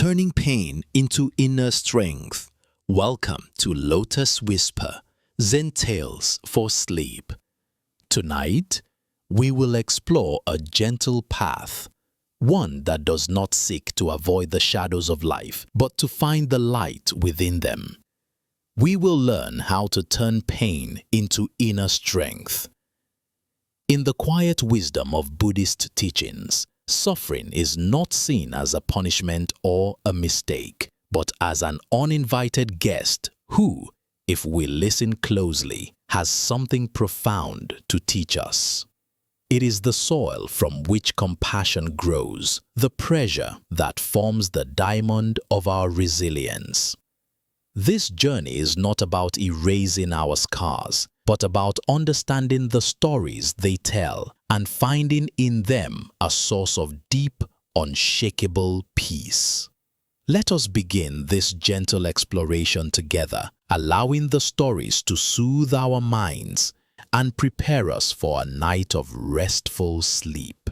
turning pain into inner strength. Welcome to Lotus Whisper, Zen Tales for Sleep. Tonight, we will explore a gentle path, one that does not seek to avoid the shadows of life, but to find the light within them. We will learn how to turn pain into inner strength. In the quiet wisdom of Buddhist teachings, suffering is not seen as a punishment or a mistake, but as an uninvited guest who, if we listen closely, has something profound to teach us. It is the soil from which compassion grows, the pressure that forms the diamond of our resilience. This journey is not about erasing our scars, but about understanding the stories they tell and finding in them a source of deep, unshakable peace. Let us begin this gentle exploration together, allowing the stories to soothe our minds and prepare us for a night of restful sleep.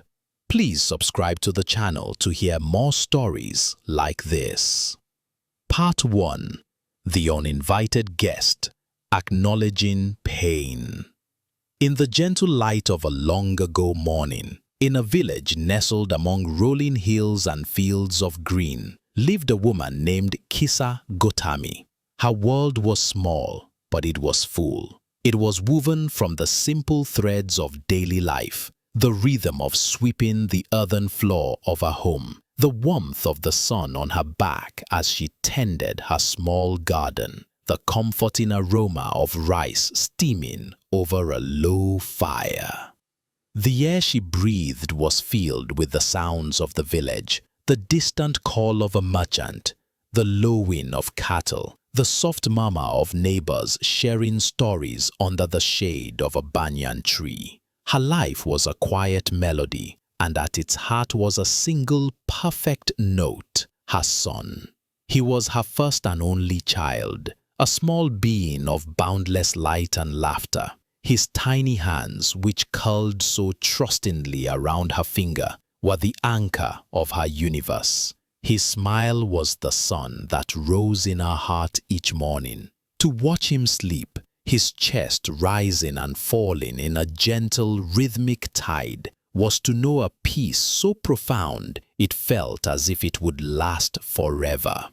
Please subscribe to the channel to hear more stories like this. Part 1. The Uninvited Guest. Acknowledging pain. In the gentle light of a long-ago morning, in a village nestled among rolling hills and fields of green, lived a woman named Kisa Gotami. Her world was small, but it was full. It was woven from the simple threads of daily life, the rhythm of sweeping the earthen floor of her home, the warmth of the sun on her back as she tended her small garden, the comforting aroma of rice steaming over a low fire. The air she breathed was filled with the sounds of the village, the distant call of a merchant, the lowing of cattle, the soft murmur of neighbors sharing stories under the shade of a banyan tree. Her life was a quiet melody, and at its heart was a single perfect note, her son. He was her first and only child, a small being of boundless light and laughter. His tiny hands, which curled so trustingly around her finger, were the anchor of her universe. His smile was the sun that rose in her heart each morning. To watch him sleep, his chest rising and falling in a gentle, rhythmic tide, was to know a peace so profound it felt as if it would last forever.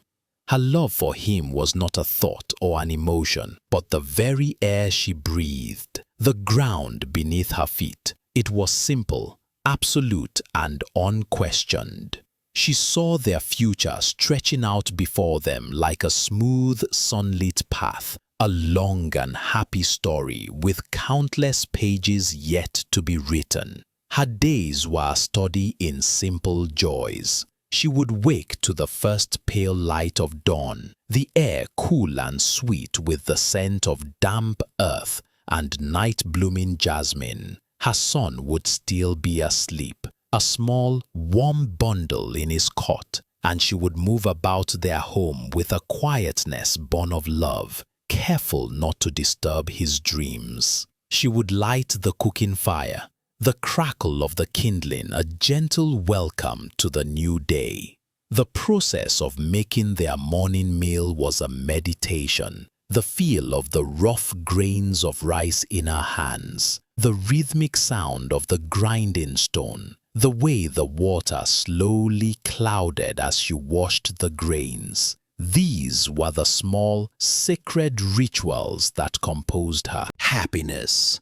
Her love for him was not a thought or an emotion, but the very air she breathed, the ground beneath her feet. It was simple, absolute, and unquestioned. She saw their future stretching out before them like a smooth, sunlit path, a long and happy story with countless pages yet to be written. Her days were a study in simple joys. She would wake to the first pale light of dawn, the air cool and sweet with the scent of damp earth and night-blooming jasmine. Her son would still be asleep, a small, warm bundle in his cot, and she would move about their home with a quietness born of love, careful not to disturb his dreams. She would light the cooking fire, the crackle of the kindling a gentle welcome to the new day. The process of making their morning meal was a meditation. The feel of the rough grains of rice in her hands, the rhythmic sound of the grinding stone, the way the water slowly clouded as she washed the grains. These were the small, sacred rituals that composed her happiness.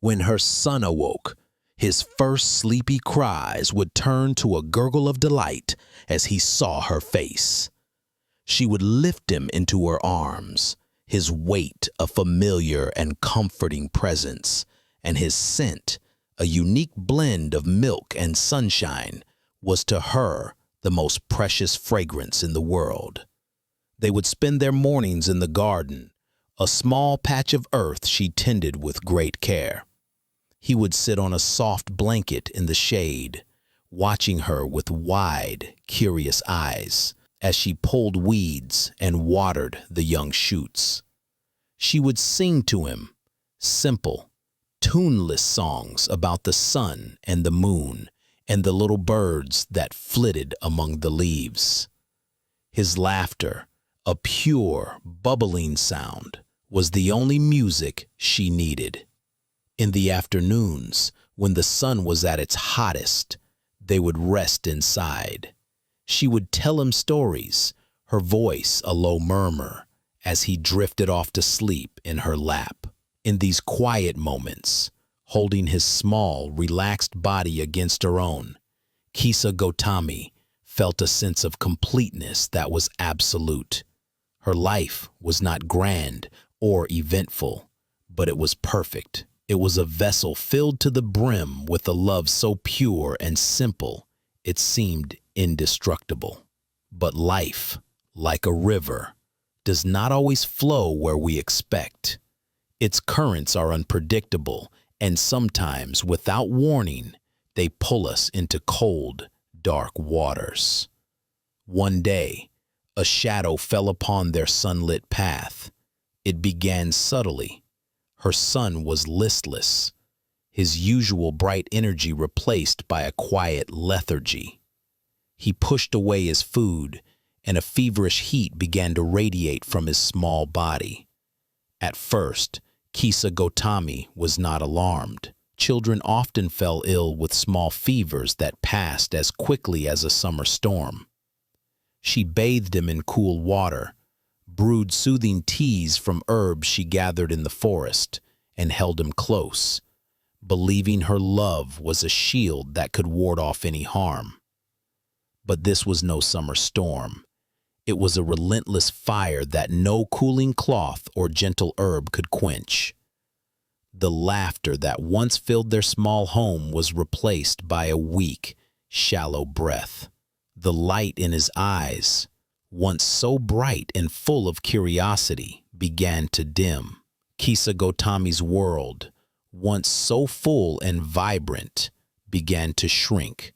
When her son awoke, his first sleepy cries would turn to a gurgle of delight as he saw her face. She would lift him into her arms, his weight a familiar and comforting presence, and his scent, a unique blend of milk and sunshine, was to her the most precious fragrance in the world. They would spend their mornings in the garden, a small patch of earth she tended with great care. He would sit on a soft blanket in the shade, watching her with wide, curious eyes as she pulled weeds and watered the young shoots. She would sing to him simple, tuneless songs about the sun and the moon and the little birds that flitted among the leaves. His laughter, a pure, bubbling sound, was the only music she needed. In the afternoons, when the sun was at its hottest, they would rest inside. She would tell him stories, her voice a low murmur, as he drifted off to sleep in her lap. In these quiet moments, holding his small, relaxed body against her own, Kisa Gotami felt a sense of completeness that was absolute. Her life was not grand or eventful, but it was perfect. It was a vessel filled to the brim with a love so pure and simple, it seemed indestructible. But life, like a river, does not always flow where we expect. Its currents are unpredictable, and sometimes, without warning, they pull us into cold, dark waters. One day, a shadow fell upon their sunlit path. It began subtly. Her son was listless, his usual bright energy replaced by a quiet lethargy. He pushed away his food, and a feverish heat began to radiate from his small body. At first, Kisa Gotami was not alarmed. Children often fell ill with small fevers that passed as quickly as a summer storm. She bathed him in cool water, brewed soothing teas from herbs she gathered in the forest, and held him close, believing her love was a shield that could ward off any harm. But this was no summer storm. It was a relentless fire that no cooling cloth or gentle herb could quench. The laughter that once filled their small home was replaced by a weak, shallow breath. The light in his eyes, once so bright and full of curiosity, began to dim. Kisa Gotami's world, once so full and vibrant, began to shrink,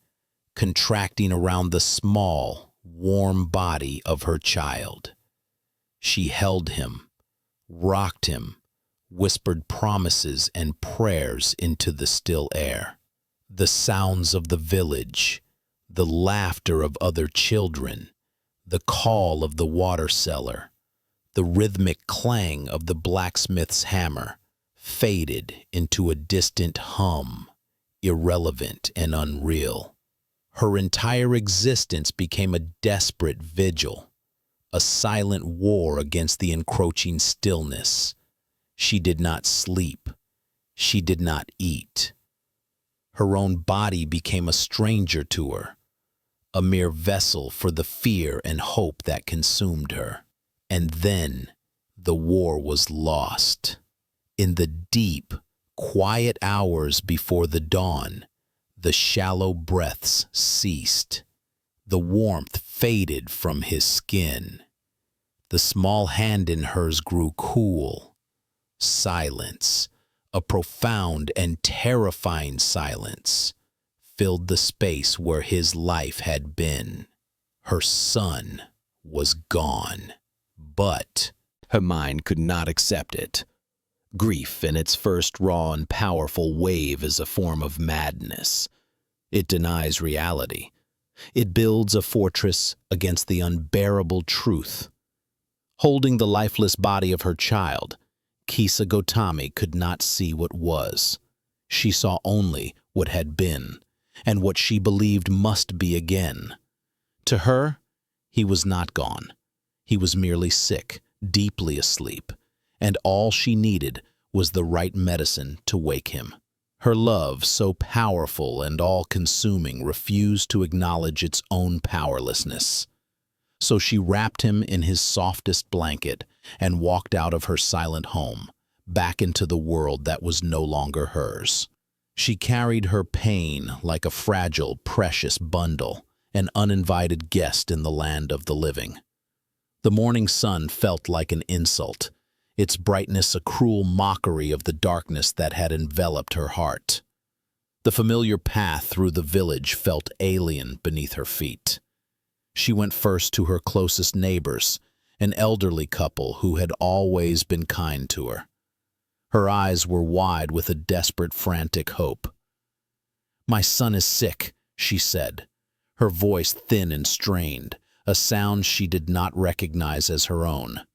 contracting around the small, warm body of her child. She held him, rocked him, whispered promises and prayers into the still air. The sounds of the village, the laughter of other children, the call of the water seller, the rhythmic clang of the blacksmith's hammer faded into a distant hum, irrelevant and unreal. Her entire existence became a desperate vigil, a silent war against the encroaching stillness. She did not sleep. She did not eat. Her own body became a stranger to her, a mere vessel for the fear and hope that consumed her. And then the war was lost. In the deep, quiet hours before the dawn, the shallow breaths ceased. The warmth faded from his skin. The small hand in hers grew cool. Silence, a profound and terrifying silence, filled the space where his life had been. Her son was gone. But her mind could not accept it. Grief in its first raw and powerful wave is a form of madness. It denies reality. It builds a fortress against the unbearable truth. Holding the lifeless body of her child, Kisa Gotami could not see what was. She saw only what had been, and what she believed must be again. To her, he was not gone. He was merely sick, deeply asleep, and all she needed was the right medicine to wake him. Her love, so powerful and all-consuming, refused to acknowledge its own powerlessness. So she wrapped him in his softest blanket and walked out of her silent home, back into the world that was no longer hers. She carried her pain like a fragile, precious bundle, an uninvited guest in the land of the living. The morning sun felt like an insult, its brightness a cruel mockery of the darkness that had enveloped her heart. The familiar path through the village felt alien beneath her feet. She went first to her closest neighbors, an elderly couple who had always been kind to her. Her eyes were wide with a desperate, frantic hope. "My son is sick," she said, her voice thin and strained, a sound she did not recognize as her own.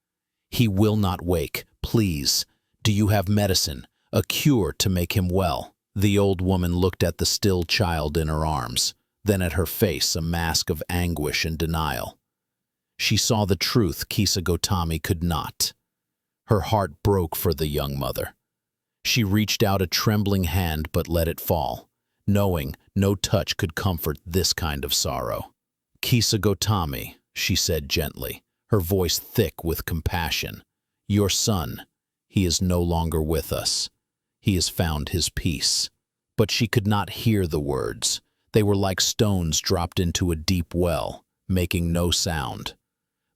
"He will not wake. Please. Do you have medicine? A cure to make him well?" The old woman looked at the still child in her arms, then at her face, a mask of anguish and denial. She saw the truth Kisagotami could not. Her heart broke for the young mother. She reached out a trembling hand but let it fall, knowing no touch could comfort this kind of sorrow. "Kisagotami," she said gently, her voice thick with compassion. "Your son, he is no longer with us. He has found his peace." But she could not hear the words. They were like stones dropped into a deep well, making no sound.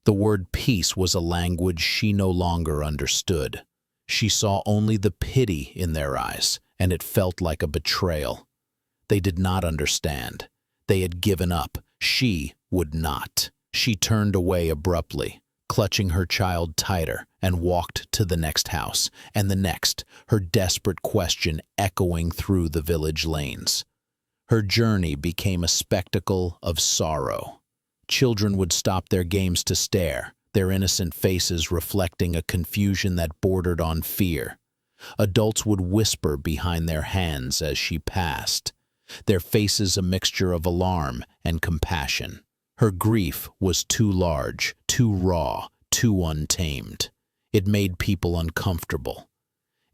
The word peace was a language she no longer understood. She saw only the pity in their eyes, and it felt like a betrayal. They did not understand. They had given up. She would not. She turned away abruptly, clutching her child tighter, and walked to the next house, and the next, her desperate question echoing through the village lanes. Her journey became a spectacle of sorrow. Children would stop their games to stare, their innocent faces reflecting a confusion that bordered on fear. Adults would whisper behind their hands as she passed, their faces a mixture of alarm and compassion. Her grief was too large, too raw, too untamed. It made people uncomfortable.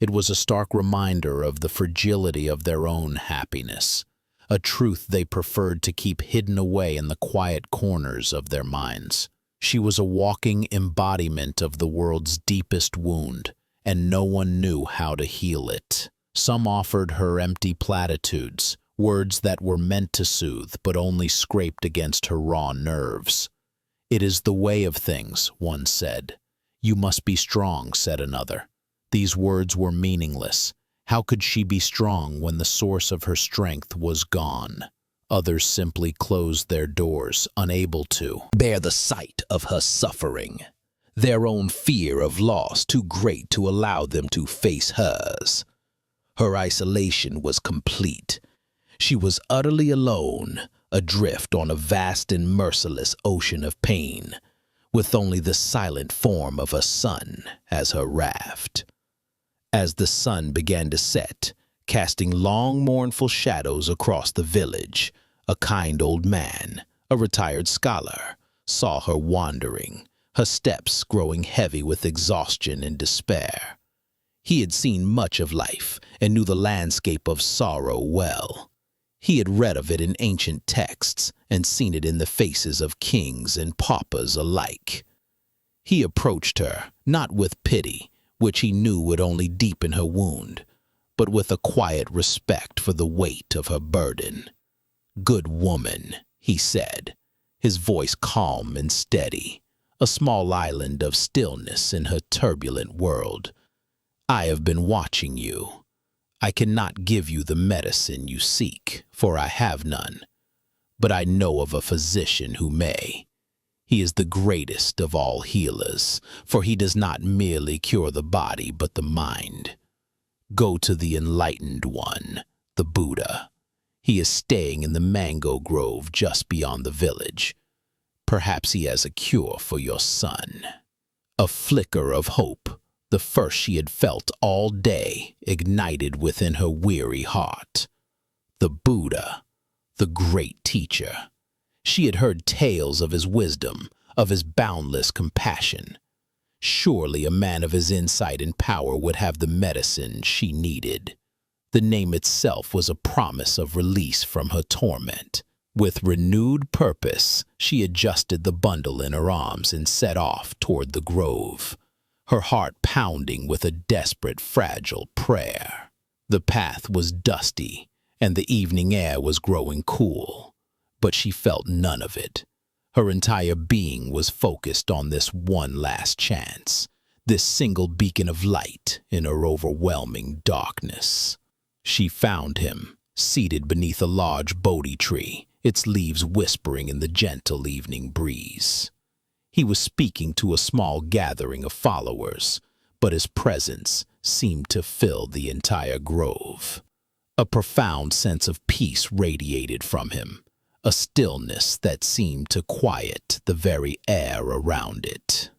It was a stark reminder of the fragility of their own happiness, a truth they preferred to keep hidden away in the quiet corners of their minds. She was a walking embodiment of the world's deepest wound, and no one knew how to heal it. Some offered her empty platitudes, words that were meant to soothe but only scraped against her raw nerves. "It is the way of things," one said. "You must be strong," said another. These words were meaningless. How could she be strong when the source of her strength was gone? Others simply closed their doors, unable to bear the sight of her suffering, their own fear of loss too great to allow them to face hers. Her isolation was complete. She was utterly alone, adrift on a vast and merciless ocean of pain, with only the silent form of her son as her raft. As the sun began to set, casting long mournful shadows across the village, a kind old man, a retired scholar, saw her wandering, her steps growing heavy with exhaustion and despair. He had seen much of life and knew the landscape of sorrow well. He had read of it in ancient texts and seen it in the faces of kings and paupers alike. He approached her, not with pity, which he knew would only deepen her wound, but with a quiet respect for the weight of her burden. "Good woman," he said, his voice calm and steady, a small island of stillness in her turbulent world. "I have been watching you. I cannot give you the medicine you seek, for I have none, but I know of a physician who may. He is the greatest of all healers, for he does not merely cure the body but the mind. Go to the enlightened one, the Buddha. He is staying in the mango grove just beyond the village. Perhaps he has a cure for your son." A flicker of hope, the first she had felt all day, ignited within her weary heart. The Buddha, the great teacher. She had heard tales of his wisdom, of his boundless compassion. Surely a man of his insight and power would have the medicine she needed. The name itself was a promise of release from her torment. With renewed purpose, she adjusted the bundle in her arms and set off toward the grove, her heart pounding with a desperate, fragile prayer. The path was dusty, and the evening air was growing cool, but she felt none of it. Her entire being was focused on this one last chance, this single beacon of light in her overwhelming darkness. She found him, seated beneath a large Bodhi tree, its leaves whispering in the gentle evening breeze. He was speaking to a small gathering of followers, but his presence seemed to fill the entire grove. A profound sense of peace radiated from him, a stillness that seemed to quiet the very air around it.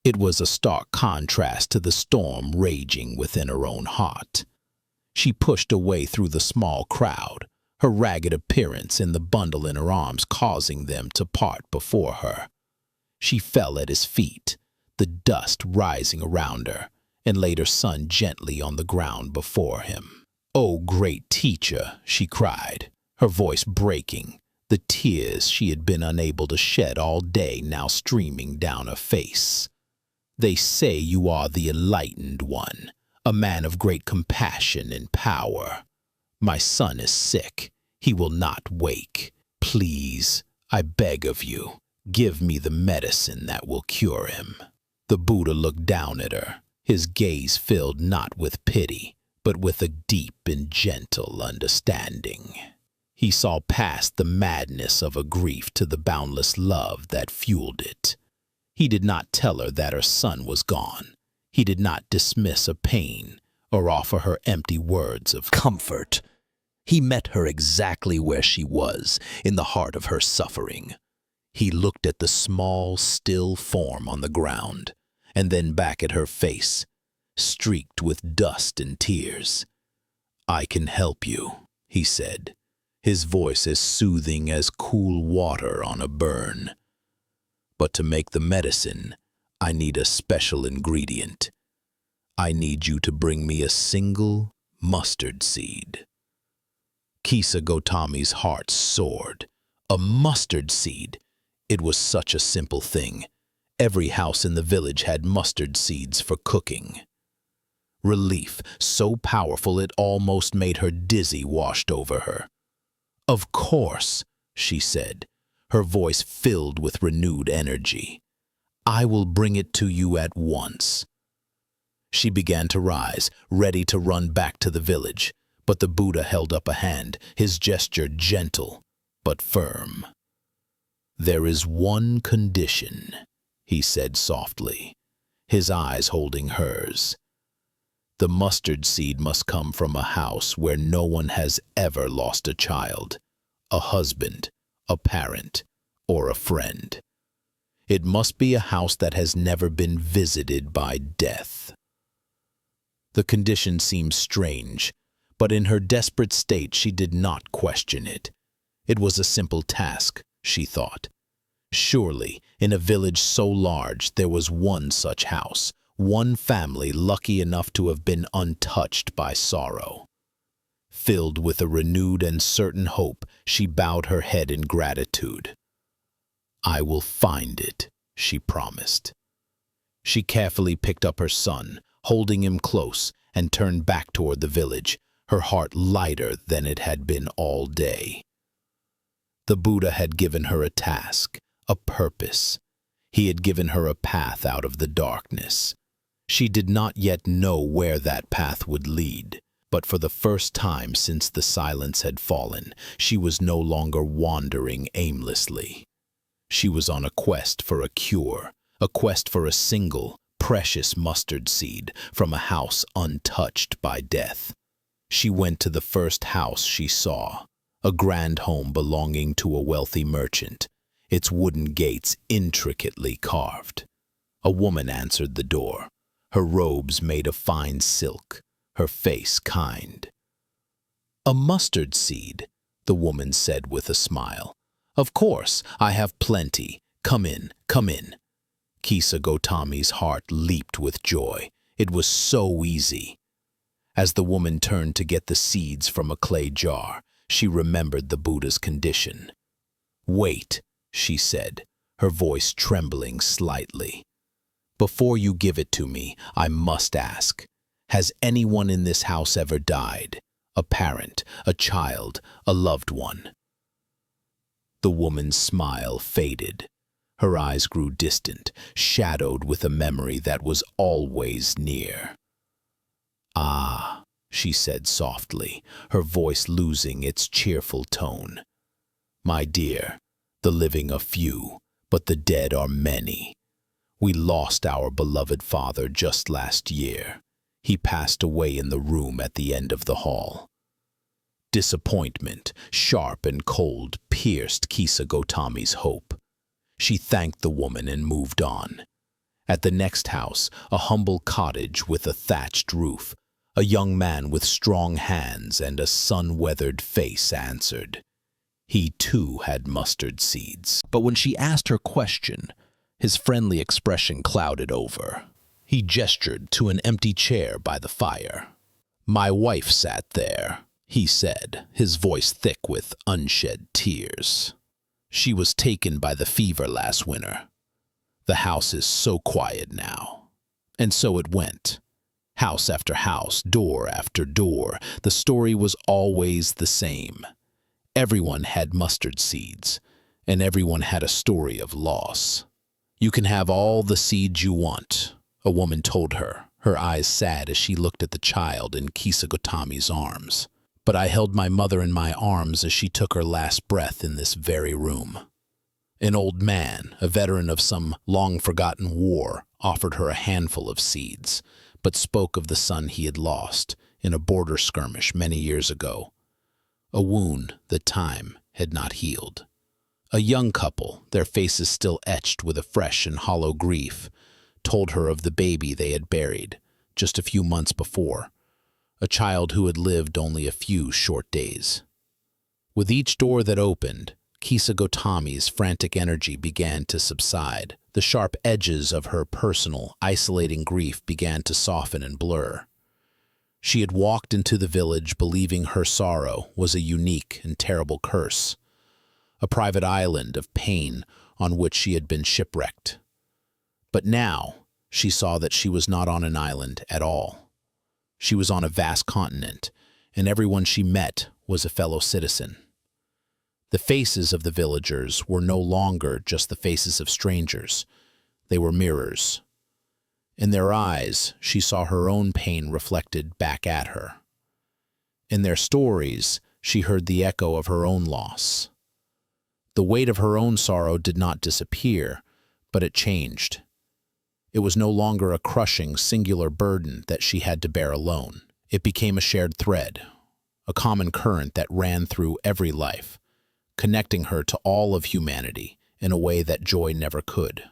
It was a stark contrast to the storm raging within her own heart. She pushed away through the small crowd, her ragged appearance and the bundle in her arms causing them to part before her. She fell at his feet, the dust rising around her, and laid her son gently on the ground before him. "Oh, great teacher," she cried, her voice breaking, the tears she had been unable to shed all day now streaming down her face. "They say you are the enlightened one, a man of great compassion and power. My son is sick. He will not wake. Please, I beg of you, give me the medicine that will cure him." The Buddha looked down at her, his gaze filled not with pity, but with a deep and gentle understanding. He saw past the madness of her grief to the boundless love that fueled it. He did not tell her that her son was gone. He did not dismiss her pain or offer her empty words of comfort. He met her exactly where she was, in the heart of her suffering. He looked at the small, still form on the ground, and then back at her face, streaked with dust and tears. "I can help you," he said, his voice as soothing as cool water on a burn. "But to make the medicine, I need a special ingredient. I need you to bring me a single mustard seed." Kisa Gotami's heart soared. A mustard seed! It was such a simple thing. Every house in the village had mustard seeds for cooking. Relief, so powerful it almost made her dizzy, washed over her. "Of course," she said, her voice filled with renewed energy. "I will bring it to you at once." She began to rise, ready to run back to the village, but the Buddha held up a hand, his gesture gentle but firm. "There is one condition," he said softly, his eyes holding hers. "The mustard seed must come from a house where no one has ever lost a child, a husband, a parent, or a friend. It must be a house that has never been visited by death." The condition seemed strange, but in her desperate state she did not question it. It was a simple task, she thought. Surely, in a village so large, there was one such house, one family lucky enough to have been untouched by sorrow. Filled with a renewed and certain hope, she bowed her head in gratitude. "I will find it," she promised. She carefully picked up her son, holding him close, and turned back toward the village, her heart lighter than it had been all day. The Buddha had given her a task, a purpose. He had given her a path out of the darkness. She did not yet know where that path would lead, but for the first time since the silence had fallen, she was no longer wandering aimlessly. She was on a quest for a cure, a quest for a single, precious mustard seed from a house untouched by death. She went to the first house she saw, a grand home belonging to a wealthy merchant, its wooden gates intricately carved. A woman answered the door, her robes made of fine silk, her face kind. "A mustard seed," the woman said with a smile. "Of course, I have plenty. Come in, come in." Kisa Gotami's heart leaped with joy. It was so easy. As the woman turned to get the seeds from a clay jar, she remembered the Buddha's condition. "Wait," she said, her voice trembling slightly. "Before you give it to me, I must ask, has anyone in this house ever died? A parent, a child, a loved one?" The woman's smile faded. Her eyes grew distant, shadowed with a memory that was always near. "Ah," she said softly, her voice losing its cheerful tone. "My dear, the living are few, but the dead are many. We lost our beloved father just last year. He passed away in the room at the end of the hall. Disappointment, sharp and cold, pierced Kisa Gotami's hope. She thanked the woman and moved on. At the next house, a humble cottage with a thatched roof, a young man with strong hands and a sun-weathered face answered. He too had mustard seeds. But when she asked her question, his friendly expression clouded over. He gestured to an empty chair by the fire. "My wife sat there," he said, his voice thick with unshed tears. "She was taken by the fever last winter. The house is so quiet now." And so it went. House after house, door after door, the story was always the same. Everyone had mustard seeds, and everyone had a story of loss. "You can have all the seeds you want," a woman told her, her eyes sad as she looked at the child in Kisa Gotami's arms. "But I held my mother in my arms as she took her last breath in this very room." An old man, a veteran of some long-forgotten war, offered her a handful of seeds, but spoke of the son he had lost in a border skirmish many years ago, a wound that time had not healed. A young couple, their faces still etched with a fresh and hollow grief, told her of the baby they had buried just a few months before, a child who had lived only a few short days. With each door that opened, Kisa Gotami's frantic energy began to subside. The sharp edges of her personal, isolating grief began to soften and blur. She had walked into the village believing her sorrow was a unique and terrible curse, a private island of pain on which she had been shipwrecked. But now she saw that she was not on an island at all. She was on a vast continent, and everyone she met was a fellow citizen. The faces of the villagers were no longer just the faces of strangers. They were mirrors. In their eyes, she saw her own pain reflected back at her. In their stories, she heard the echo of her own loss. The weight of her own sorrow did not disappear, but it changed. It was no longer a crushing, singular burden that she had to bear alone. It became a shared thread, a common current that ran through every life, connecting her to all of humanity in a way that joy never could.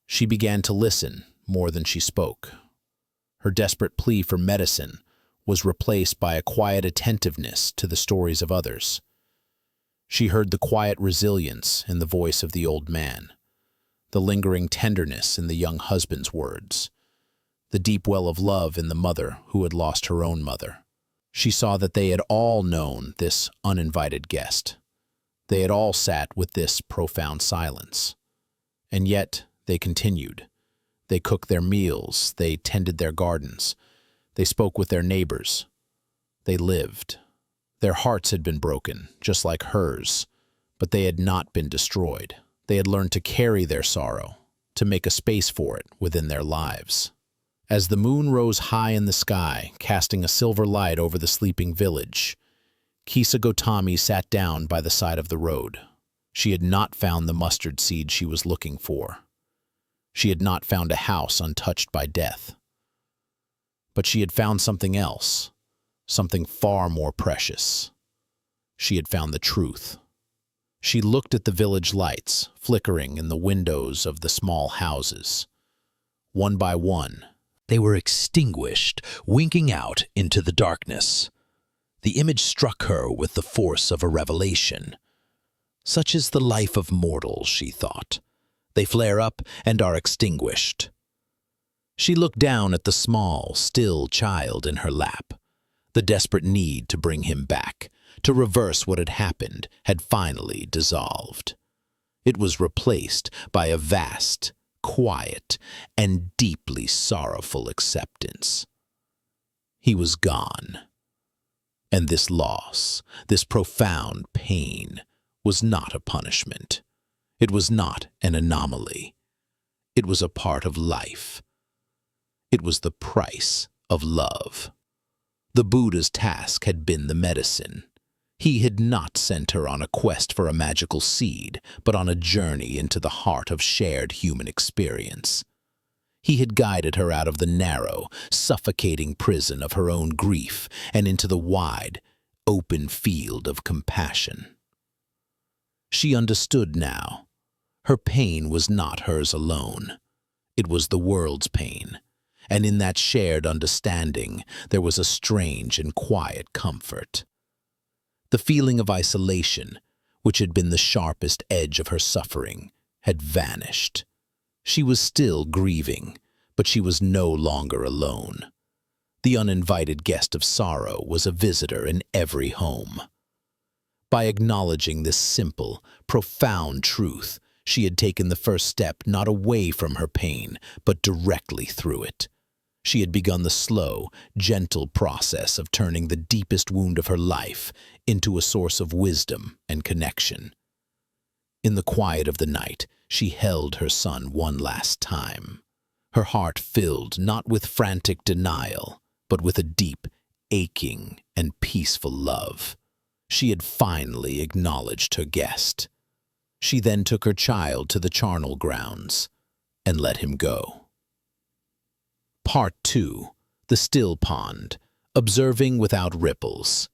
She began to listen more than she spoke. Her desperate plea for medicine was replaced by a quiet attentiveness to the stories of others. She heard the quiet resilience in the voice of the old man, the lingering tenderness in the young husband's words, the deep well of love in the mother who had lost her own mother. She saw that they had all known this uninvited guest. They had all sat with this profound silence. And yet they continued. They cooked their meals, they tended their gardens, they spoke with their neighbors. They lived. Their hearts had been broken, just like hers, but they had not been destroyed. They had learned to carry their sorrow, to make a space for it within their lives. As the moon rose high in the sky, casting a silver light over the sleeping village, Kisa Gotami sat down by the side of the road. She had not found the mustard seed she was looking for. She had not found a house untouched by death. But she had found something else, something far more precious. She had found the truth. She looked at the village lights flickering in the windows of the small houses. One by one, they were extinguished, winking out into the darkness. The image struck her with the force of a revelation. Such is the life of mortals, she thought. They flare up and are extinguished. She looked down at the small, still child in her lap. The desperate need to bring him back, to reverse what had happened, had finally dissolved. It was replaced by a vast, quiet, and deeply sorrowful acceptance. He was gone. And this loss, this profound pain, was not a punishment. It was not an anomaly. It was a part of life. It was the price of love. The Buddha's task had been the medicine. He had not sent her on a quest for a magical seed, but on a journey into the heart of shared human experience. He had guided her out of the narrow, suffocating prison of her own grief and into the wide, open field of compassion. She understood now. Her pain was not hers alone. It was the world's pain, and in that shared understanding there was a strange and quiet comfort. The feeling of isolation, which had been the sharpest edge of her suffering, had vanished. She was still grieving, but she was no longer alone. The uninvited guest of sorrow was a visitor in every home. By acknowledging this simple, profound truth, she had taken the first step not away from her pain, but directly through it. She had begun the slow, gentle process of turning the deepest wound of her life into a source of wisdom and connection. In the quiet of the night, she held her son one last time, her heart filled not with frantic denial, but with a deep, aching, and peaceful love. She had finally acknowledged her guest. She then took her child to the charnel grounds and let him go. Part 2. The Still Pond, Observing Without Ripples.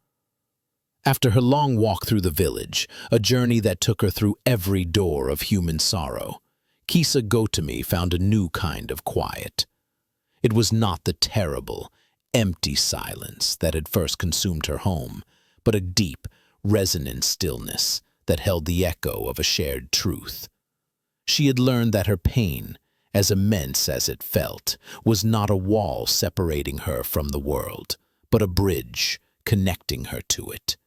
After her long walk through the village, a journey that took her through every door of human sorrow, Kisa Gotami found a new kind of quiet. It was not the terrible, empty silence that had first consumed her home, but a deep, resonant stillness that held the echo of a shared truth. She had learned that her pain, as immense as it felt, was not a wall separating her from the world, but a bridge connecting her to it.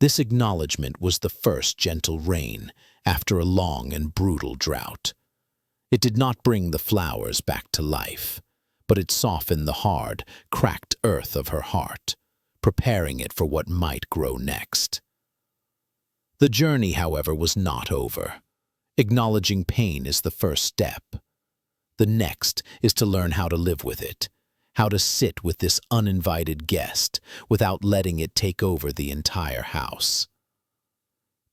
This acknowledgement was the first gentle rain after a long and brutal drought. It did not bring the flowers back to life, but it softened the hard, cracked earth of her heart, preparing it for what might grow next. The journey, however, was not over. Acknowledging pain is the first step. The next is to learn how to live with it, how to sit with this uninvited guest without letting it take over the entire house.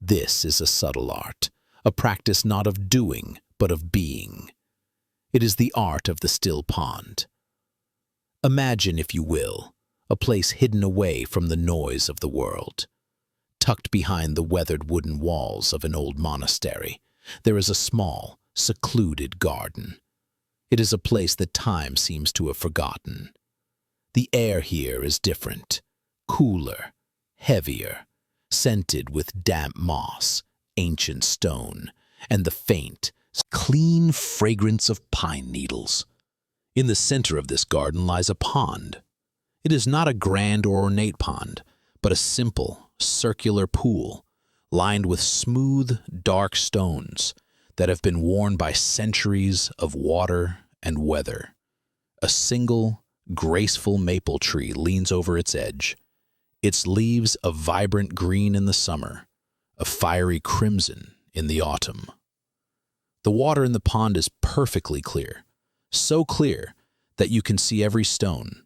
This is a subtle art, a practice not of doing, but of being. It is the art of the still pond. Imagine, if you will, a place hidden away from the noise of the world. Tucked behind the weathered wooden walls of an old monastery, there is a small, secluded garden. It is a place that time seems to have forgotten. The air here is different, cooler, heavier, scented with damp moss, ancient stone, and the faint, clean fragrance of pine needles. In the center of this garden lies a pond. It is not a grand or ornate pond, but a simple, circular pool, lined with smooth, dark stones that have been worn by centuries of water and weather. A single, graceful maple tree leans over its edge, its leaves a vibrant green in the summer, a fiery crimson in the autumn. The water in the pond is perfectly clear, so clear that you can see every stone,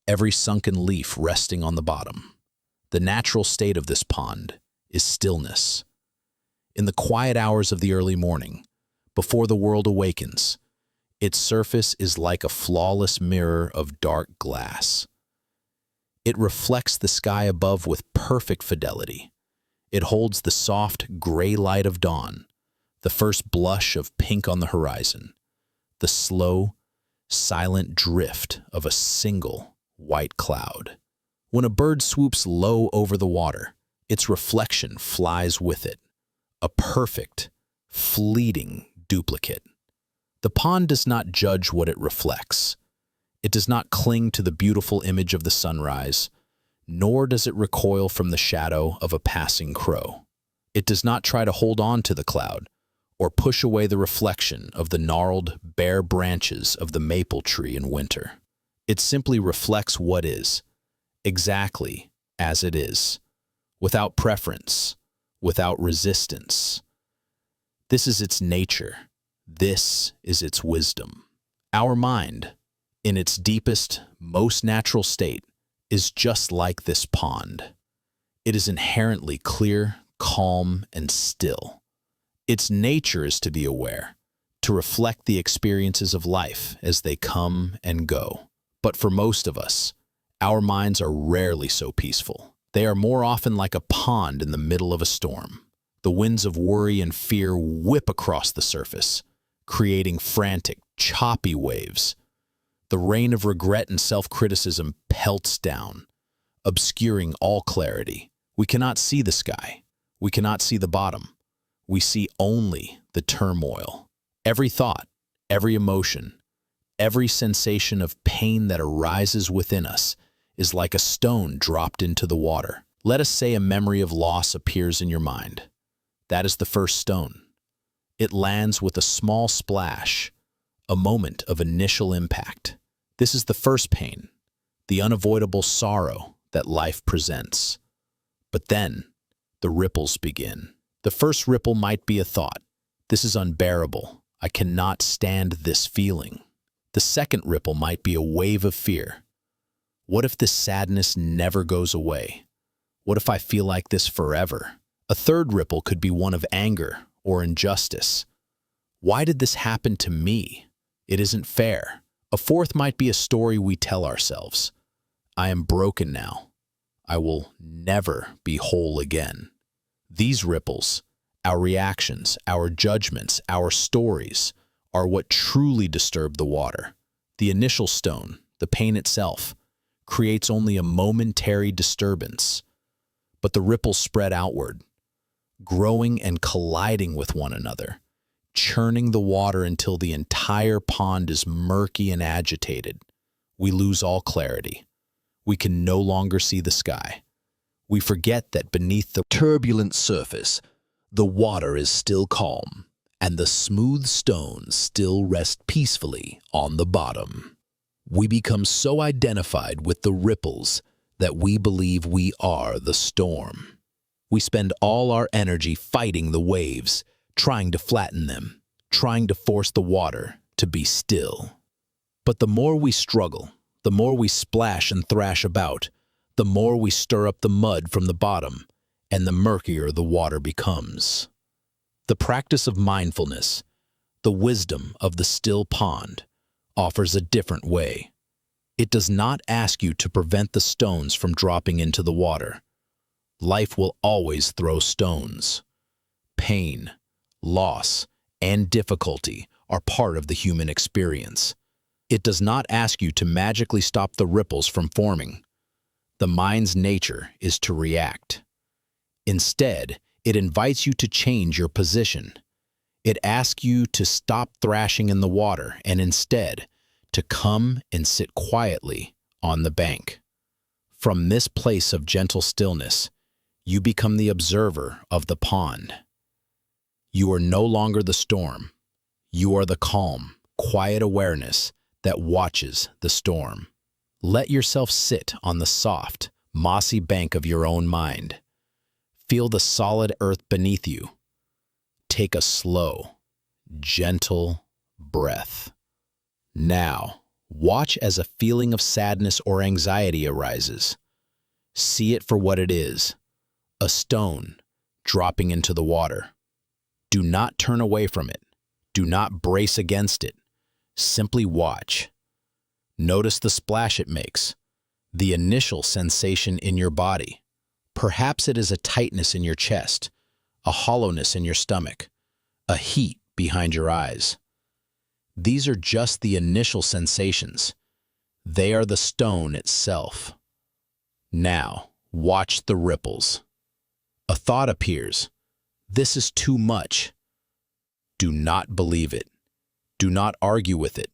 every sunken leaf resting on the bottom. The natural state of this pond is stillness. In the quiet hours of the early morning, before the world awakens, its surface is like a flawless mirror of dark glass. It reflects the sky above with perfect fidelity. It holds the soft, gray light of dawn, the first blush of pink on the horizon, the slow, silent drift of a single white cloud. When a bird swoops low over the water, its reflection flies with it, a perfect, fleeting duplicate. The pond does not judge what it reflects. It does not cling to the beautiful image of the sunrise, nor does it recoil from the shadow of a passing crow. It does not try to hold on to the cloud or push away the reflection of the gnarled, bare branches of the maple tree in winter. It simply reflects what is, exactly as it is, without preference, without resistance. This is its nature. This is its wisdom. Our mind, in its deepest, most natural state, is just like this pond. It is inherently clear, calm, and still. Its nature is to be aware, to reflect the experiences of life as they come and go. But for most of us, our minds are rarely so peaceful. They are more often like a pond in the middle of a storm. The winds of worry and fear whip across the surface, creating frantic, choppy waves. The rain of regret and self-criticism pelts down, obscuring all clarity. We cannot see the sky. We cannot see the bottom. We see only the turmoil. Every thought, every emotion, every sensation of pain that arises within us is like a stone dropped into the water. Let us say a memory of loss appears in your mind. That is the first stone. It lands with a small splash, a moment of initial impact. This is the first pain, the unavoidable sorrow that life presents. But then, the ripples begin. The first ripple might be a thought. This is unbearable. I cannot stand this feeling. The second ripple might be a wave of fear. What if this sadness never goes away? What if I feel like this forever? A third ripple could be one of anger or injustice. Why did this happen to me? It isn't fair. A fourth might be a story we tell ourselves. I am broken now. I will never be whole again. These ripples, our reactions, our judgments, our stories, are what truly disturb the water. The initial stone, the pain itself, creates only a momentary disturbance. But the ripples spread outward, growing and colliding with one another, churning the water until the entire pond is murky and agitated. We lose all clarity. We can no longer see the sky. We forget that beneath the turbulent surface, the water is still calm, and the smooth stones still rest peacefully on the bottom. We become so identified with the ripples that we believe we are the storm. We spend all our energy fighting the waves, trying to flatten them, trying to force the water to be still. But the more we struggle, the more we splash and thrash about, the more we stir up the mud from the bottom, and the murkier the water becomes. The practice of mindfulness, the wisdom of the still pond, offers a different way. It does not ask you to prevent the stones from dropping into the water. Life will always throw stones. Pain, loss, and difficulty are part of the human experience. It does not ask you to magically stop the ripples from forming. The mind's nature is to react. Instead, it invites you to change your position. It asks you to stop thrashing in the water and instead to come and sit quietly on the bank. From this place of gentle stillness, you become the observer of the pond. You are no longer the storm. You are the calm, quiet awareness that watches the storm. Let yourself sit on the soft, mossy bank of your own mind. Feel the solid earth beneath you. Take a slow, gentle breath. Now, watch as a feeling of sadness or anxiety arises. See it for what it is, a stone dropping into the water. Do not turn away from it. Do not brace against it. Simply watch. Notice the splash it makes, the initial sensation in your body. Perhaps it is a tightness in your chest, a hollowness in your stomach, a heat behind your eyes. These are just the initial sensations. They are the stone itself. Now, watch the ripples. A thought appears. This is too much. Do not believe it. Do not argue with it.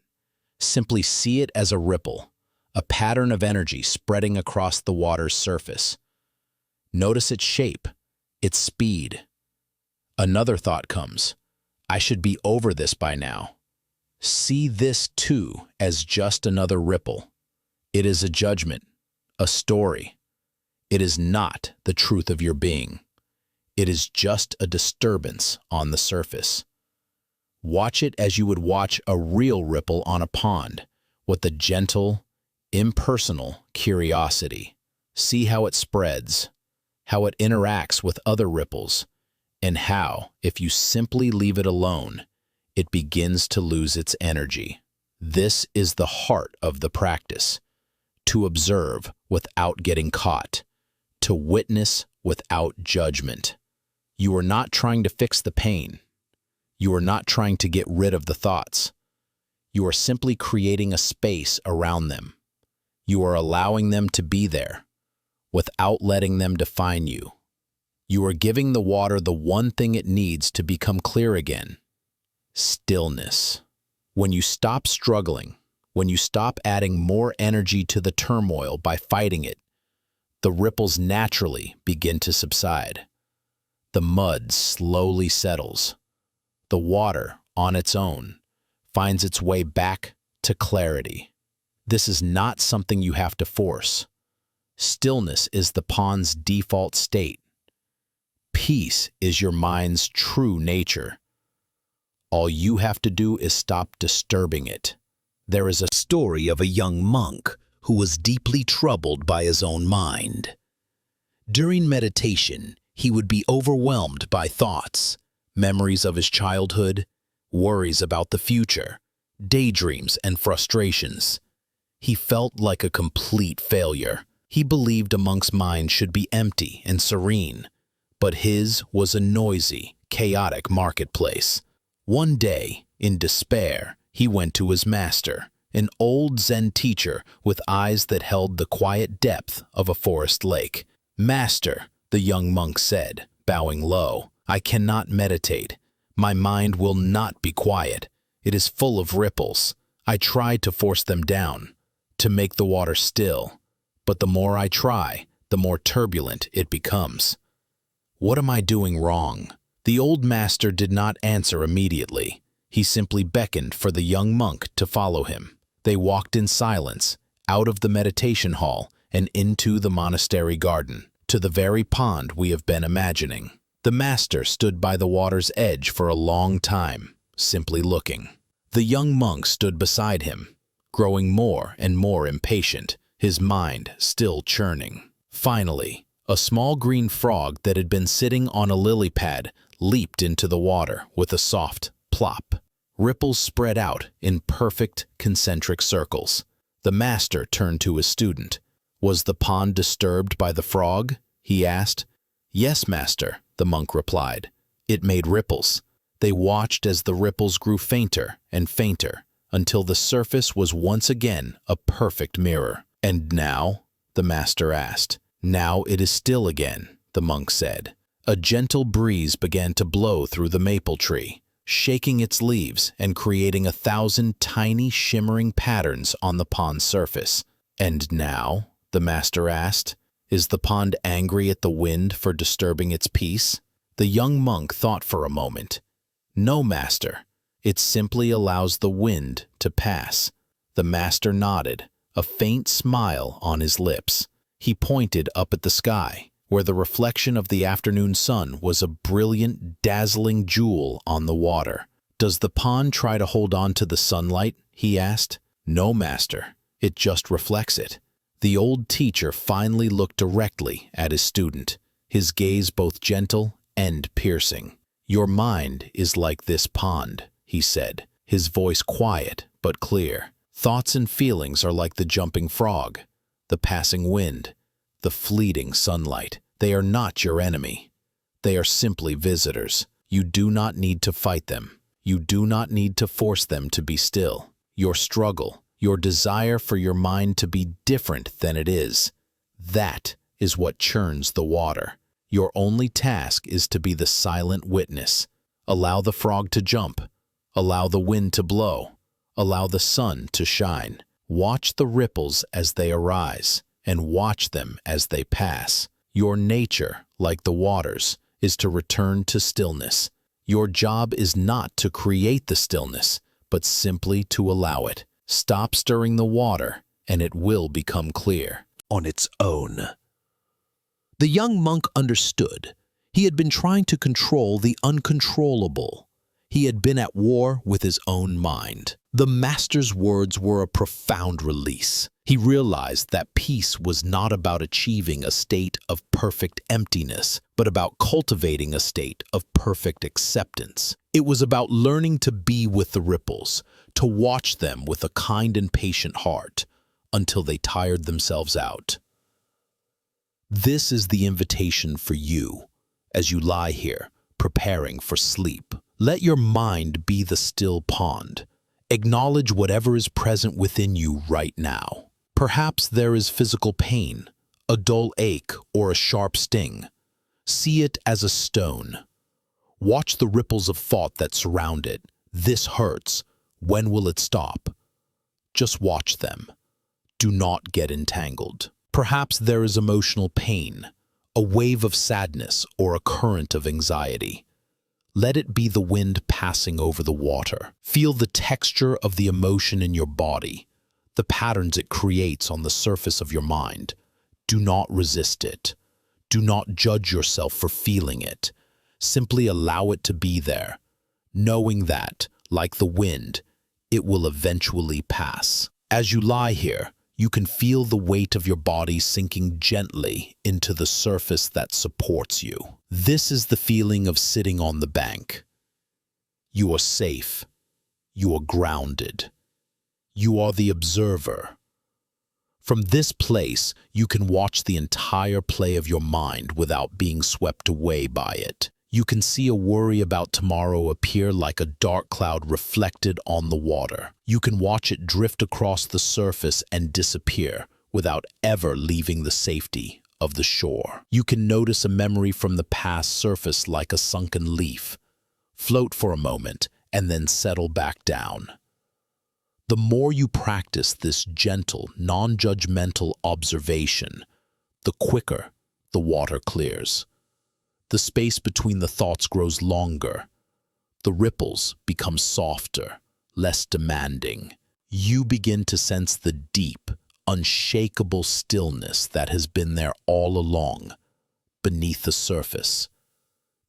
Simply see it as a ripple, a pattern of energy spreading across the water's surface. Notice its shape, its speed. Another thought comes. I should be over this by now. See this, too, as just another ripple. It is a judgment, a story. It is not the truth of your being. It is just a disturbance on the surface. Watch it as you would watch a real ripple on a pond, with a gentle, impersonal curiosity. See how it spreads, how it interacts with other ripples, and how, if you simply leave it alone, it begins to lose its energy. This is the heart of the practice, to observe without getting caught, to witness without judgment. You are not trying to fix the pain. You are not trying to get rid of the thoughts. You are simply creating a space around them. You are allowing them to be there without letting them define you. You are giving the water the one thing it needs to become clear again: stillness. When you stop struggling, when you stop adding more energy to the turmoil by fighting it, the ripples naturally begin to subside. The mud slowly settles. The water, on its own, finds its way back to clarity. This is not something you have to force. Stillness is the pond's default state. Peace is your mind's true nature. All you have to do is stop disturbing it. There is a story of a young monk who was deeply troubled by his own mind. During meditation, he would be overwhelmed by thoughts, memories of his childhood, worries about the future, daydreams and frustrations. He felt like a complete failure. He believed a monk's mind should be empty and serene, but his was a noisy, chaotic marketplace. One day, in despair, he went to his master, an old Zen teacher with eyes that held the quiet depth of a forest lake. "Master," the young monk said, bowing low, "I cannot meditate. My mind will not be quiet. It is full of ripples. I tried to force them down, to make the water still, but the more I try, the more turbulent it becomes. What am I doing wrong?" The old master did not answer immediately. He simply beckoned for the young monk to follow him. They walked in silence, out of the meditation hall and into the monastery garden, to the very pond we have been imagining. The master stood by the water's edge for a long time, simply looking. The young monk stood beside him, growing more and more impatient, his mind still churning. Finally, a small green frog that had been sitting on a lily pad leaped into the water with a soft plop. Ripples spread out in perfect concentric circles. The master turned to his student. "Was the pond disturbed by the frog?" he asked. "Yes, master," the monk replied. "It made ripples." They watched as the ripples grew fainter and fainter until the surface was once again a perfect mirror. "And now?" the master asked. "Now it is still again," the monk said. A gentle breeze began to blow through the maple tree, shaking its leaves and creating 1,000 tiny shimmering patterns on the pond's surface. "And now?" the master asked. "Is the pond angry at the wind for disturbing its peace?" The young monk thought for a moment. "No, master. It simply allows the wind to pass." The master nodded, a faint smile on his lips. He pointed up at the sky, where the reflection of the afternoon sun was a brilliant, dazzling jewel on the water. "Does the pond try to hold on to the sunlight?" he asked. "No, master. It just reflects it." The old teacher finally looked directly at his student, his gaze both gentle and piercing. "Your mind is like this pond," he said, his voice quiet but clear. "Thoughts and feelings are like the jumping frog, the passing wind, the fleeting sunlight. They are not your enemy. They are simply visitors. You do not need to fight them. You do not need to force them to be still. Your struggle, your desire for your mind to be different than it is, that is what churns the water. Your only task is to be the silent witness. Allow the frog to jump. Allow the wind to blow. Allow the sun to shine. Watch the ripples as they arise, and watch them as they pass. Your nature, like the waters, is to return to stillness. Your job is not to create the stillness, but simply to allow it. Stop stirring the water, and it will become clear on its own. The young monk understood. He had been trying to control the uncontrollable. He had been at war with his own mind. The master's words were a profound release. He realized that peace was not about achieving a state of perfect emptiness, but about cultivating a state of perfect acceptance. It was about learning to be with the ripples, to watch them with a kind and patient heart, until they tired themselves out. This is the invitation for you as you lie here, preparing for sleep. Let your mind be the still pond. Acknowledge whatever is present within you right now. Perhaps there is physical pain, a dull ache, or a sharp sting. See it as a stone. Watch the ripples of thought that surround it. This hurts. When will it stop? Just watch them. Do not get entangled. Perhaps there is emotional pain, a wave of sadness, or a current of anxiety. Let it be the wind passing over the water. Feel the texture of the emotion in your body, the patterns it creates on the surface of your mind. Do not resist it. Do not judge yourself for feeling it. Simply allow it to be there, knowing that, like the wind, it will eventually pass. As you lie here, you can feel the weight of your body sinking gently into the surface that supports you. This is the feeling of sitting on the bank. You are safe. You are grounded. You are the observer. From this place, you can watch the entire play of your mind without being swept away by it. You can see a worry about tomorrow appear like a dark cloud reflected on the water. You can watch it drift across the surface and disappear without ever leaving the safety of the shore. You can notice a memory from the past surface like a sunken leaf, float for a moment, and then settle back down. The more you practice this gentle, non-judgmental observation, the quicker the water clears. The space between the thoughts grows longer. The ripples become softer, less demanding. You begin to sense the deep, unshakable stillness that has been there all along, beneath the surface.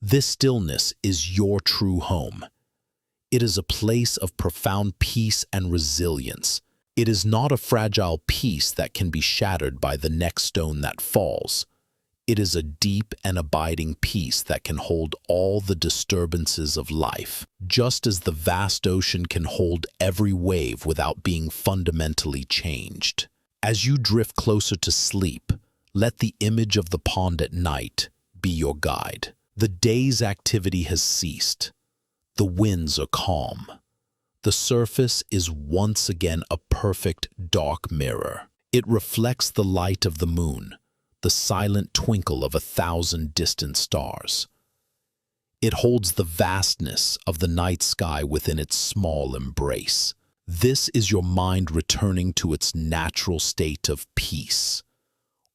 This stillness is your true home. It is a place of profound peace and resilience. It is not a fragile peace that can be shattered by the next stone that falls. It is a deep and abiding peace that can hold all the disturbances of life, just as the vast ocean can hold every wave without being fundamentally changed. As you drift closer to sleep, let the image of the pond at night be your guide. The day's activity has ceased. The winds are calm. The surface is once again a perfect dark mirror. It reflects the light of the moon, the silent twinkle of 1,000 distant stars. It holds the vastness of the night sky within its small embrace. This is your mind returning to its natural state of peace.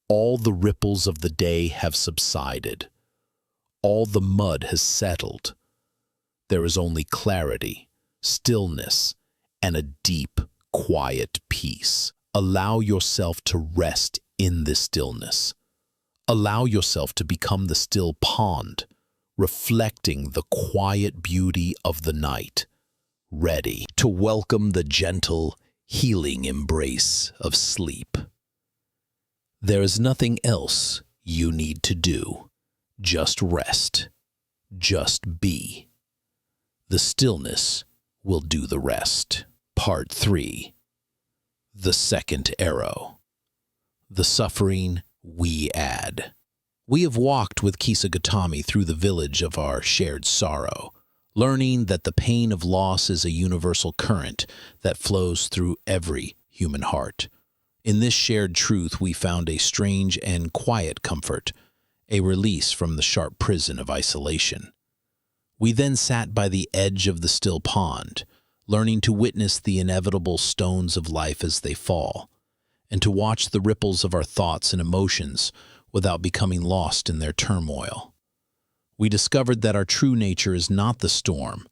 All the ripples of the day have subsided. All the mud has settled. There is only clarity, stillness, and a deep, quiet peace. Allow yourself to rest in this stillness. Allow yourself to become the still pond, reflecting the quiet beauty of the night, ready to welcome the gentle, healing embrace of sleep. There is nothing else you need to do. Just rest. Just be. The stillness will do the rest. Part 3. The second arrow. The suffering we add. We have walked with Kisagotami through the village of our shared sorrow, learning that the pain of loss is a universal current that flows through every human heart. In this shared truth, we found a strange and quiet comfort, a release from the sharp prison of isolation. We then sat by the edge of the still pond, learning to witness the inevitable stones of life as they fall, and to watch the ripples of our thoughts and emotions without becoming lost in their turmoil. We discovered that our true nature is not the storm,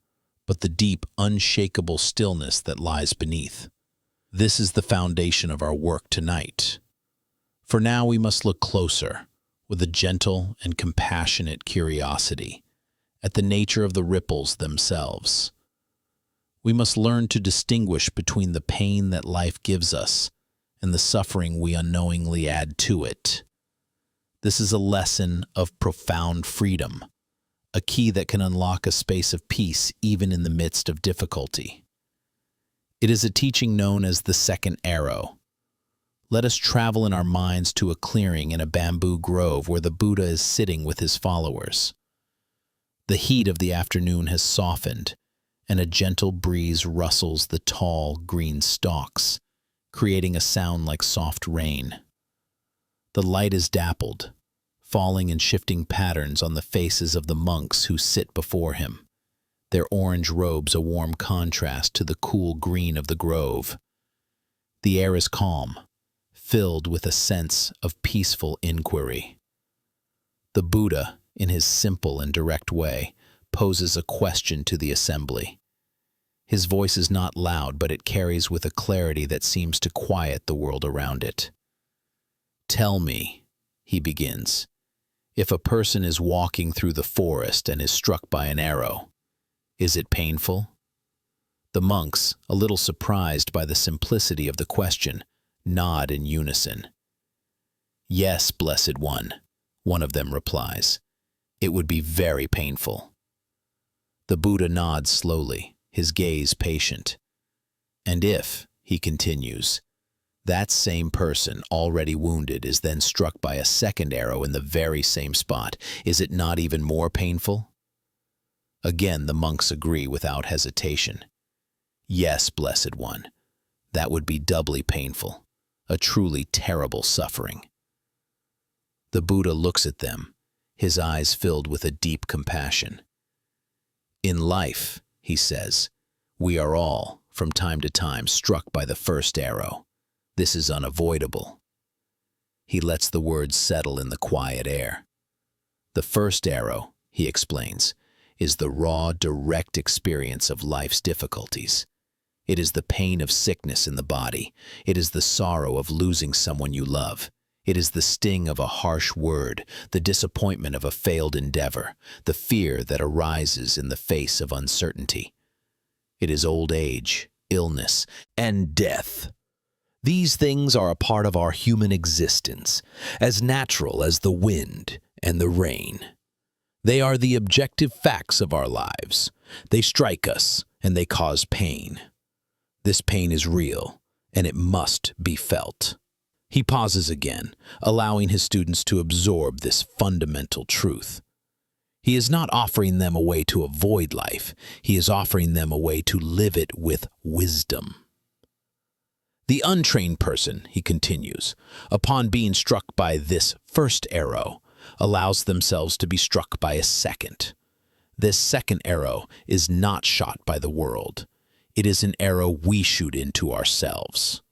but the deep, unshakable stillness that lies beneath. This is the foundation of our work tonight. For now, we must look closer, with a gentle and compassionate curiosity, at the nature of the ripples themselves. We must learn to distinguish between the pain that life gives us and the suffering we unknowingly add to it. This is a lesson of profound freedom, a key that can unlock a space of peace even in the midst of difficulty. It is a teaching known as the second arrow. let us travel in our minds to a clearing in a bamboo grove where the Buddha is sitting with his followers. The heat of the afternoon has softened, and a gentle breeze rustles the tall, green stalks, creating a sound like soft rain. The light is dappled, falling in shifting patterns on the faces of the monks who sit before him, their orange robes a warm contrast to the cool green of the grove. The air is calm, filled with a sense of peaceful inquiry. The Buddha, in his simple and direct way, poses a question to the assembly. His voice is not loud, but it carries with a clarity that seems to quiet the world around it. "Tell me," he begins, "if a person is walking through the forest and is struck by an arrow, is it painful?" The monks, a little surprised by the simplicity of the question, nod in unison. "Yes, Blessed one of them replies. "It would be very painful." The Buddha nods slowly, his gaze patient. "And if," he continues, "that same person, already wounded, is then struck by a second arrow in the very same spot, is it not even more painful?" Again the monks agree without hesitation. "Yes, Blessed One, that would be doubly painful, a truly terrible suffering." The Buddha looks at them, his eyes filled with a deep compassion. "In life," he says, "we are all, from time to time, struck by the first arrow. This is unavoidable." He lets the words settle in the quiet air. "The first arrow," he explains, "is the raw, direct experience of life's difficulties. It is the pain of sickness in the body. It is the sorrow of losing someone you love. It is the sting of a harsh word, the disappointment of a failed endeavor, the fear that arises in the face of uncertainty. It is old age, illness, and death. These things are a part of our human existence, as natural as the wind and the rain. They are the objective facts of our lives. They strike us, and they cause pain. This pain is real, and it must be felt." He pauses again, allowing his students to absorb this fundamental truth. He is not offering them a way to avoid life. He is offering them a way to live it with wisdom. "The untrained person," he continues, "upon being struck by this first arrow, allows themselves to be struck by a second. This second arrow is not shot by the world. It is an arrow we shoot into ourselves."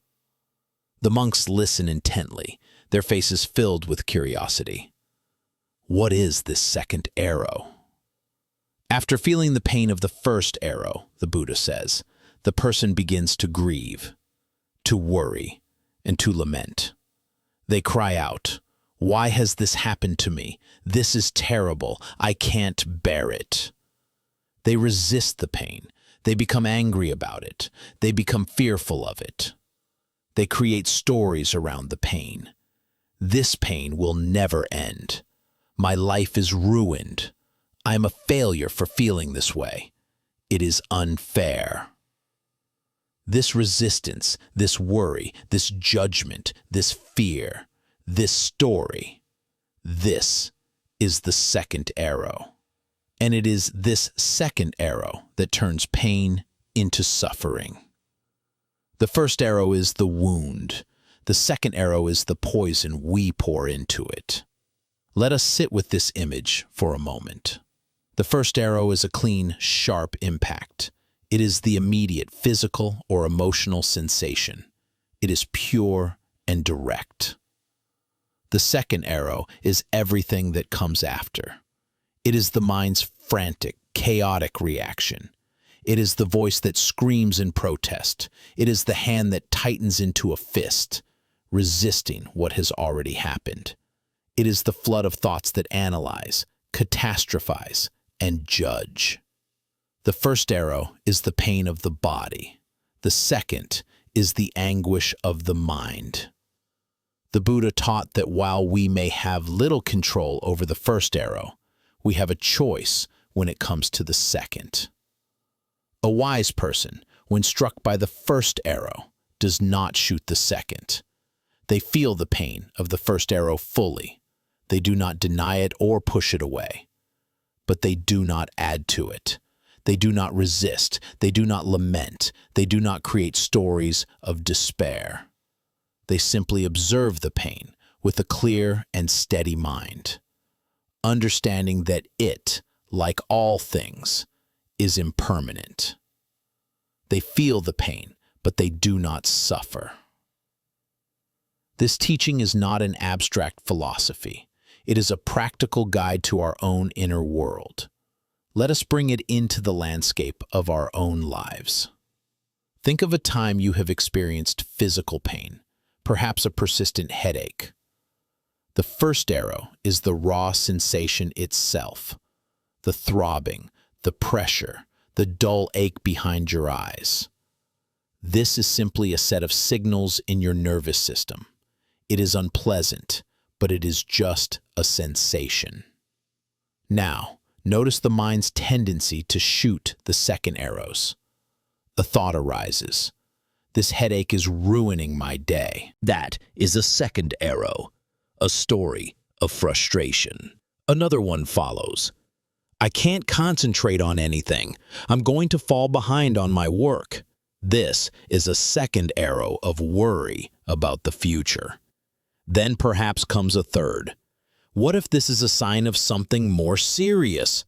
The monks listen intently, their faces filled with curiosity. What is this second arrow? After feeling the pain of the first arrow, the Buddha says, the person begins to grieve, to worry, and to lament. They cry out, "Why has this happened to me? This is terrible. I can't bear it." They resist the pain. They become angry about it. They become fearful of it. They create stories around the pain. This pain will never end. My life is ruined. I am a failure for feeling this way. It is unfair. This resistance, this worry, this judgment, this fear, this story, this is the second arrow. And it is this second arrow that turns pain into suffering. The first arrow is the wound. The second arrow is the poison we pour into it. Let us sit with this image for a moment. The first arrow is a clean, sharp impact. It is the immediate physical or emotional sensation. It is pure and direct. The second arrow is everything that comes after. It is the mind's frantic, chaotic reaction. It is the voice that screams in protest. It is the hand that tightens into a fist, resisting what has already happened. It is the flood of thoughts that analyze, catastrophize, and judge. The first arrow is the pain of the body. The second is the anguish of the mind. The Buddha taught that while we may have little control over the first arrow, we have a choice when it comes to the second. A wise person, when struck by the first arrow, does not shoot the second. They feel the pain of the first arrow fully. They do not deny it or push it away. But they do not add to it. They do not resist. They do not lament. They do not create stories of despair. They simply observe the pain with a clear and steady mind, understanding that it, like all things, is impermanent. They feel the pain, but they do not suffer. This teaching is not an abstract philosophy. It is a practical guide to our own inner world. Let us bring it into the landscape of our own lives. Think of a time you have experienced physical pain, perhaps a persistent headache. The first arrow is the raw sensation itself, the throbbing, the pressure, the dull ache behind your eyes. This is simply a set of signals in your nervous system. It is unpleasant, but it is just a sensation. Now, notice the mind's tendency to shoot the second arrows. The thought arises, "This headache is ruining my day." That is a second arrow, a story of frustration. Another one follows. "I can't concentrate on anything. I'm going to fall behind on my work." This is a second arrow of worry about the future. Then perhaps comes a third. "What if this is a sign of something more serious?"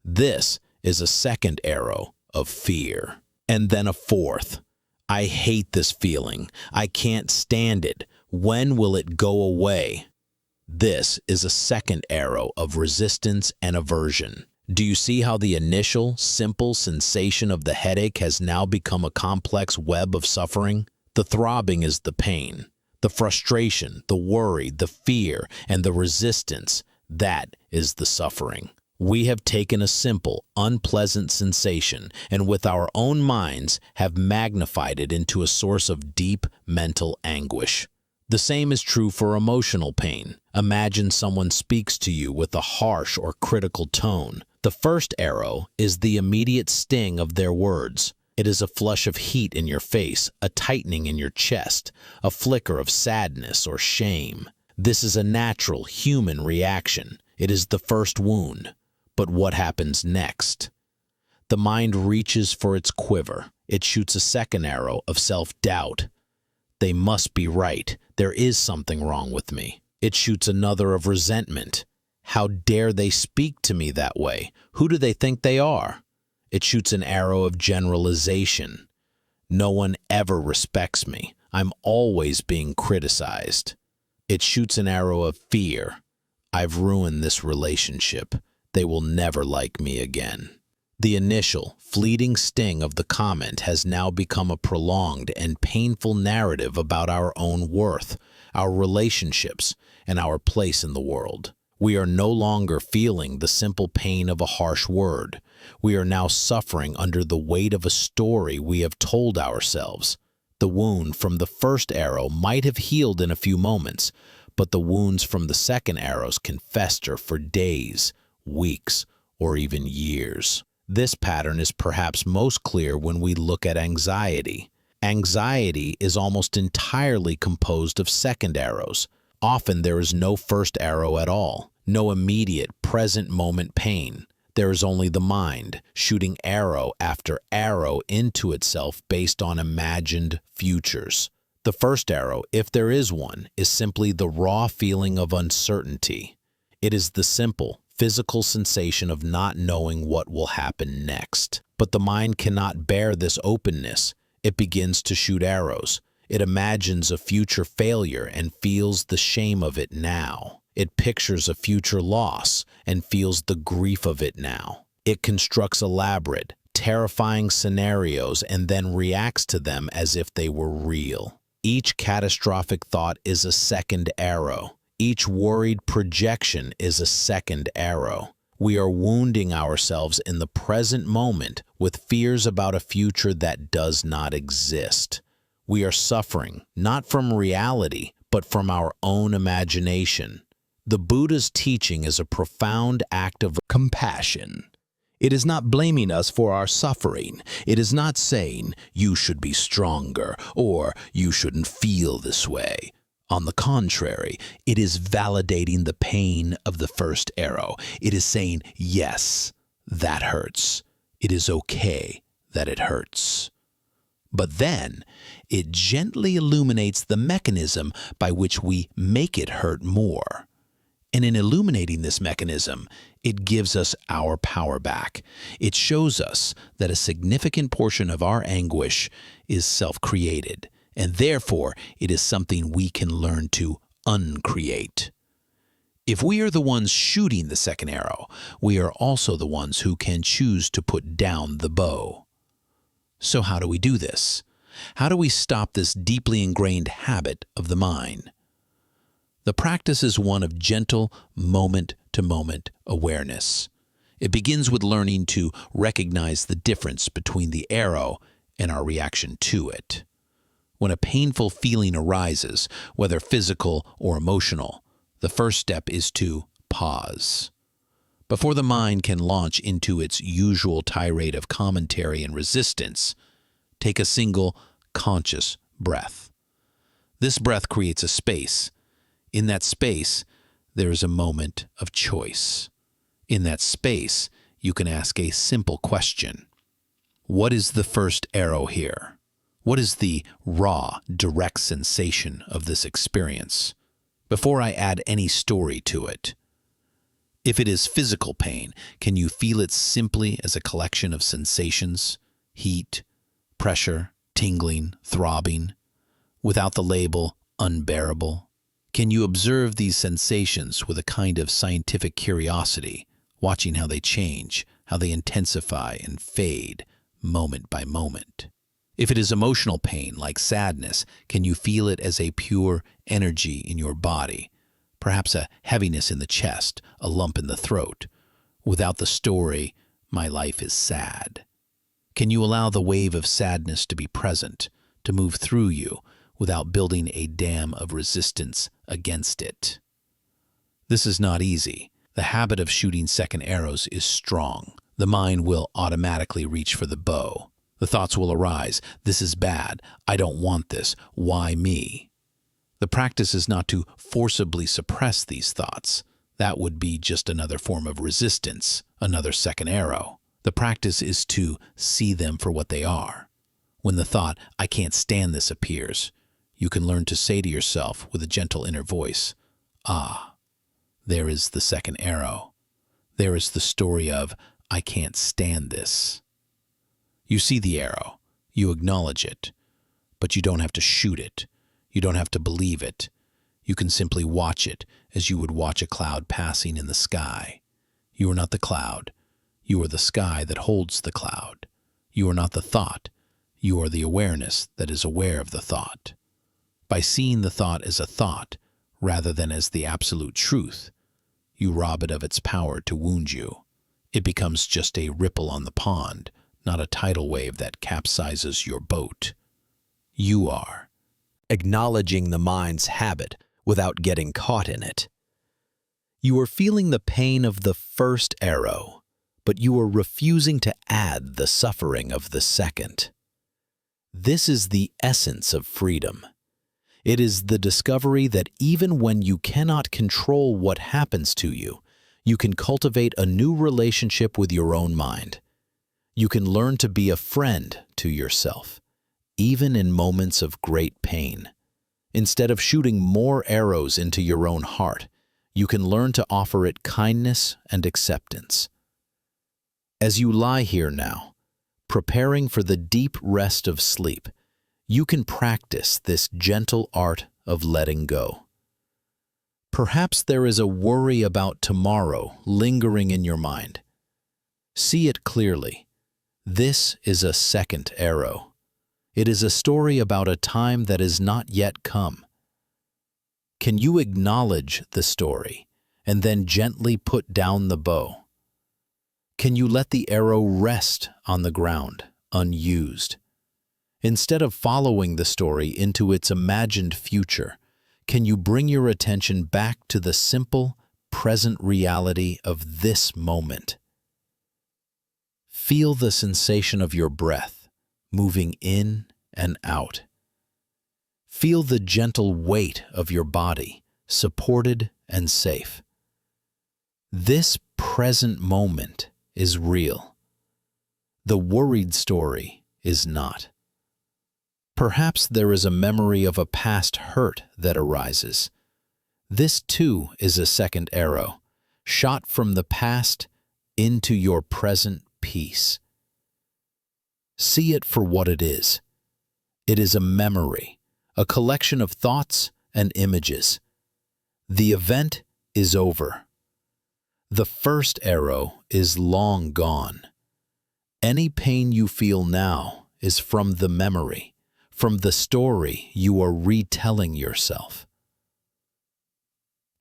This is a second arrow of fear. And then a fourth. "I hate this feeling. I can't stand it. When will it go away?" This is a second arrow of resistance and aversion. Do you see how the initial, simple sensation of the headache has now become a complex web of suffering? The throbbing is the pain. The frustration, the worry, the fear, and the resistance, that is the suffering. We have taken a simple, unpleasant sensation and with our own minds have magnified it into a source of deep mental anguish. The same is true for emotional pain. Imagine someone speaks to you with a harsh or critical tone. The first arrow is the immediate sting of their words. It is a flush of heat in your face, a tightening in your chest, a flicker of sadness or shame. This is a natural human reaction. It is the first wound. But what happens next? The mind reaches for its quiver. It shoots a second arrow of self-doubt. They must be right. There is something wrong with me. It shoots another of resentment. How dare they speak to me that way? Who do they think they are? It shoots an arrow of generalization. No one ever respects me. I'm always being criticized. It shoots an arrow of fear. I've ruined this relationship. They will never like me again. The initial, fleeting sting of the comment has now become a prolonged and painful narrative about our own worth, our relationships, and our place in the world. We are no longer feeling the simple pain of a harsh word. We are now suffering under the weight of a story we have told ourselves. The wound from the first arrow might have healed in a few moments, but the wounds from the second arrows can fester for days, weeks, or even years. This pattern is perhaps most clear when we look at anxiety. Anxiety is almost entirely composed of second arrows. Often there is no first arrow at all, no immediate, present moment pain. There is only the mind, shooting arrow after arrow into itself based on imagined futures. The first arrow, if there is one, is simply the raw feeling of uncertainty. It is the simple, physical sensation of not knowing what will happen next. But the mind cannot bear this openness. It begins to shoot arrows. It imagines a future failure and feels the shame of it now. It pictures a future loss and feels the grief of it now. It constructs elaborate, terrifying scenarios and then reacts to them as if they were real. Each catastrophic thought is a second arrow. Each worried projection is a second arrow. We are wounding ourselves in the present moment with fears about a future that does not exist. We are suffering, not from reality, but from our own imagination. The Buddha's teaching is a profound act of compassion. It is not blaming us for our suffering. It is not saying, "You should be stronger," or "You shouldn't feel this way." On the contrary, it is validating the pain of the first arrow. It is saying, yes, that hurts. It is okay that it hurts. But then, it gently illuminates the mechanism by which we make it hurt more. And in illuminating this mechanism, it gives us our power back. It shows us that a significant portion of our anguish is self-created, and therefore it is something we can learn to uncreate. If we are the ones shooting the second arrow, we are also the ones who can choose to put down the bow. So how do we do this? How do we stop this deeply ingrained habit of the mind? The practice is one of gentle, moment-to-moment awareness. It begins with learning to recognize the difference between the arrow and our reaction to it. When a painful feeling arises, whether physical or emotional, the first step is to pause. Before the mind can launch into its usual tirade of commentary and resistance, take a single, conscious breath. This breath creates a space. In that space, there is a moment of choice. In that space, you can ask a simple question. What is the first arrow here? What is the raw, direct sensation of this experience? Before I add any story to it. If it is physical pain, can you feel it simply as a collection of sensations? Heat, pressure, tingling, throbbing, without the label unbearable? Can you observe these sensations with a kind of scientific curiosity, watching how they change, how they intensify and fade, moment by moment? If it is emotional pain, like sadness, can you feel it as a pure energy in your body, perhaps a heaviness in the chest, a lump in the throat, without the story, my life is sad? Can you allow the wave of sadness to be present, to move through you, without building a dam of resistance against it? This is not easy. The habit of shooting second arrows is strong. The mind will automatically reach for the bow. The thoughts will arise. This is bad. I don't want this. Why me? The practice is not to forcibly suppress these thoughts. That would be just another form of resistance, another second arrow. The practice is to see them for what they are. When the thought, I can't stand this, appears, you can learn to say to yourself with a gentle inner voice, ah, there is the second arrow. There is the story of, I can't stand this. You see the arrow, you acknowledge it, but you don't have to shoot it. You don't have to believe it. You can simply watch it as you would watch a cloud passing in the sky. You are not the cloud. You are the sky that holds the cloud. You are not the thought. You are the awareness that is aware of the thought. By seeing the thought as a thought, rather than as the absolute truth, you rob it of its power to wound you. It becomes just a ripple on the pond, not a tidal wave that capsizes your boat. You are acknowledging the mind's habit without getting caught in it. You are feeling the pain of the first arrow, but you are refusing to add the suffering of the second. This is the essence of freedom. It is the discovery that even when you cannot control what happens to you, you can cultivate a new relationship with your own mind. You can learn to be a friend to yourself, even in moments of great pain. Instead of shooting more arrows into your own heart, you can learn to offer it kindness and acceptance. As you lie here now, preparing for the deep rest of sleep, you can practice this gentle art of letting go. Perhaps there is a worry about tomorrow lingering in your mind. See it clearly. This is a second arrow. It is a story about a time that is not yet come. Can you acknowledge the story and then gently put down the bow? Can you let the arrow rest on the ground, unused? Instead of following the story into its imagined future, can you bring your attention back to the simple, present reality of this moment? Feel the sensation of your breath moving in and out. Feel the gentle weight of your body, supported and safe. This present moment is real. The worried story is not. Perhaps there is a memory of a past hurt that arises. This too is a second arrow, shot from the past into your present peace. See it for what it is. It is a memory, a collection of thoughts and images. The event is over. The first arrow is long gone. Any pain you feel now is from the memory, from the story you are retelling yourself.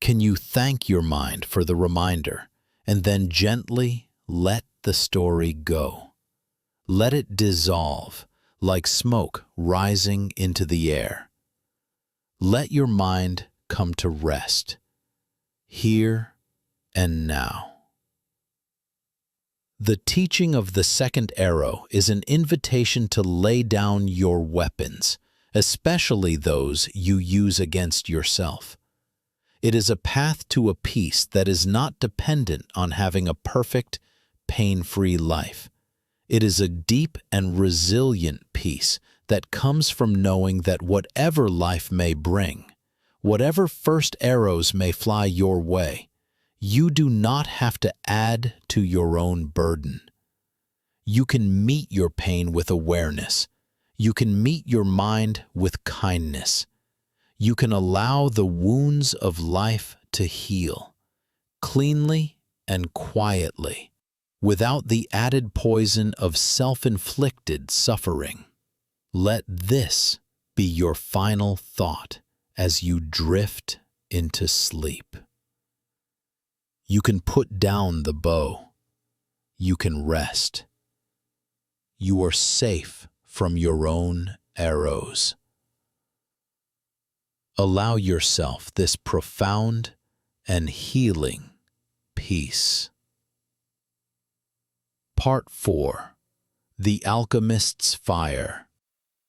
Can you thank your mind for the reminder and then gently let the story go? Let it dissolve like smoke rising into the air. Let your mind come to rest, here and now. The teaching of the second arrow is an invitation to lay down your weapons, especially those you use against yourself. It is a path to a peace that is not dependent on having a perfect, pain-free life. It is a deep and resilient peace that comes from knowing that whatever life may bring, whatever first arrows may fly your way, you do not have to add to your own burden. You can meet your pain with awareness. You can meet your mind with kindness. You can allow the wounds of life to heal, cleanly and quietly, without the added poison of self-inflicted suffering. Let this be your final thought as you drift into sleep. You can put down the bow. You can rest. You are safe from your own arrows. Allow yourself this profound and healing peace. Part 4. The Alchemist's Fire.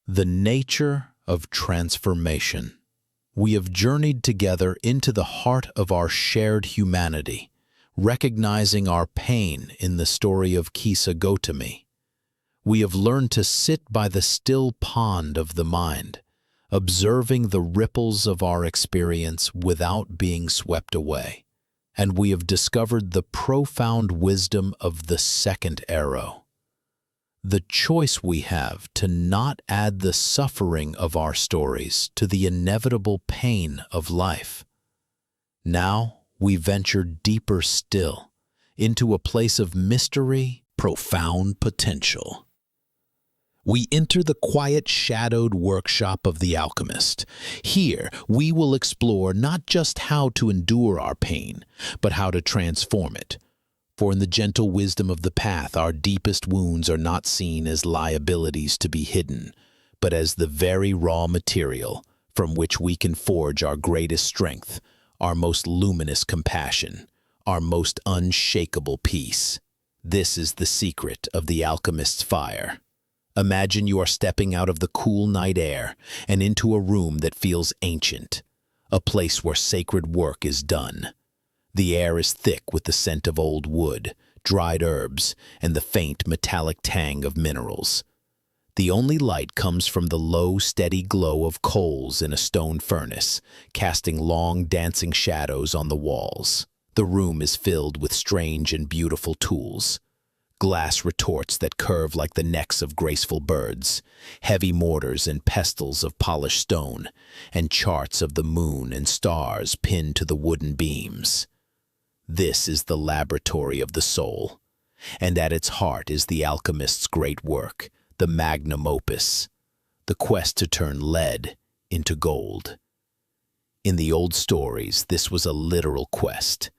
The Nature of Transformation. We have journeyed together into the heart of our shared humanity, recognizing our pain in the story of Kisa Gotami. We have learned to sit by the still pond of the mind, observing the ripples of our experience without being swept away. And we have discovered the profound wisdom of the second arrow. The choice we have to not add the suffering of our stories to the inevitable pain of life. Now we venture deeper still, into a place of mystery, profound potential. We enter the quiet, shadowed workshop of the alchemist. Here, we will explore not just how to endure our pain, but how to transform it. For in the gentle wisdom of the path, our deepest wounds are not seen as liabilities to be hidden, but as the very raw material from which we can forge our greatest strength, our most luminous compassion, our most unshakable peace. This is the secret of the alchemist's fire. Imagine you are stepping out of the cool night air and into a room that feels ancient, a place where sacred work is done. The air is thick with the scent of old wood, dried herbs, and the faint metallic tang of minerals. The only light comes from the low, steady glow of coals in a stone furnace, casting long, dancing shadows on the walls. The room is filled with strange and beautiful tools. Glass retorts that curve like the necks of graceful birds, heavy mortars and pestles of polished stone, and charts of the moon and stars pinned to the wooden beams. This is the laboratory of the soul, and at its heart is the alchemist's great work, the magnum opus, the quest to turn lead into gold. In the old stories, this was a literal quest.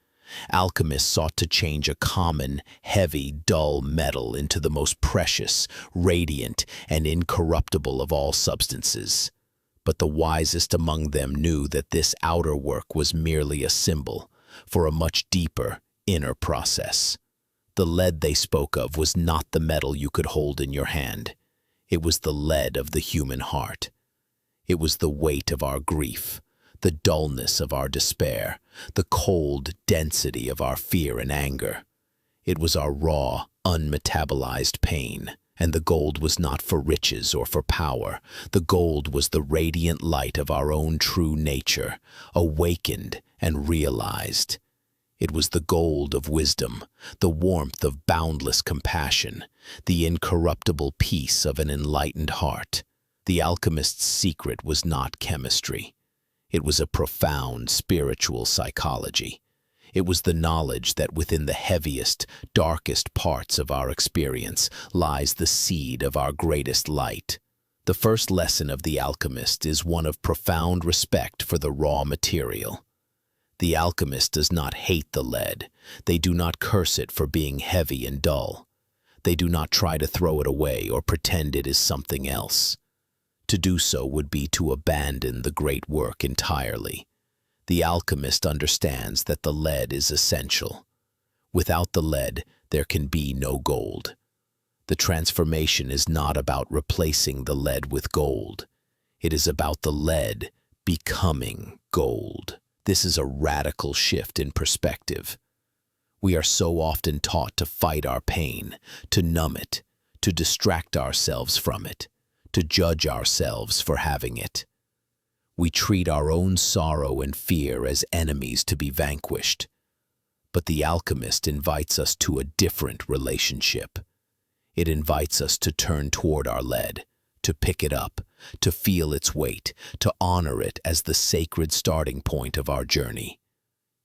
Alchemists sought to change a common, heavy, dull metal into the most precious, radiant, and incorruptible of all substances. But the wisest among them knew that this outer work was merely a symbol for a much deeper, inner process. The lead they spoke of was not the metal you could hold in your hand. It was the lead of the human heart. It was the weight of our grief, the dullness of our despair, the cold density of our fear and anger. It was our raw, unmetabolized pain. And the gold was not for riches or for power. The gold was the radiant light of our own true nature, awakened and realized. It was the gold of wisdom, the warmth of boundless compassion, the incorruptible peace of an enlightened heart. The alchemist's secret was not chemistry. It was a profound spiritual psychology. It was the knowledge that within the heaviest, darkest parts of our experience lies the seed of our greatest light. The first lesson of the alchemist is one of profound respect for the raw material. The alchemist does not hate the lead. They do not curse it for being heavy and dull. They do not try to throw it away or pretend it is something else. To do so would be to abandon the great work entirely. The alchemist understands that the lead is essential. Without the lead, there can be no gold. The transformation is not about replacing the lead with gold. It is about the lead becoming gold. This is a radical shift in perspective. We are so often taught to fight our pain, to numb it, to distract ourselves from it, to judge ourselves for having it. We treat our own sorrow and fear as enemies to be vanquished. But the alchemist invites us to a different relationship. It invites us to turn toward our lead, to pick it up, to feel its weight, to honor it as the sacred starting point of our journey.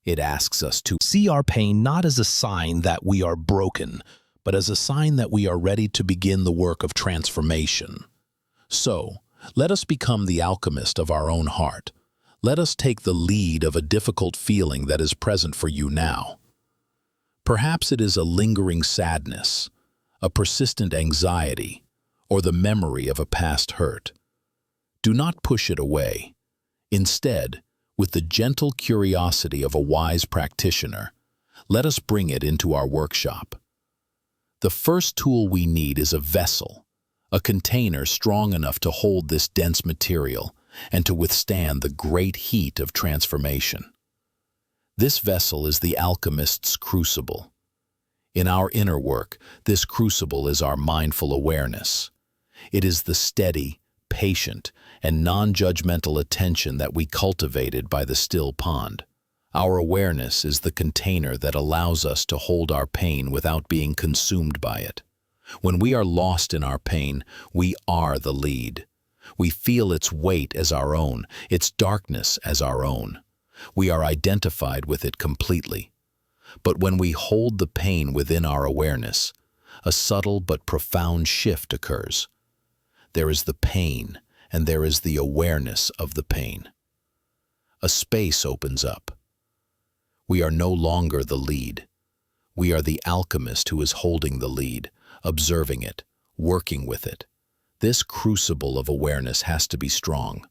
It asks us to see our pain not as a sign that we are broken, but as a sign that we are ready to begin the work of transformation. So, let us become the alchemist of our own heart. Let us take the lead of a difficult feeling that is present for you now. Perhaps it is a lingering sadness, a persistent anxiety, or the memory of a past hurt. Do not push it away. Instead, with the gentle curiosity of a wise practitioner, let us bring it into our workshop. The first tool we need is a vessel, a container strong enough to hold this dense material and to withstand the great heat of transformation. This vessel is the alchemist's crucible. In our inner work, this crucible is our mindful awareness. It is the steady, patient, and non-judgmental attention that we cultivated by the still pond. Our awareness is the container that allows us to hold our pain without being consumed by it. When we are lost in our pain, we are the lead. We feel its weight as our own, its darkness as our own. We are identified with it completely. But when we hold the pain within our awareness, a subtle but profound shift occurs. There is the pain, and there is the awareness of the pain. A space opens up. We are no longer the lead. We are the alchemist who is holding the lead, observing it, working with it. This crucible of awareness has to be strong.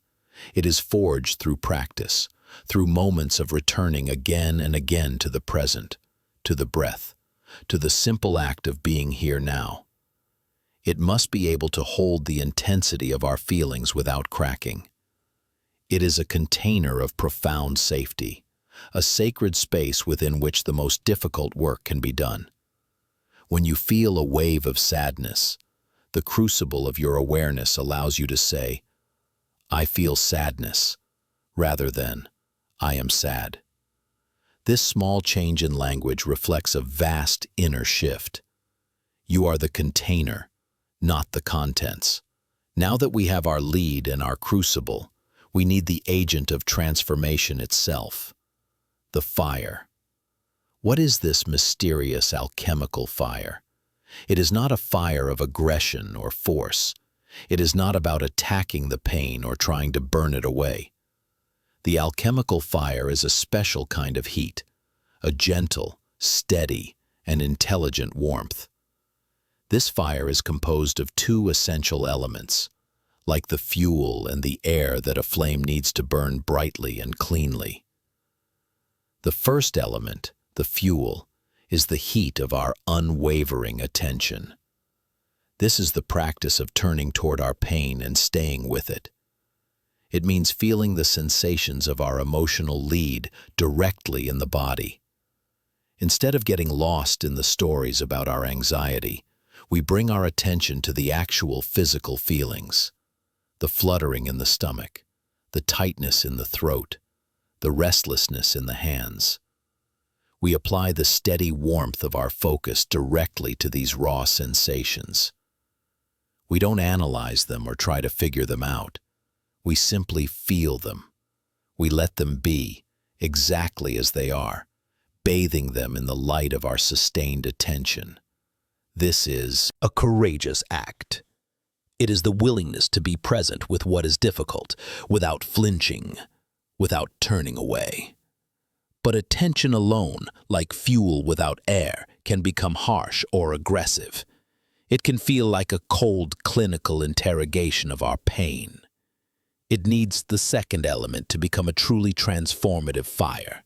It is forged through practice, through moments of returning again and again to the present, to the breath, to the simple act of being here now. It must be able to hold the intensity of our feelings without cracking. It is a container of profound safety, a sacred space within which the most difficult work can be done. When you feel a wave of sadness, the crucible of your awareness allows you to say, "I feel sadness," rather than, "I am sad." This small change in language reflects a vast inner shift. You are the container, not the contents. Now that we have our lead and our crucible, we need the agent of transformation itself, the fire. What is this mysterious alchemical fire? It is not a fire of aggression or force. It is not about attacking the pain or trying to burn it away. The alchemical fire is a special kind of heat, a gentle, steady, and intelligent warmth. This fire is composed of two essential elements, like the fuel and the air that a flame needs to burn brightly and cleanly. The first element, the fuel, is the heat of our unwavering attention. This is the practice of turning toward our pain and staying with it. It means feeling the sensations of our emotional lead directly in the body. Instead of getting lost in the stories about our anxiety, we bring our attention to the actual physical feelings, the fluttering in the stomach, the tightness in the throat, the restlessness in the hands. We apply the steady warmth of our focus directly to these raw sensations. We don't analyze them or try to figure them out. We simply feel them. We let them be, exactly as they are, bathing them in the light of our sustained attention. This is A courageous act. It is the willingness to be present with what is difficult, without flinching, without turning away. But attention alone, like fuel without air, can become harsh or aggressive. It can feel like a cold, clinical interrogation of our pain. It needs the second element to become a truly transformative fire.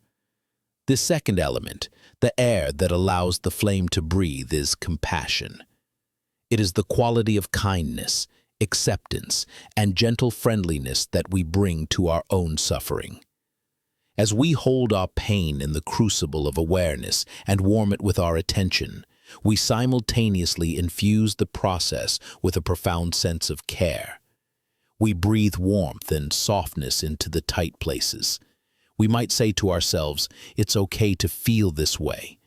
This second element, the air that allows the flame to breathe, is compassion. It is the quality of kindness, acceptance, and gentle friendliness that we bring to our own suffering. As we hold our pain in the crucible of awareness and warm it with our attention, we simultaneously infuse the process with a profound sense of care. We breathe warmth and softness into the tight places. We might say to ourselves, "It's okay to feel this way.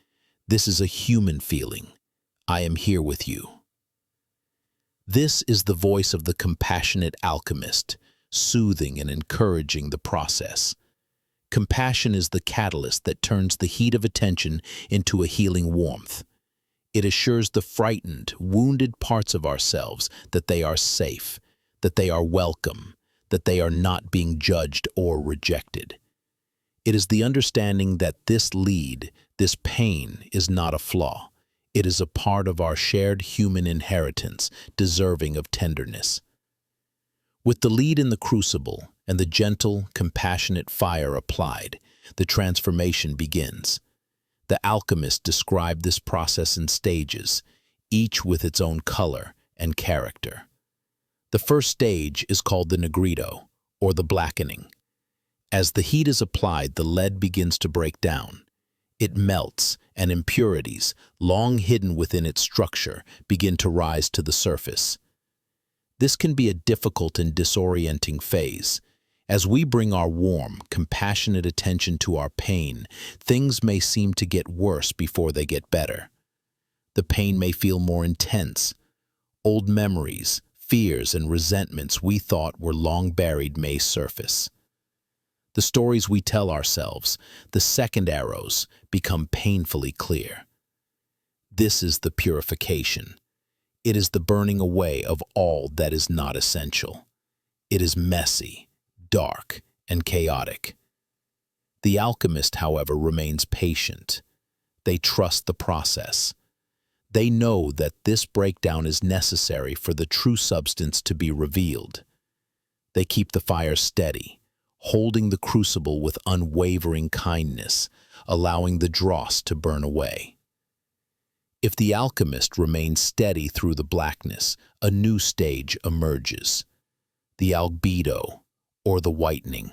This is a human feeling. I am here with you." This is the voice of the compassionate alchemist, soothing and encouraging the process. Compassion is the catalyst that turns the heat of attention into a healing warmth. It assures the frightened, wounded parts of ourselves that they are safe, that they are welcome, that they are not being judged or rejected. It is the understanding that this lead, this pain, is not a flaw. It is a part of our shared human inheritance, deserving of tenderness. With the lead in the crucible and the gentle, compassionate fire applied, the transformation begins. The alchemist described this process in stages, each with its own color and character. The first stage is called the negrito, or the blackening. As the heat is applied, the lead begins to break down. It melts, and impurities, long hidden within its structure, begin to rise to the surface. This can be a difficult and disorienting phase. As we bring our warm, compassionate attention to our pain, things may seem to get worse before they get better. The pain may feel more intense. Old memories, fears, and resentments we thought were long buried may surface. The stories we tell ourselves, the second arrows, become painfully clear. This is the purification. It is the burning away of all that is not essential. It is messy, dark, and chaotic. The alchemist, however, remains patient. They trust the process. They know that this breakdown is necessary for the true substance to be revealed. They keep the fire steady, holding the crucible with unwavering kindness, allowing the dross to burn away. If the alchemist remains steady through the blackness, a new stage emerges, the albedo, or the whitening.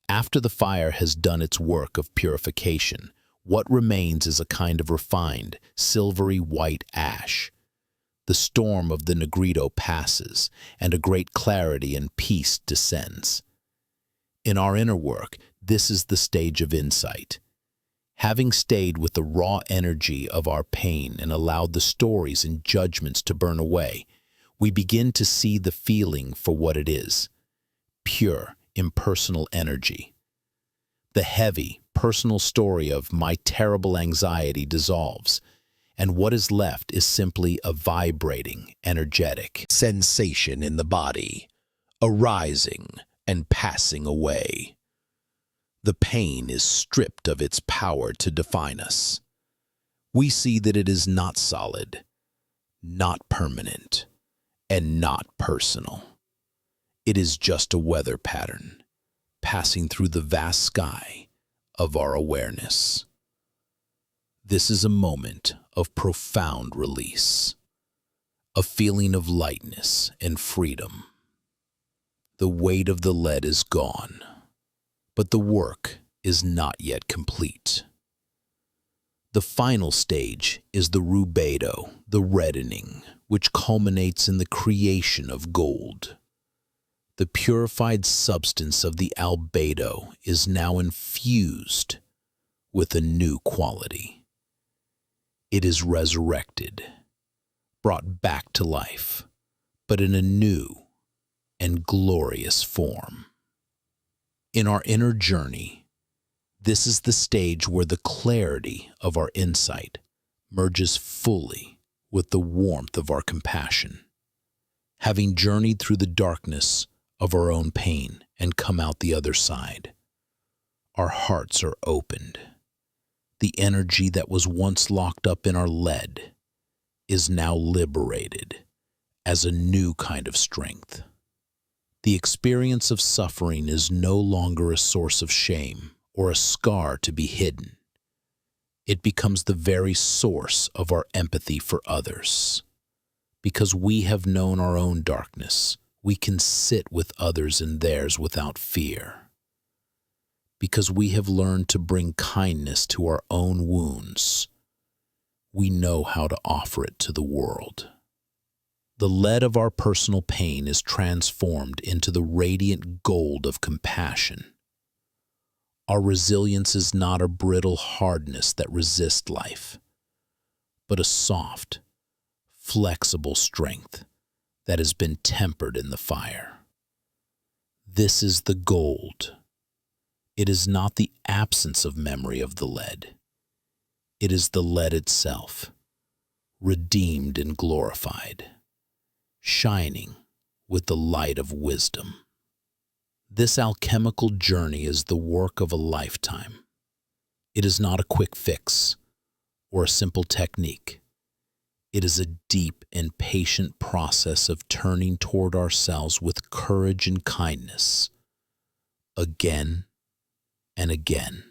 After the fire has done its work of purification, what remains is a kind of refined, silvery white ash. The storm of the negrito passes, and a great clarity and peace descends. In our inner work, this is the stage of insight. Having stayed with the raw energy of our pain and allowed the stories and judgments to burn away, we begin to see the feeling for what it is: pure, impersonal energy. The heavy, personal story of my terrible anxiety dissolves, and what is left is simply a vibrating, energetic sensation in the body, arising and passing away. The pain is stripped of its power to define us. We see that it is not solid, not permanent, and not personal. It is just a weather pattern, passing through the vast sky of our awareness. This is a moment of profound release, a feeling of lightness and freedom. The weight of the lead is gone, but the work is not yet complete. The final stage is the rubedo, the reddening, which culminates in the creation of gold. The purified substance of the albedo is now infused with a new quality. It is resurrected, brought back to life, but in a new and glorious form. In our inner journey, this is the stage where the clarity of our insight merges fully with the warmth of our compassion. Having journeyed through the darkness of our own pain and come out the other side, our hearts are opened. The energy that was once locked up in our lead is now liberated as a new kind of strength. The experience of suffering is no longer a source of shame or a scar to be hidden. It becomes the very source of our empathy for others. Because we have known our own darkness, we can sit with others in theirs without fear. Because we have learned to bring kindness to our own wounds, we know how to offer it to the world. The lead of our personal pain is transformed into the radiant gold of compassion. Our resilience is not a brittle hardness that resists life, but a soft, flexible strength that has been tempered in the fire. This is the gold. It is not the absence of memory of the lead. It is the lead itself, redeemed and glorified, shining with the light of wisdom. This alchemical journey is the work of a lifetime. It is not a quick fix or a simple technique. It is a deep and patient process of turning toward ourselves with courage and kindness, again and again.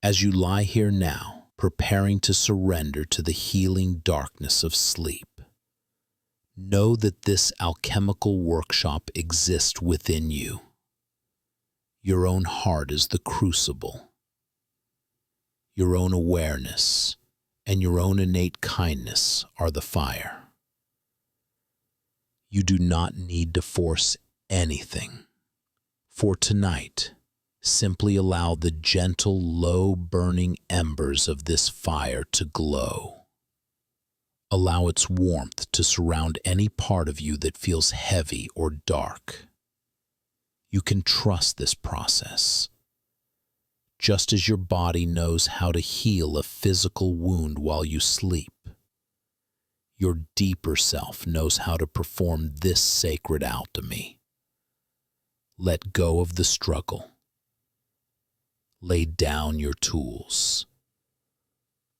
As you lie here now, preparing to surrender to the healing darkness of sleep, know that this alchemical workshop exists within you. Your own heart is the crucible. Your own awareness and your own innate kindness are the fire. You do not need to force anything. For tonight, simply allow the gentle, low-burning embers of this fire to glow. Allow its warmth to surround any part of you that feels heavy or dark. You can trust this process. Just as your body knows how to heal a physical wound while you sleep, your deeper self knows how to perform this sacred alchemy. Let go of the struggle. Lay down your tools.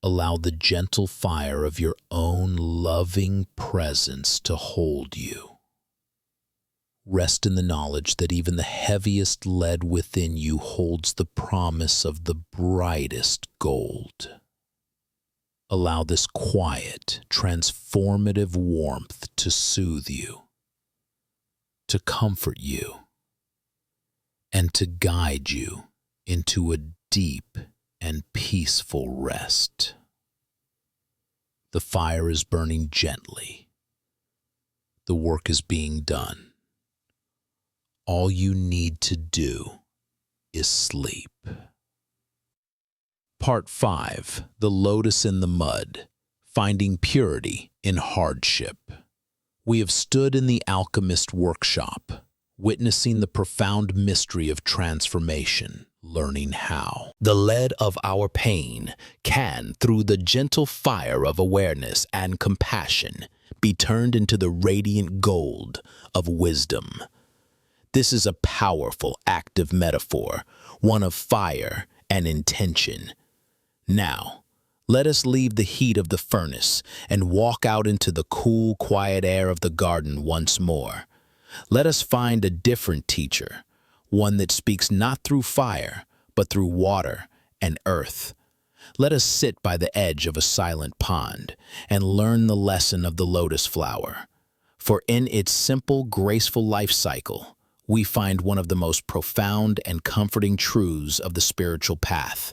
Allow the gentle fire of your own loving presence to hold you. Rest in the knowledge that even the heaviest lead within you holds the promise of the brightest gold. Allow this quiet, transformative warmth to soothe you, to comfort you, and to guide you into a deep and peaceful rest. The fire is burning gently. The work is being done. All you need to do is sleep. Part 5. The Lotus in the Mud. Finding Purity in Hardship. We have stood in the alchemist workshop, witnessing the profound mystery of transformation, learning how the lead of our pain can, through the gentle fire of awareness and compassion, be turned into the radiant gold of wisdom. This is a powerful, active metaphor, one of fire and intention. Now, let us leave the heat of the furnace and walk out into the cool, quiet air of the garden once more. Let us find a different teacher, one that speaks not through fire, but through water and earth. Let us sit by the edge of a silent pond and learn the lesson of the lotus flower. For in its simple, graceful life cycle, we find one of the most profound and comforting truths of the spiritual path,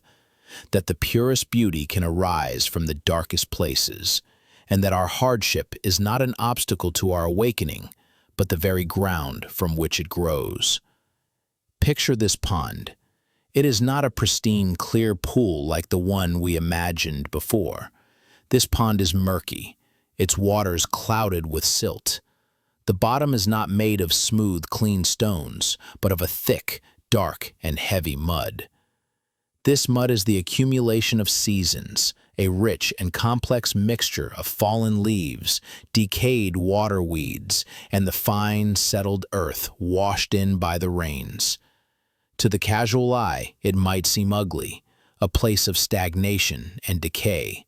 that the purest beauty can arise from the darkest places, and that our hardship is not an obstacle to our awakening, but the very ground from which it grows. Picture this pond. It is not a pristine, clear pool like the one we imagined before. This pond is murky, its waters clouded with silt. The bottom is not made of smooth, clean stones, but of a thick, dark, and heavy mud. This mud is the accumulation of seasons, a rich and complex mixture of fallen leaves, decayed water weeds, and the fine, settled earth washed in by the rains. To the casual eye, it might seem ugly, a place of stagnation and decay.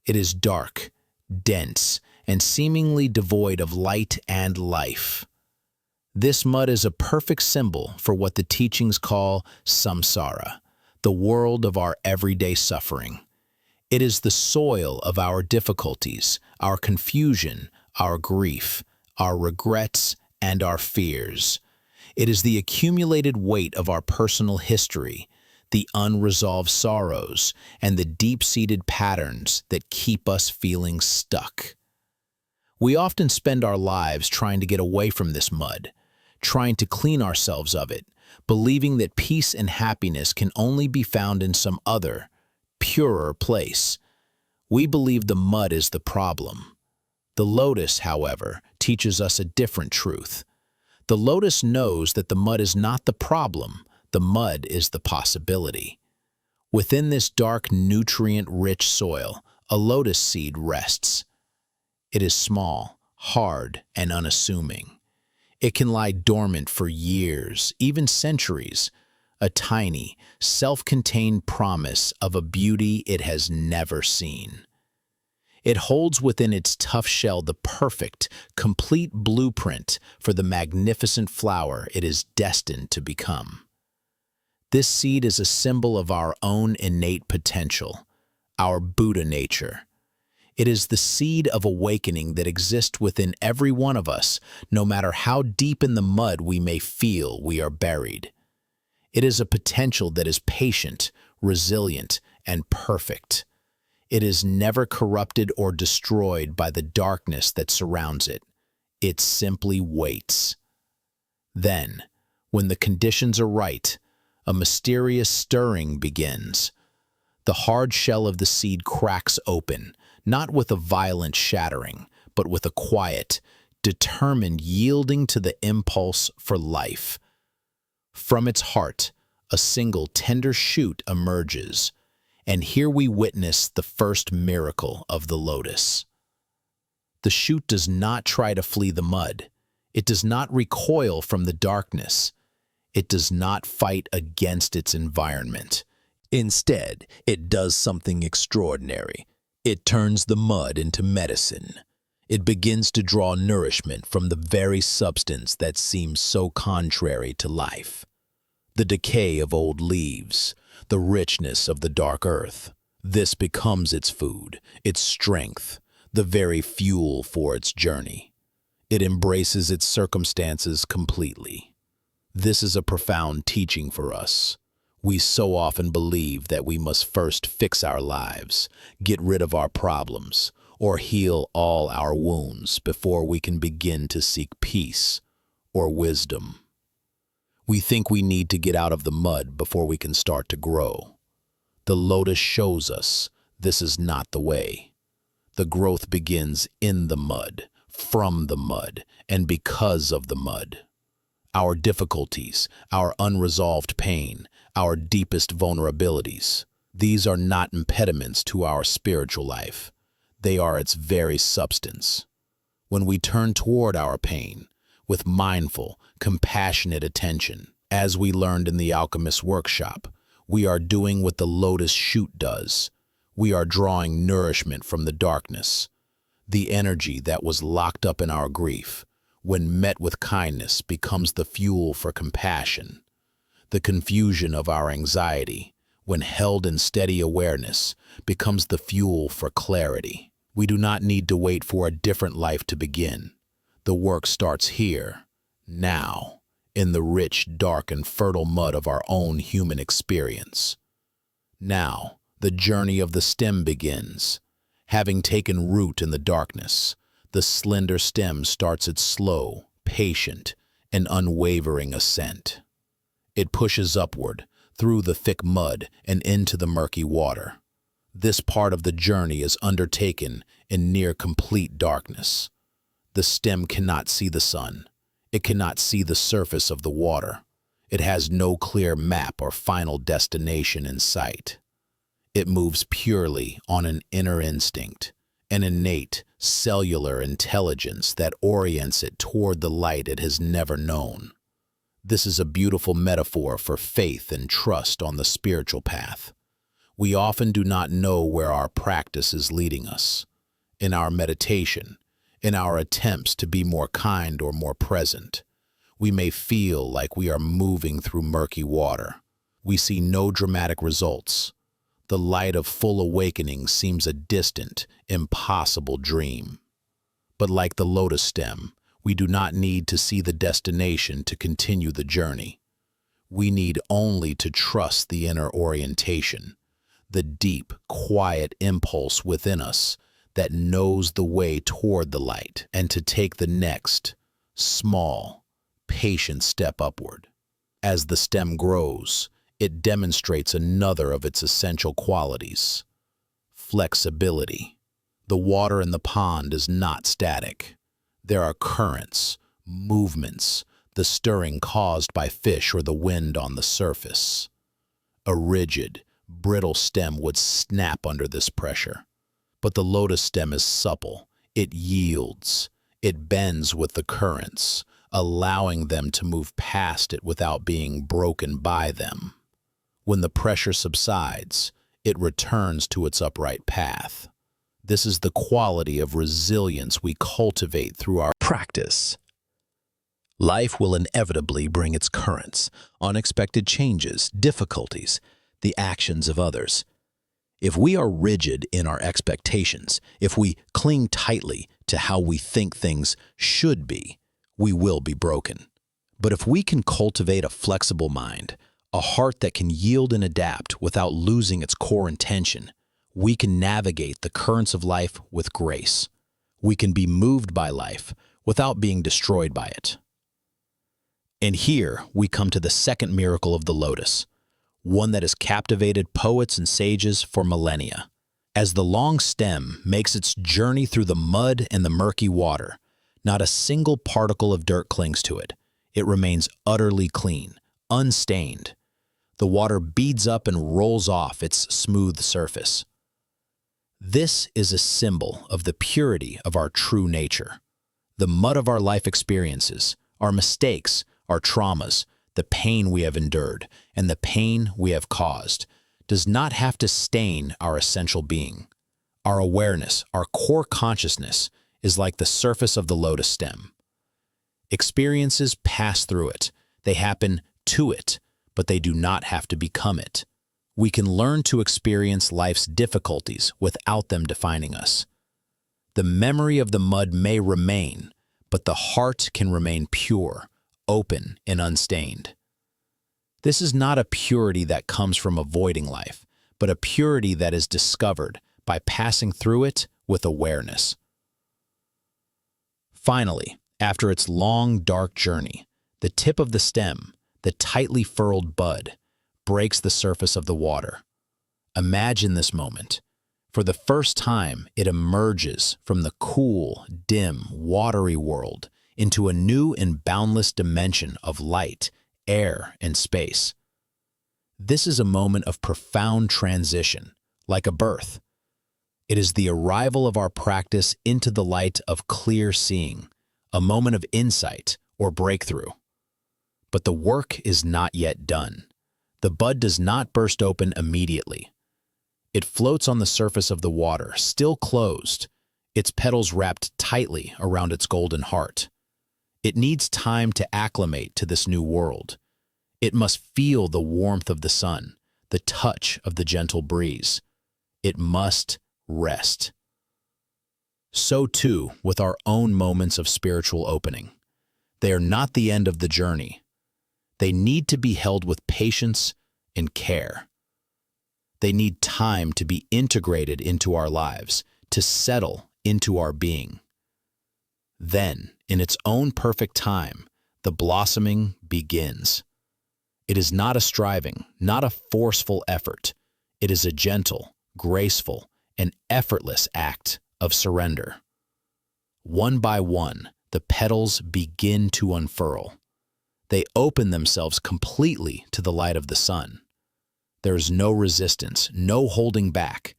It is dark, dense, and seemingly devoid of light and life. This mud is a perfect symbol for what the teachings call samsara, the world of our everyday suffering. It is the soil of our difficulties, our confusion, our grief, our regrets, and our fears. It is the accumulated weight of our personal history, the unresolved sorrows, and the deep-seated patterns that keep us feeling stuck. We often spend our lives trying to get away from this mud, trying to clean ourselves of it, believing that peace and happiness can only be found in some other, purer place. We believe the mud is the problem. The lotus, however, teaches us a different truth. The lotus knows that the mud is not the problem, the mud is the possibility. Within this dark, nutrient-rich soil, a lotus seed rests. It is small, hard, and unassuming. It can lie dormant for years, even centuries, a tiny, self-contained promise of a beauty it has never seen. It holds within its tough shell the perfect, complete blueprint for the magnificent flower it is destined to become. This seed is a symbol of our own innate potential, our Buddha nature. It is the seed of awakening that exists within every one of us, no matter how deep in the mud we may feel we are buried. It is a potential that is patient, resilient, and perfect. It is never corrupted or destroyed by the darkness that surrounds it. It simply waits. Then, when the conditions are right, a mysterious stirring begins. The hard shell of the seed cracks open, not with a violent shattering, but with a quiet, determined yielding to the impulse for life. From its heart, a single tender shoot emerges, and here we witness the first miracle of the lotus. The shoot does not try to flee the mud. It does not recoil from the darkness. It does not fight against its environment. Instead, it does something extraordinary. It turns the mud into medicine. It begins to draw nourishment from the very substance that seems so contrary to life. The decay of old leaves, the richness of the dark earth. This becomes its food, its strength, the very fuel for its journey. It embraces its circumstances completely. This is a profound teaching for us. We so often believe that we must first fix our lives, get rid of our problems, or heal all our wounds before we can begin to seek peace or wisdom. We think we need to get out of the mud before we can start to grow. The lotus shows us this is not the way. The growth begins in the mud, from the mud, and because of the mud. Our difficulties, our unresolved pain, our deepest vulnerabilities, these are not impediments to our spiritual life. They are its very substance. When we turn toward our pain, with mindful, compassionate attention, as we learned in the Alchemist's workshop, we are doing what the lotus shoot does. We are drawing nourishment from the darkness. The energy that was locked up in our grief, when met with kindness, becomes the fuel for compassion. The confusion of our anxiety, when held in steady awareness, becomes the fuel for clarity. We do not need to wait for a different life to begin. The work starts here, now. in the rich, dark, and fertile mud of our own human experience. Now, the journey of the stem begins. Having taken root in the darkness, the slender stem starts its slow, patient, and unwavering ascent. It pushes upward, through the thick mud and into the murky water. This part of the journey is undertaken in near complete darkness. The stem cannot see the sun. It cannot see the surface of the water. It has no clear map or final destination in sight. It moves purely on an inner instinct, an innate cellular intelligence that orients it toward the light it has never known. This is a beautiful metaphor for faith and trust on the spiritual path. We often do not know where our practice is leading us. In our meditation, in our attempts to be more kind or more present, we may feel like we are moving through murky water. We see no dramatic results. The light of full awakening seems a distant, impossible dream. But like the lotus stem, we do not need to see the destination to continue the journey. We need only to trust the inner orientation, the deep, quiet impulse within us that knows the way toward the light, and to take the next, small, patient step upward. As the stem grows, it demonstrates another of its essential qualities: flexibility. The water in the pond is not static. There are currents, movements, the stirring caused by fish or the wind on the surface. A rigid, brittle stem would snap under this pressure. But the lotus stem is supple. It yields. It bends with the currents, allowing them to move past it without being broken by them. When the pressure subsides, it returns to its upright path. This is the quality of resilience we cultivate through our practice. Life will inevitably bring its currents, unexpected changes, difficulties, the actions of others. If we are rigid in our expectations, if we cling tightly to how we think things should be, we will be broken. But if we can cultivate a flexible mind, a heart that can yield and adapt without losing its core intention, we can navigate the currents of life with grace. We can be moved by life without being destroyed by it. And here we come to the second miracle of the lotus, one that has captivated poets and sages for millennia. As the long stem makes its journey through the mud and the murky water, not a single particle of dirt clings to it. It remains utterly clean, unstained. The water beads up and rolls off its smooth surface. This is a symbol of the purity of our true nature. The mud of our life experiences, our mistakes, our traumas, the pain we have endured, and the pain we have caused, does not have to stain our essential being. Our awareness, our core consciousness, is like the surface of the lotus stem. Experiences pass through it. They happen to it, but they do not have to become it. We can learn to experience life's difficulties without them defining us. The memory of the mud may remain, but the heart can remain pure, open, and unstained. This is not a purity that comes from avoiding life, but a purity that is discovered by passing through it with awareness. Finally, after its long, dark journey, the tip of the stem, the tightly furrowed bud, breaks the surface of the water. Imagine this moment. For the first time, it emerges from the cool, dim, watery world into a new and boundless dimension of light, air, and space. This is a moment of profound transition, like a birth. It is the arrival of our practice into the light of clear seeing, a moment of insight or breakthrough. But the work is not yet done. The bud does not burst open immediately. It floats on the surface of the water, still closed, its petals wrapped tightly around its golden heart. It needs time to acclimate to this new world. It must feel the warmth of the sun, the touch of the gentle breeze. It must rest. So too with our own moments of spiritual opening. They are not the end of the journey. They need to be held with patience and care. They need time to be integrated into our lives, to settle into our being. Then, in its own perfect time, the blossoming begins. It is not a striving, not a forceful effort. It is a gentle, graceful, and effortless act of surrender. One by one, the petals begin to unfurl. They open themselves completely to the light of the sun. There is no resistance, no holding back.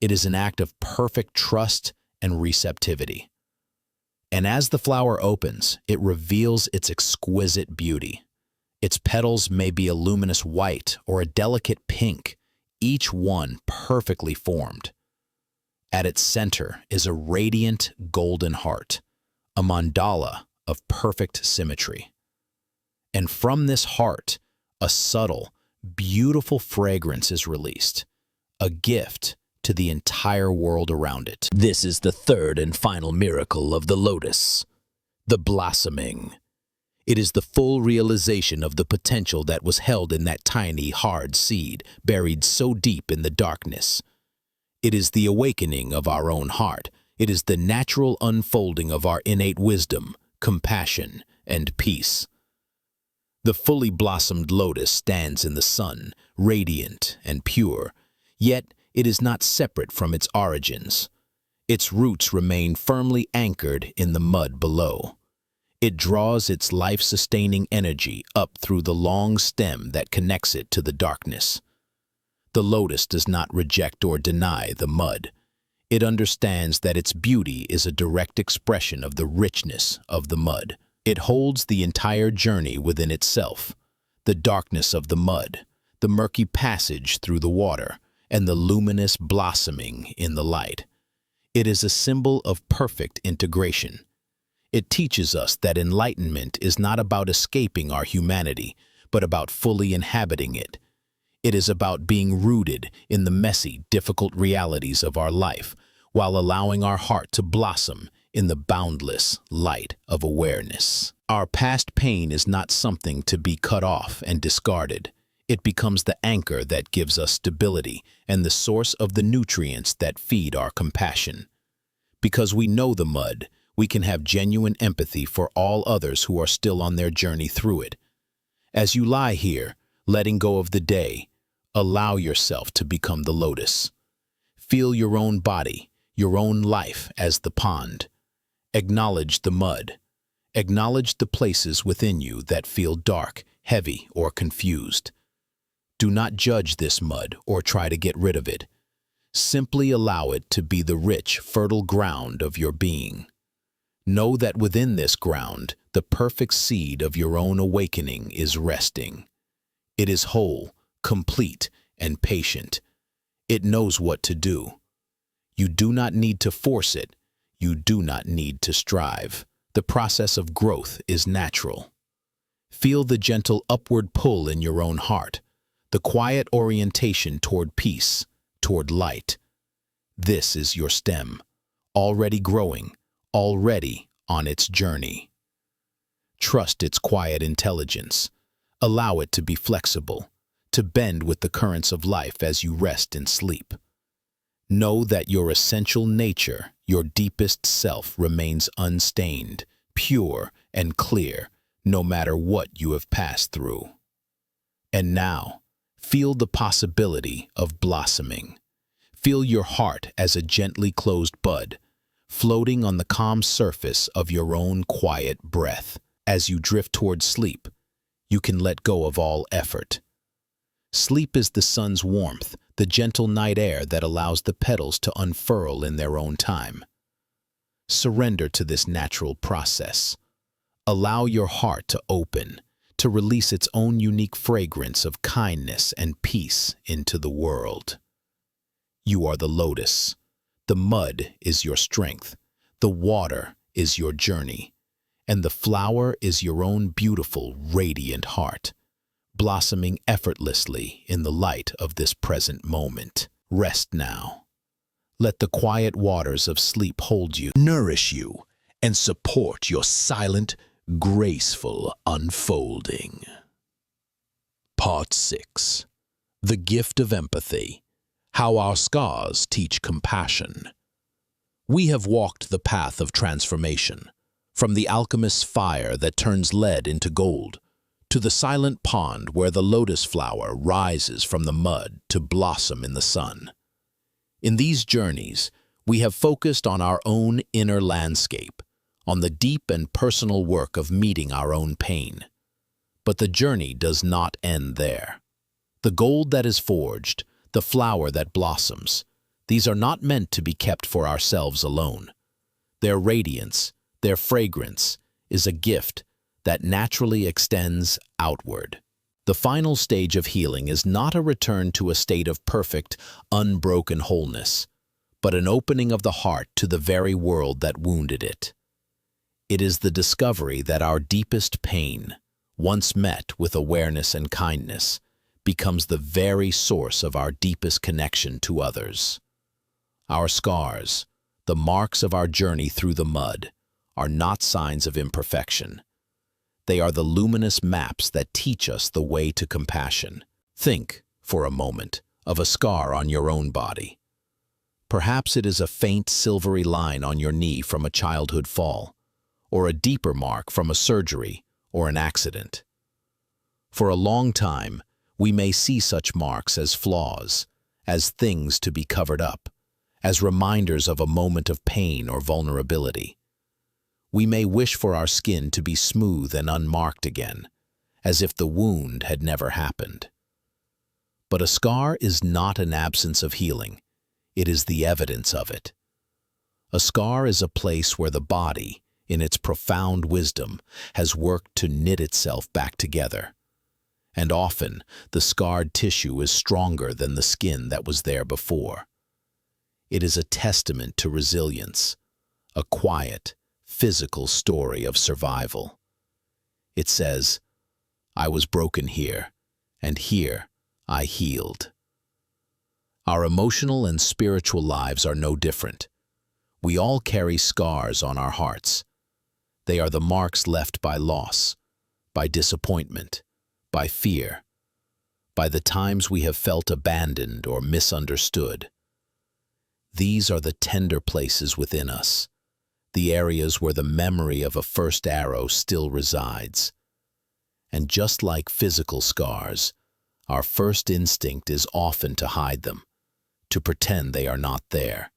It is an act of perfect trust and receptivity. And as the flower opens, it reveals its exquisite beauty. Its petals may be a luminous white or a delicate pink, each one perfectly formed. At its center is a radiant golden heart, a mandala of perfect symmetry. And from this heart, a subtle, beautiful fragrance is released, a gift to the entire world around it. This is the third and final miracle of the lotus, the blossoming. It is the full realization of the potential that was held in that tiny, hard seed, buried so deep in the darkness. It is the awakening of our own heart. It is the natural unfolding of our innate wisdom, compassion, and peace. The fully blossomed lotus stands in the sun, radiant and pure, yet it is not separate from its origins. Its roots remain firmly anchored in the mud below. It draws its life-sustaining energy up through the long stem that connects it to the darkness. The lotus does not reject or deny the mud. It understands that its beauty is a direct expression of the richness of the mud. It holds the entire journey within itself, the darkness of the mud, the murky passage through the water, and the luminous blossoming in the light. It is a symbol of perfect integration. It teaches us that enlightenment is not about escaping our humanity, but about fully inhabiting it. It is about being rooted in the messy, difficult realities of our life, while allowing our heart to blossom in the boundless light of awareness. Our past pain is not something to be cut off and discarded. It becomes the anchor that gives us stability and the source of the nutrients that feed our compassion. Because we know the mud, we can have genuine empathy for all others who are still on their journey through it. As you lie here, letting go of the day, allow yourself to become the lotus. Feel your own body, your own life as the pond. Acknowledge the mud. Acknowledge the places within you that feel dark, heavy, or confused. Do not judge this mud or try to get rid of it. Simply allow it to be the rich, fertile ground of your being. Know that within this ground, the perfect seed of your own awakening is resting. It is whole, complete, and patient. It knows what to do. You do not need to force it. You do not need to strive. The process of growth is natural. Feel the gentle upward pull in your own heart, the quiet orientation toward peace, toward light. This is your stem, already growing, already on its journey. Trust its quiet intelligence. Allow it to be flexible, to bend with the currents of life as you rest and sleep. Know that your essential nature, your deepest self, remains unstained, pure, and clear, no matter what you have passed through. And now, feel the possibility of blossoming. Feel your heart as a gently closed bud, floating on the calm surface of your own quiet breath. As you drift toward sleep, you can let go of all effort. Sleep is the sun's warmth, the gentle night air that allows the petals to unfurl in their own time. Surrender to this natural process. Allow your heart to open, to release its own unique fragrance of kindness and peace into the world. You are the lotus. The mud is your strength. The water is your journey. And the flower is your own beautiful, radiant heart, blossoming effortlessly in the light of this present moment. Rest now. Let the quiet waters of sleep hold you, nourish you, and support your silent, graceful unfolding. Part 6. The Gift of Empathy. How Our Scars Teach Compassion. We have walked the path of transformation, from the alchemist's fire that turns lead into gold, to the silent pond where the lotus flower rises from the mud to blossom in the sun. In these journeys, we have focused on our own inner landscape, on the deep and personal work of meeting our own pain. But the journey does not end there. The gold that is forged, the flower that blossoms, these are not meant to be kept for ourselves alone. Their radiance, their fragrance, is a gift that naturally extends outward. The final stage of healing is not a return to a state of perfect, unbroken wholeness, but an opening of the heart to the very world that wounded it. It is the discovery that our deepest pain, once met with awareness and kindness, becomes the very source of our deepest connection to others. Our scars, the marks of our journey through the mud, are not signs of imperfection. They are the luminous maps that teach us the way to compassion. Think, for a moment, of a scar on your own body. Perhaps it is a faint silvery line on your knee from a childhood fall, or a deeper mark from a surgery or an accident. For a long time, we may see such marks as flaws, as things to be covered up, as reminders of a moment of pain or vulnerability. We may wish for our skin to be smooth and unmarked again, as if the wound had never happened. But a scar is not an absence of healing, it is the evidence of it. A scar is a place where the body, in its profound wisdom, has worked to knit itself back together. And often, the scarred tissue is stronger than the skin that was there before. It is a testament to resilience, a quiet, physical story of survival. It says, "I was broken here, and here I healed." Our emotional and spiritual lives are no different. We all carry scars on our hearts. They are the marks left by loss, by disappointment, by fear, by the times we have felt abandoned or misunderstood. These are the tender places within us, the areas where the memory of a first arrow still resides. And just like physical scars, our first instinct is often to hide them, to pretend they are not there,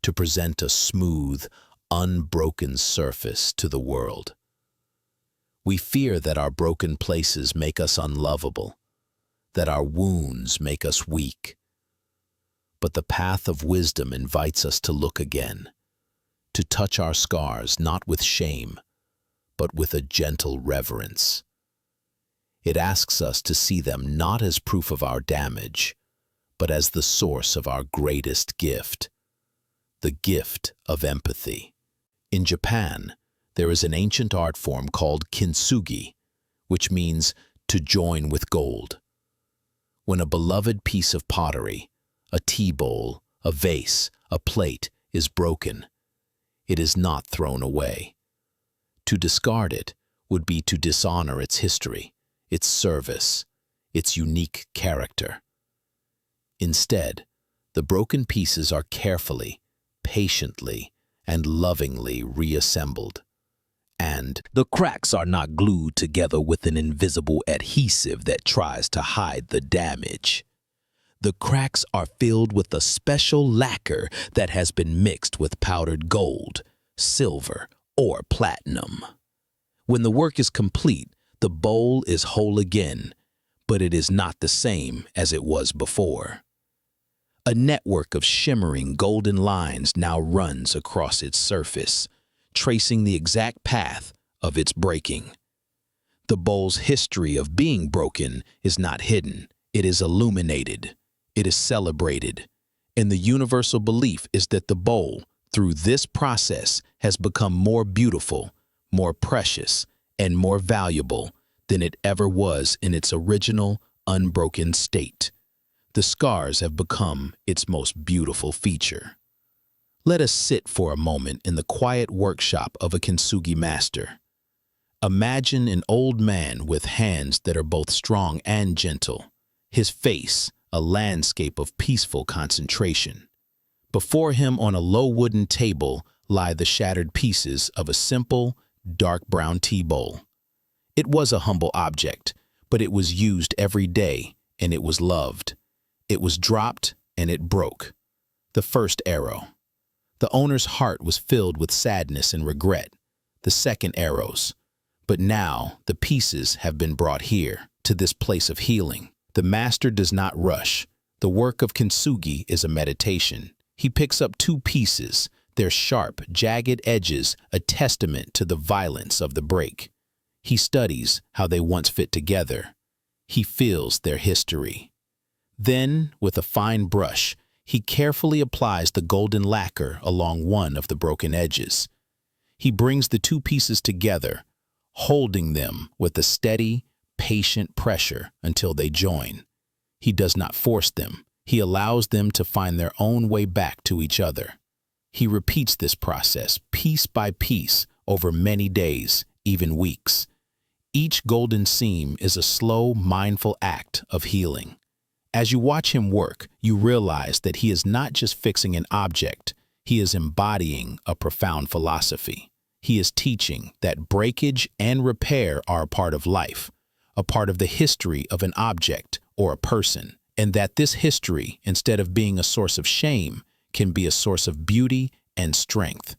to present a smooth, unbroken surface to the world. We fear that our broken places make us unlovable, that our wounds make us weak. But the path of wisdom invites us to look again, to touch our scars not with shame, but with a gentle reverence. It asks us to see them not as proof of our damage, but as the source of our greatest gift, the gift of empathy. In Japan, there is an ancient art form called kintsugi, which means to join with gold. When a beloved piece of pottery, a tea bowl, a vase, a plate, is broken, it is not thrown away. To discard it would be to dishonor its history, its service, its unique character. Instead, the broken pieces are carefully, patiently, and lovingly reassembled. And the cracks are not glued together with an invisible adhesive that tries to hide the damage. The cracks are filled with a special lacquer that has been mixed with powdered gold, silver, or platinum. When the work is complete, the bowl is whole again, but it is not the same as it was before. A network of shimmering golden lines now runs across its surface, tracing the exact path of its breaking. The bowl's history of being broken is not hidden, it is illuminated, it is celebrated, and the universal belief is that the bowl, through this process, has become more beautiful, more precious, and more valuable than it ever was in its original, unbroken state. The scars have become its most beautiful feature. Let us sit for a moment in the quiet workshop of a kintsugi master. Imagine an old man with hands that are both strong and gentle, his face a landscape of peaceful concentration. Before him on a low wooden table lie the shattered pieces of a simple, dark brown tea bowl. It was a humble object, but it was used every day, and it was loved. It was dropped, and it broke. The first arrow. The owner's heart was filled with sadness and regret. The second arrows. But now the pieces have been brought here, to this place of healing. The master does not rush. The work of kintsugi is a meditation. He picks up two pieces, their sharp, jagged edges a testament to the violence of the break. He studies how they once fit together. He feels their history. Then, with a fine brush, he carefully applies the golden lacquer along one of the broken edges. He brings the two pieces together, holding them with a steady, patient pressure until they join. He does not force them. He allows them to find their own way back to each other. He repeats this process piece by piece over many days, even weeks. Each golden seam is a slow, mindful act of healing. As you watch him work, you realize that he is not just fixing an object, he is embodying a profound philosophy. He is teaching that breakage and repair are a part of life, a part of the history of an object or a person, and that this history, instead of being a source of shame, can be a source of beauty and strength.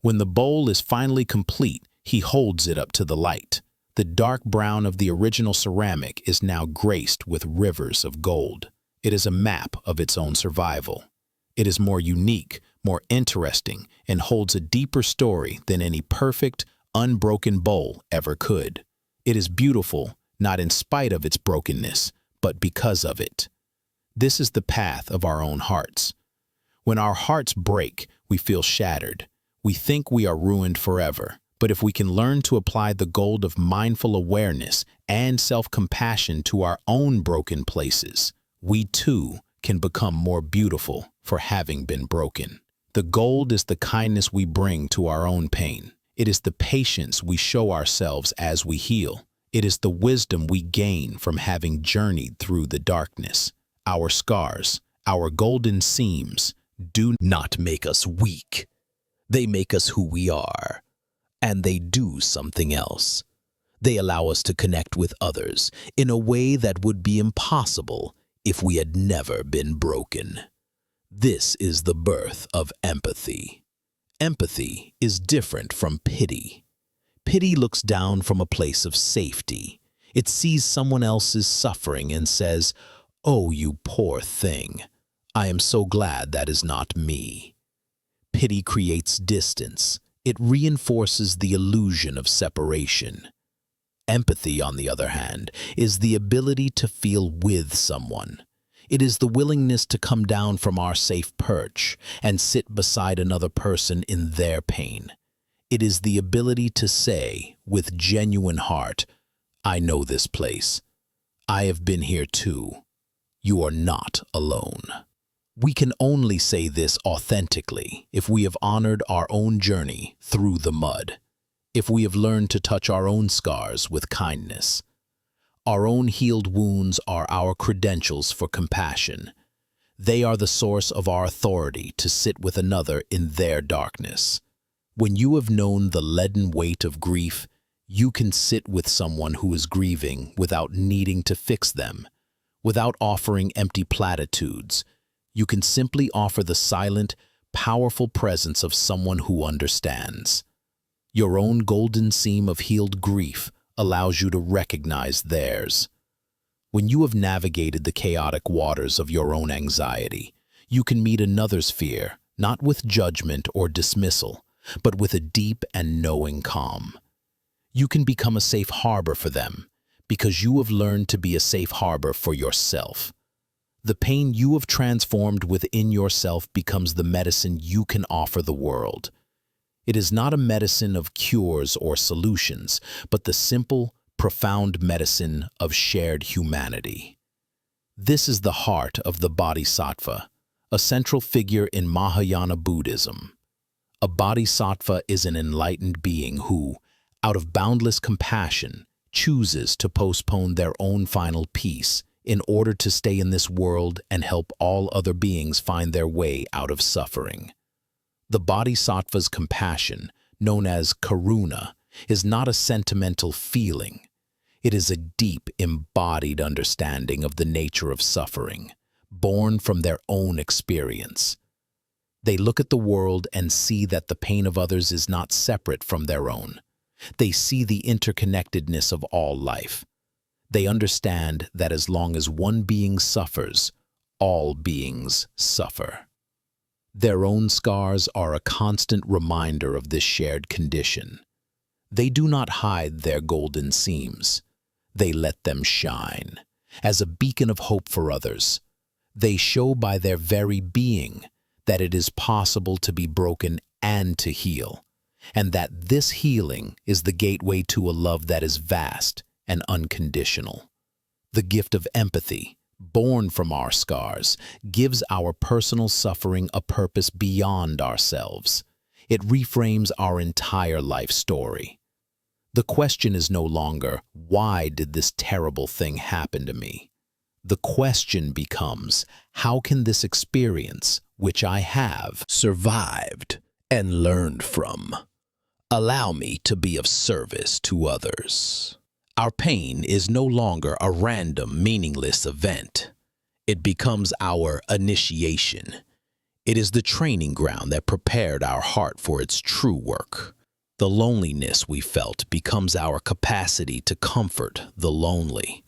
When the bowl is finally complete, he holds it up to the light. The dark brown of the original ceramic is now graced with rivers of gold. It is a map of its own survival. It is more unique, more interesting, and holds a deeper story than any perfect, unbroken bowl ever could. It is beautiful, not in spite of its brokenness, but because of it. This is the path of our own hearts. When our hearts break, we feel shattered. We think we are ruined forever. But if we can learn to apply the gold of mindful awareness and self-compassion to our own broken places, we too can become more beautiful for having been broken. The gold is the kindness we bring to our own pain. It is the patience we show ourselves as we heal. It is the wisdom we gain from having journeyed through the darkness. Our scars, our golden seams, do not make us weak. They make us who we are. And they do something else. They allow us to connect with others in a way that would be impossible if we had never been broken. This is the birth of empathy. Empathy is different from pity. Pity looks down from a place of safety. It sees someone else's suffering and says, "Oh, you poor thing. I am so glad that is not me." Pity creates distance. It reinforces the illusion of separation. Empathy, on the other hand, is the ability to feel with someone. It is the willingness to come down from our safe perch and sit beside another person in their pain. It is the ability to say, with genuine heart, "I know this place. I have been here too. You are not alone." We can only say this authentically if we have honored our own journey through the mud, if we have learned to touch our own scars with kindness. Our own healed wounds are our credentials for compassion. They are the source of our authority to sit with another in their darkness. When you have known the leaden weight of grief, you can sit with someone who is grieving without needing to fix them, without offering empty platitudes. You can simply offer the silent, powerful presence of someone who understands. Your own golden seam of healed grief allows you to recognize theirs. When you have navigated the chaotic waters of your own anxiety, you can meet another's fear, not with judgment or dismissal, but with a deep and knowing calm. You can become a safe harbor for them, because you have learned to be a safe harbor for yourself. The pain you have transformed within yourself becomes the medicine you can offer the world. It is not a medicine of cures or solutions, but the simple, profound medicine of shared humanity. This is the heart of the Bodhisattva, a central figure in Mahayana Buddhism. A Bodhisattva is an enlightened being who, out of boundless compassion, chooses to postpone their own final peace in order to stay in this world and help all other beings find their way out of suffering. The Bodhisattva's compassion, known as karuna, is not a sentimental feeling. It is a deep, embodied understanding of the nature of suffering, born from their own experience. They look at the world and see that the pain of others is not separate from their own. They see the interconnectedness of all life. They understand that as long as one being suffers, all beings suffer. Their own scars are a constant reminder of this shared condition. They do not hide their golden seams. They let them shine. As a beacon of hope for others, they show by their very being that it is possible to be broken and to heal, and that this healing is the gateway to a love that is vast and unconditional. The gift of empathy, born from our scars, gives our personal suffering a purpose beyond ourselves. It reframes our entire life story. The question is no longer, why did this terrible thing happen to me? The question becomes, how can this experience, which I have survived and learned from, allow me to be of service to others? Our pain is no longer a random, meaningless event. It becomes our initiation. It is the training ground that prepared our heart for its true work. The loneliness we felt becomes our capacity to comfort the lonely.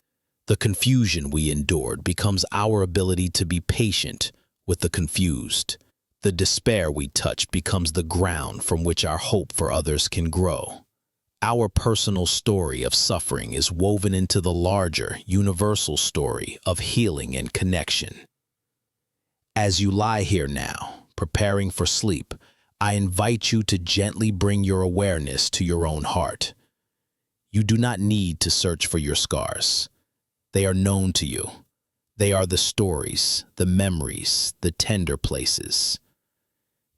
The confusion we endured becomes our ability to be patient with the confused. The despair we touch becomes the ground from which our hope for others can grow. Our personal story of suffering is woven into the larger, universal story of healing and connection. As you lie here now, preparing for sleep, I invite you to gently bring your awareness to your own heart. You do not need to search for your scars. They are known to you. They are the stories, the memories, the tender places.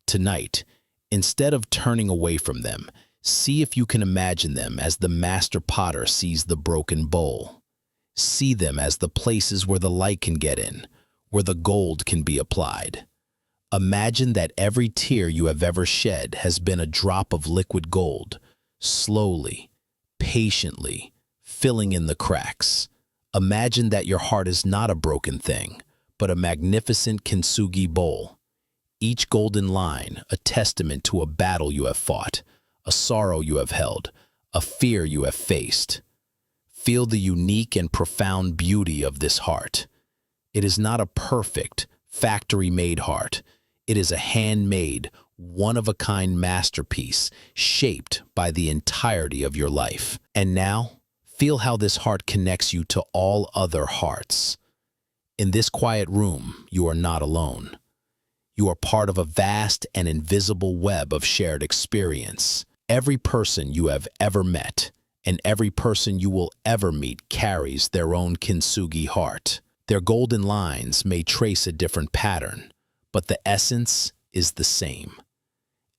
Tonight, instead of turning away from them, see if you can imagine them as the master potter sees the broken bowl. See them as the places where the light can get in, where the gold can be applied. Imagine that every tear you have ever shed has been a drop of liquid gold, slowly, patiently, filling in the cracks. Imagine that your heart is not a broken thing, but a magnificent kintsugi bowl. Each golden line, a testament to a battle you have fought, a sorrow you have held, a fear you have faced. Feel the unique and profound beauty of this heart. It is not a perfect, factory-made heart. It is a handmade, one-of-a-kind masterpiece shaped by the entirety of your life. And now, feel how this heart connects you to all other hearts. In this quiet room, you are not alone. You are part of a vast and invisible web of shared experience. Every person you have ever met and every person you will ever meet carries their own kintsugi heart. Their golden lines may trace a different pattern, but the essence is the same.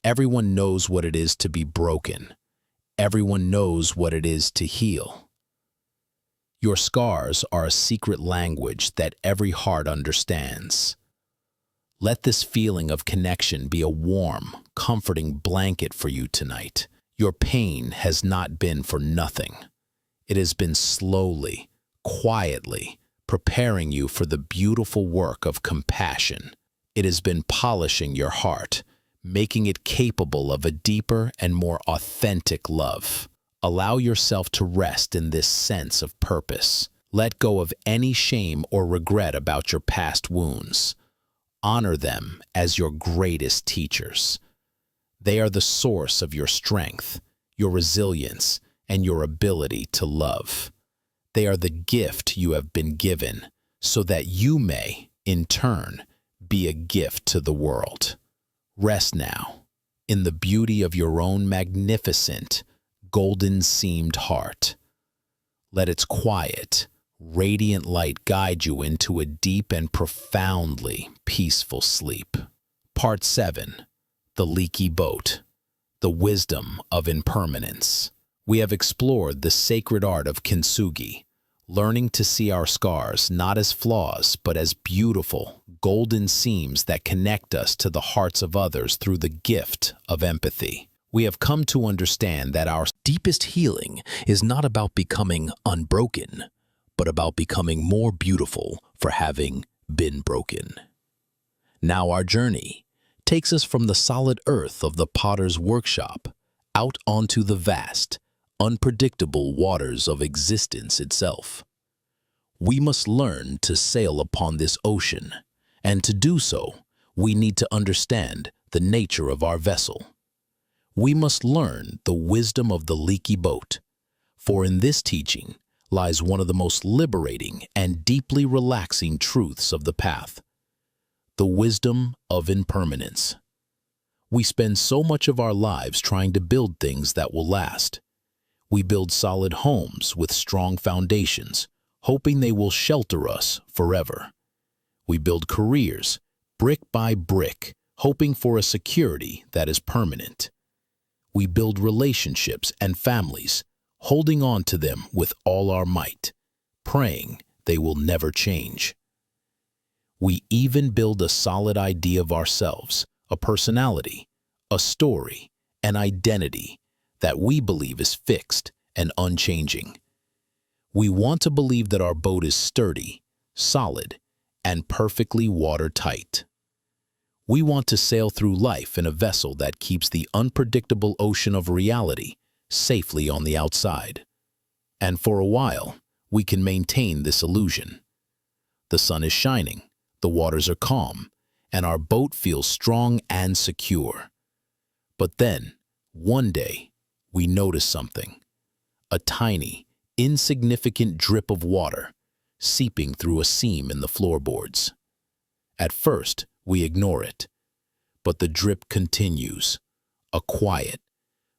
Everyone knows what it is to be broken. Everyone knows what it is to heal. Your scars are a secret language that every heart understands. Let this feeling of connection be a warm, comforting blanket for you tonight. Your pain has not been for nothing. It has been slowly, quietly, preparing you for the beautiful work of compassion. It has been polishing your heart, making it capable of a deeper and more authentic love. Allow yourself to rest in this sense of purpose. Let go of any shame or regret about your past wounds. Honor them as your greatest teachers. They are the source of your strength, your resilience, and your ability to love. They are the gift you have been given so that you may, in turn, be a gift to the world. Rest now in the beauty of your own magnificent, golden-seamed heart. Let its quiet, radiant light guide you into a deep and profoundly peaceful sleep. Part 7. The Leaky Boat. The Wisdom of Impermanence. We have explored the sacred art of kintsugi, learning to see our scars not as flaws but as beautiful, golden seams that connect us to the hearts of others through the gift of empathy. We have come to understand that our deepest healing is not about becoming unbroken, but about becoming more beautiful for having been broken. Now our journey takes us from the solid earth of the potter's workshop out onto the vast, unpredictable waters of existence itself. We must learn to sail upon this ocean, and to do so, we need to understand the nature of our vessel. We must learn the wisdom of the leaky boat, for in this teaching lies one of the most liberating and deeply relaxing truths of the path: the wisdom of impermanence. We spend so much of our lives trying to build things that will last. We build solid homes with strong foundations, hoping they will shelter us forever. We build careers, brick by brick, hoping for a security that is permanent. We build relationships and families, holding on to them with all our might, praying they will never change. We even build a solid idea of ourselves, a personality, a story, an identity that we believe is fixed and unchanging. We want to believe that our boat is sturdy, solid, and perfectly watertight. We want to sail through life in a vessel that keeps the unpredictable ocean of reality safely on the outside. And for a while, we can maintain this illusion. The sun is shining, the waters are calm, and our boat feels strong and secure. But then, one day, we notice something: a tiny, insignificant drip of water seeping through a seam in the floorboards. At first, we ignore it, but the drip continues, a quiet,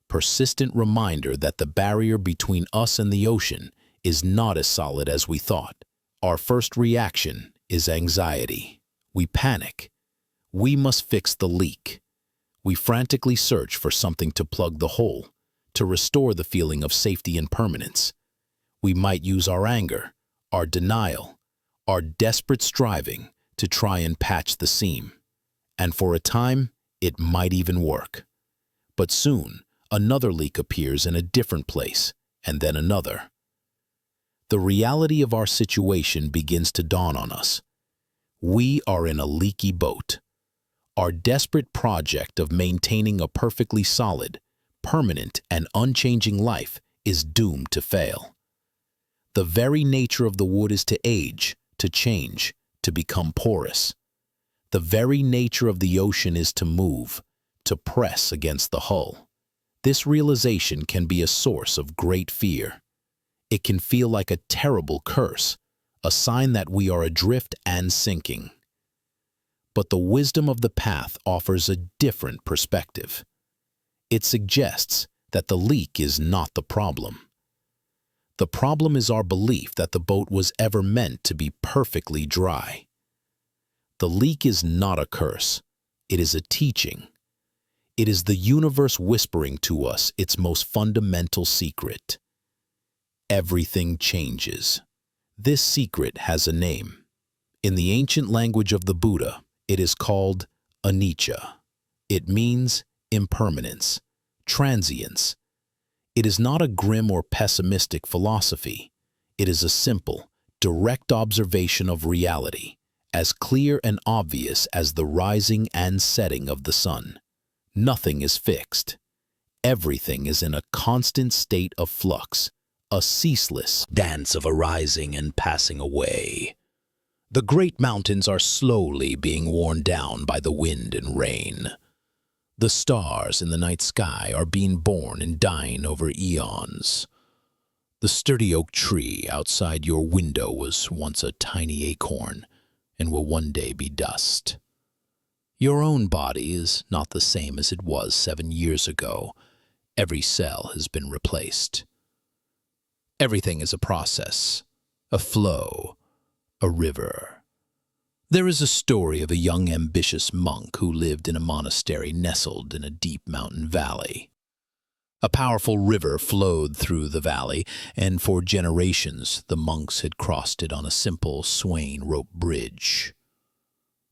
persistent reminder that the barrier between us and the ocean is not as solid as we thought. Our first reaction is anxiety. We panic. We must fix the leak. We frantically search for something to plug the hole, to restore the feeling of safety and permanence. We might use our anger, our denial, our desperate striving to try and patch the seam. And for a time, it might even work. But soon, another leak appears in a different place, and then another. The reality of our situation begins to dawn on us. We are in a leaky boat. Our desperate project of maintaining a perfectly solid, permanent, and unchanging life is doomed to fail. The very nature of the wood is to age, to change, to become porous. The very nature of the ocean is to move, to press against the hull. This realization can be a source of great fear. It can feel like a terrible curse, a sign that we are adrift and sinking. But the wisdom of the path offers a different perspective. It suggests that the leak is not the problem. The problem is our belief that the boat was ever meant to be perfectly dry. The leak is not a curse. It is a teaching. It is the universe whispering to us its most fundamental secret. Everything changes. This secret has a name. In the ancient language of the Buddha, it is called anicca. It means impermanence, transience. It is not a grim or pessimistic philosophy. It is a simple, direct observation of reality, as clear and obvious as the rising and setting of the sun. Nothing is fixed. Everything is in a constant state of flux, a ceaseless dance of arising and passing away. The great mountains are slowly being worn down by the wind and rain. The stars in the night sky are being born and dying over eons. The sturdy oak tree outside your window was once a tiny acorn and will one day be dust. Your own body is not the same as it was 7 years ago. Every cell has been replaced. Everything is a process, a flow, a river. There is a story of a young ambitious monk who lived in a monastery nestled in a deep mountain valley. A powerful river flowed through the valley, and for generations the monks had crossed it on a simple swaying rope bridge.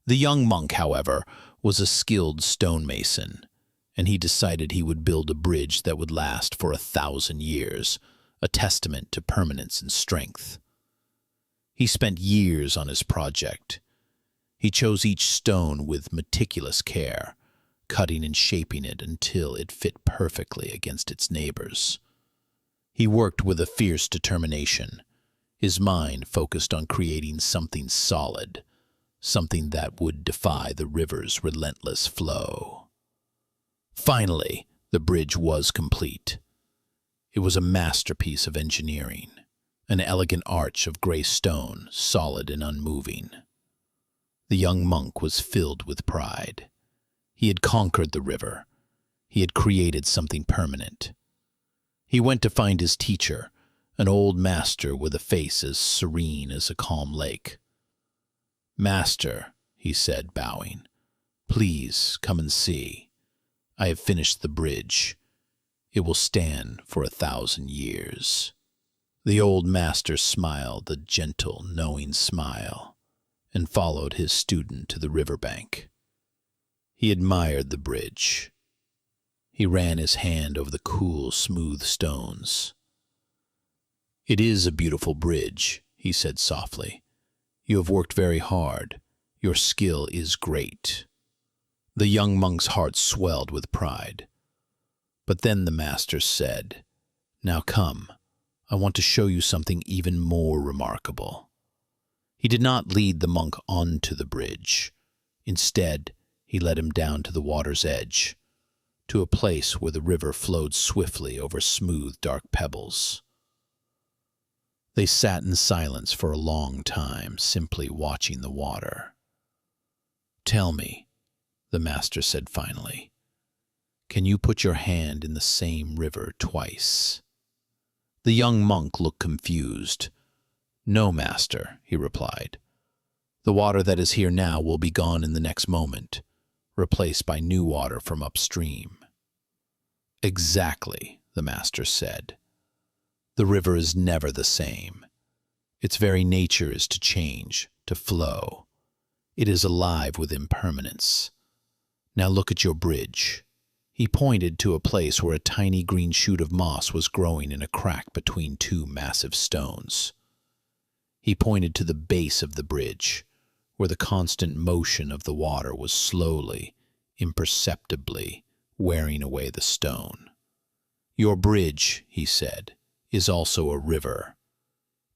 The young monk, however, was a skilled stonemason, and he decided he would build a bridge that would last for 1,000 years, a testament to permanence and strength. He spent years on his project. He chose each stone with meticulous care, cutting and shaping it until it fit perfectly against its neighbors. He worked with a fierce determination, his mind focused on creating something solid, something that would defy the river's relentless flow. Finally, the bridge was complete. It was a masterpiece of engineering, an elegant arch of gray stone, solid and unmoving. The young monk was filled with pride. He had conquered the river. He had created something permanent. He went to find his teacher, an old master with a face as serene as a calm lake. "Master," he said, bowing, "please come and see. I have finished the bridge. It will stand for 1,000 years." The old master smiled a gentle, knowing smile, and followed his student to the riverbank. He admired the bridge. He ran his hand over the cool, smooth stones. "It is a beautiful bridge," he said softly. "You have worked very hard. Your skill is great." The young monk's heart swelled with pride. But then the master said, "Now come, I want to show you something even more remarkable." He did not lead the monk onto the bridge. Instead, he led him down to the water's edge, to a place where the river flowed swiftly over smooth, dark pebbles. They sat in silence for a long time, simply watching the water. "Tell me," the master said finally, "can you put your hand in the same river twice?" The young monk looked confused. "No, master," he replied. "The water that is here now will be gone in the next moment, replaced by new water from upstream." "Exactly," the master said. "The river is never the same. Its very nature is to change, to flow. It is alive with impermanence. Now look at your bridge." He pointed to a place where a tiny green shoot of moss was growing in a crack between two massive stones. He pointed to the base of the bridge, where the constant motion of the water was slowly, imperceptibly wearing away the stone. "Your bridge," he said, "is also a river.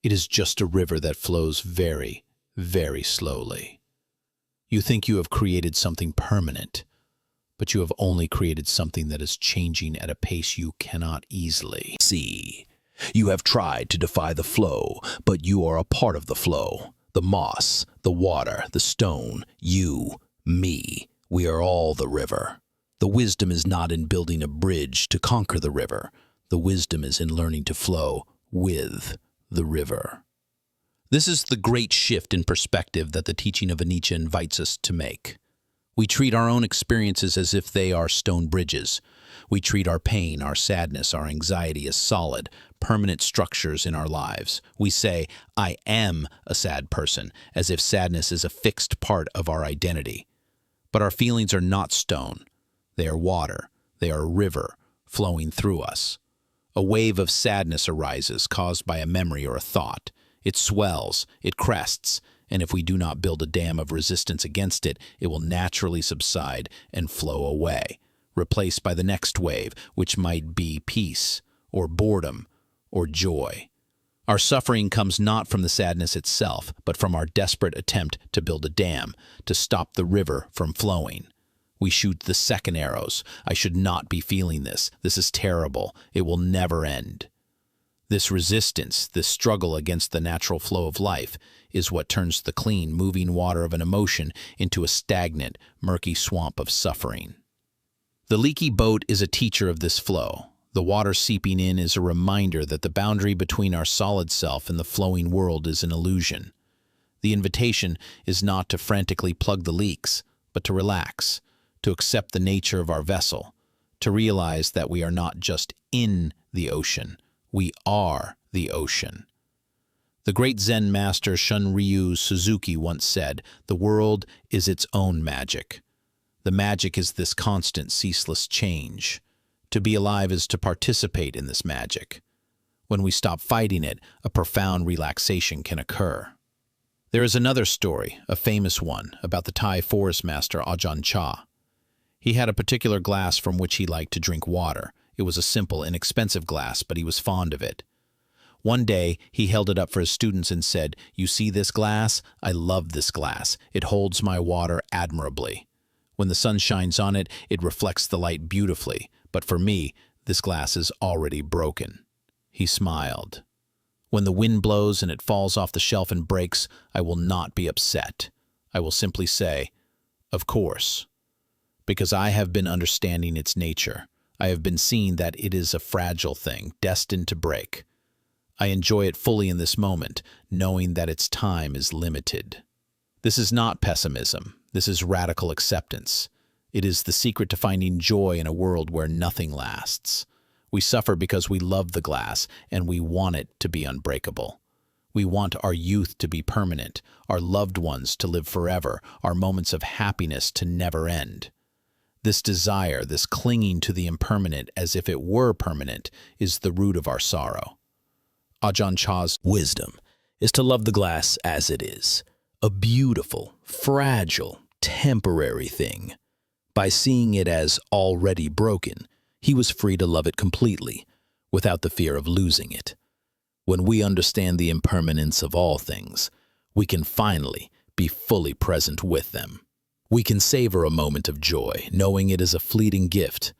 It is just a river that flows very, very slowly. You think you have created something permanent, but you have only created something that is changing at a pace you cannot easily see. You have tried to defy the flow, but you are a part of the flow. The moss, the water, the stone, you, me, we are all the river. The wisdom is not in building a bridge to conquer the river. The wisdom is in learning to flow with the river." This is the great shift in perspective that the teaching of Anicca invites us to make. We treat our own experiences as if they are stone bridges. We treat our pain, our sadness, our anxiety as solid, permanent structures in our lives. We say, "I am a sad person," as if sadness is a fixed part of our identity. But our feelings are not stone. They are water. They are a river flowing through us. A wave of sadness arises, caused by a memory or a thought. It swells, it crests, and if we do not build a dam of resistance against it, it will naturally subside and flow away, replaced by the next wave, which might be peace, or boredom, or joy. Our suffering comes not from the sadness itself, but from our desperate attempt to build a dam, to stop the river from flowing. We shoot the second arrows. "I should not be feeling this. This is terrible. It will never end." This resistance, this struggle against the natural flow of life, is what turns the clean, moving water of an emotion into a stagnant, murky swamp of suffering. The leaky boat is a teacher of this flow. The water seeping in is a reminder that the boundary between our solid self and the flowing world is an illusion. The invitation is not to frantically plug the leaks, but to relax, to accept the nature of our vessel, to realize that we are not just in the ocean, we are the ocean. The great Zen master Shunryu Suzuki once said, "The world is its own magic." The magic is this constant, ceaseless change. To be alive is to participate in this magic. When we stop fighting it, a profound relaxation can occur. There is another story, a famous one, about the Thai forest master Ajahn Chah. He had a particular glass from which he liked to drink water. It was a simple, inexpensive glass, but he was fond of it. One day, he held it up for his students and said, "You see this glass? I love this glass. It holds my water admirably. When the sun shines on it, it reflects the light beautifully. But for me, this glass is already broken." He smiled. "When the wind blows and it falls off the shelf and breaks, I will not be upset. I will simply say, 'Of course.' Because I have been understanding its nature. I have been seeing that it is a fragile thing, destined to break. I enjoy it fully in this moment, knowing that its time is limited." This is not pessimism. This is radical acceptance. It is the secret to finding joy in a world where nothing lasts. We suffer because we love the glass, and we want it to be unbreakable. We want our youth to be permanent, our loved ones to live forever, our moments of happiness to never end. This desire, this clinging to the impermanent as if it were permanent, is the root of our sorrow. Ajahn Chah's wisdom is to love the glass as it is, a beautiful, fragile, temporary thing. By seeing it as already broken, he was free to love it completely, without the fear of losing it. When we understand the impermanence of all things, we can finally be fully present with them. We can savor a moment of joy, knowing it is a fleeting gift.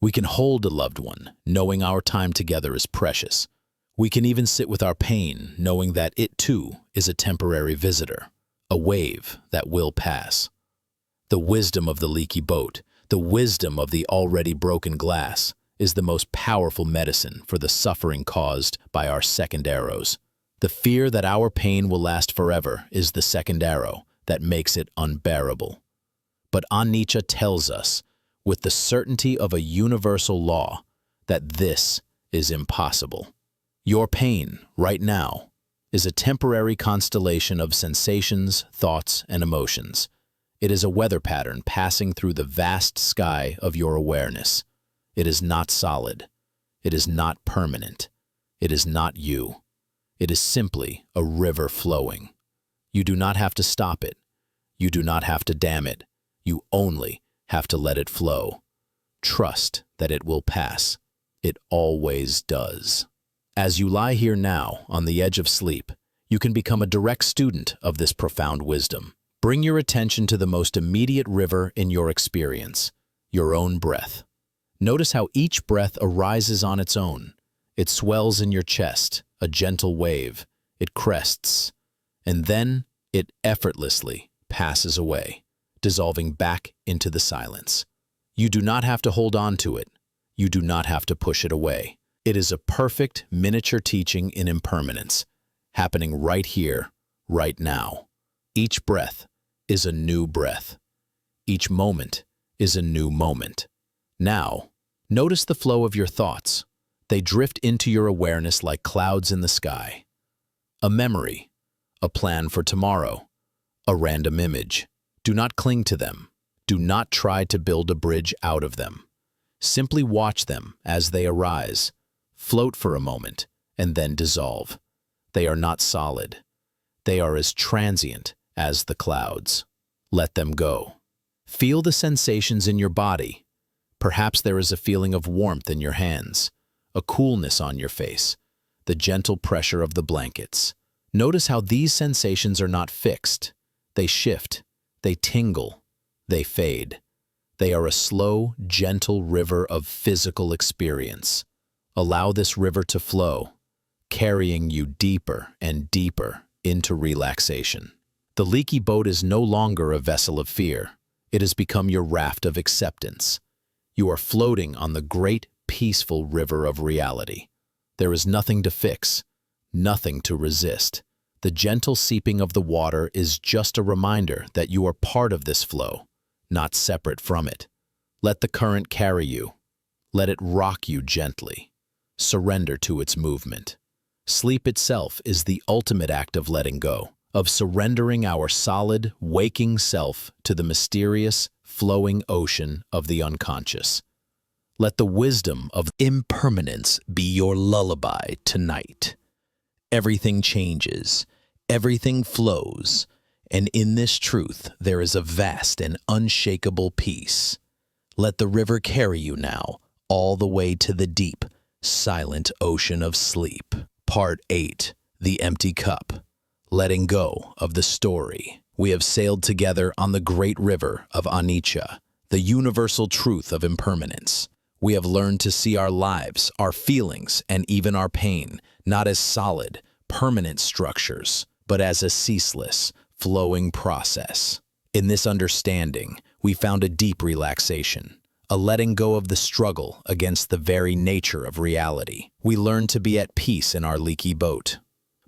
We can hold a loved one, knowing our time together is precious. We can even sit with our pain, knowing that it too is a temporary visitor, a wave that will pass. The wisdom of the leaky boat, the wisdom of the already broken glass, is the most powerful medicine for the suffering caused by our second arrows. The fear that our pain will last forever is the second arrow that makes it unbearable. But Anicca tells us, with the certainty of a universal law, that this is impossible. Your pain, right now, is a temporary constellation of sensations, thoughts, and emotions. It is a weather pattern passing through the vast sky of your awareness. It is not solid. It is not permanent. It is not you. It is simply a river flowing. You do not have to stop it. You do not have to dam it. You only have to let it flow. Trust that it will pass. It always does. As you lie here now on the edge of sleep, you can become a direct student of this profound wisdom. Bring your attention to the most immediate river in your experience, your own breath. Notice how each breath arises on its own. It swells in your chest, a gentle wave. It crests, and then it effortlessly passes away, dissolving back into the silence. You do not have to hold on to it. You do not have to push it away. It is a perfect miniature teaching in impermanence, happening right here, right now. Each breath is a new breath. Each moment is a new moment. Now, notice the flow of your thoughts. They drift into your awareness like clouds in the sky. A memory, a plan for tomorrow, a random image. Do not cling to them. Do not try to build a bridge out of them. Simply watch them as they arise, float for a moment, and then dissolve. They are not solid. They are as transient as the clouds. Let them go. Feel the sensations in your body. Perhaps there is a feeling of warmth in your hands, a coolness on your face, the gentle pressure of the blankets. Notice how these sensations are not fixed. They shift, they tingle, they fade. They are a slow, gentle river of physical experience. Allow this river to flow, carrying you deeper and deeper into relaxation. The leaky boat is no longer a vessel of fear. It has become your raft of acceptance. You are floating on the great, peaceful river of reality. There is nothing to fix, nothing to resist. The gentle seeping of the water is just a reminder that you are part of this flow, not separate from it. Let the current carry you. Let it rock you gently. Surrender to its movement. Sleep itself is the ultimate act of letting go, of surrendering our solid, waking self to the mysterious, flowing ocean of the unconscious. Let the wisdom of impermanence be your lullaby tonight. Everything changes, everything flows, and in this truth there is a vast and unshakable peace. Let the river carry you now, all the way to the deep, silent ocean of sleep. Part 8. The Empty Cup. Letting go of the story. We have sailed together on the great river of anicca, the universal truth of impermanence. We have learned to see our lives, our feelings, and even our pain, not as solid, permanent structures, but as a ceaseless, flowing process. In this understanding, we found a deep relaxation, a letting go of the struggle against the very nature of reality. We learned to be at peace in our leaky boat.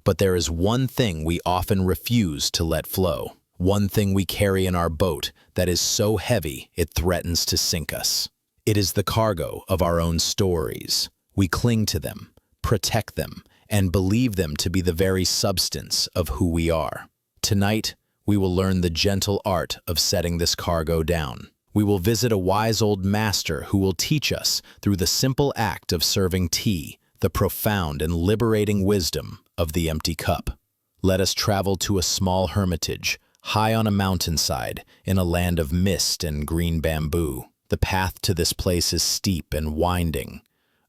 But there is one thing we often refuse to let flow, one thing we carry in our boat that is so heavy it threatens to sink us. It is the cargo of our own stories. We cling to them, protect them, and believe them to be the very substance of who we are. Tonight, we will learn the gentle art of setting this cargo down. We will visit a wise old master who will teach us, through the simple act of serving tea, the profound and liberating wisdom of the empty cup. Let us travel to a small hermitage, high on a mountainside, in a land of mist and green bamboo. The path to this place is steep and winding,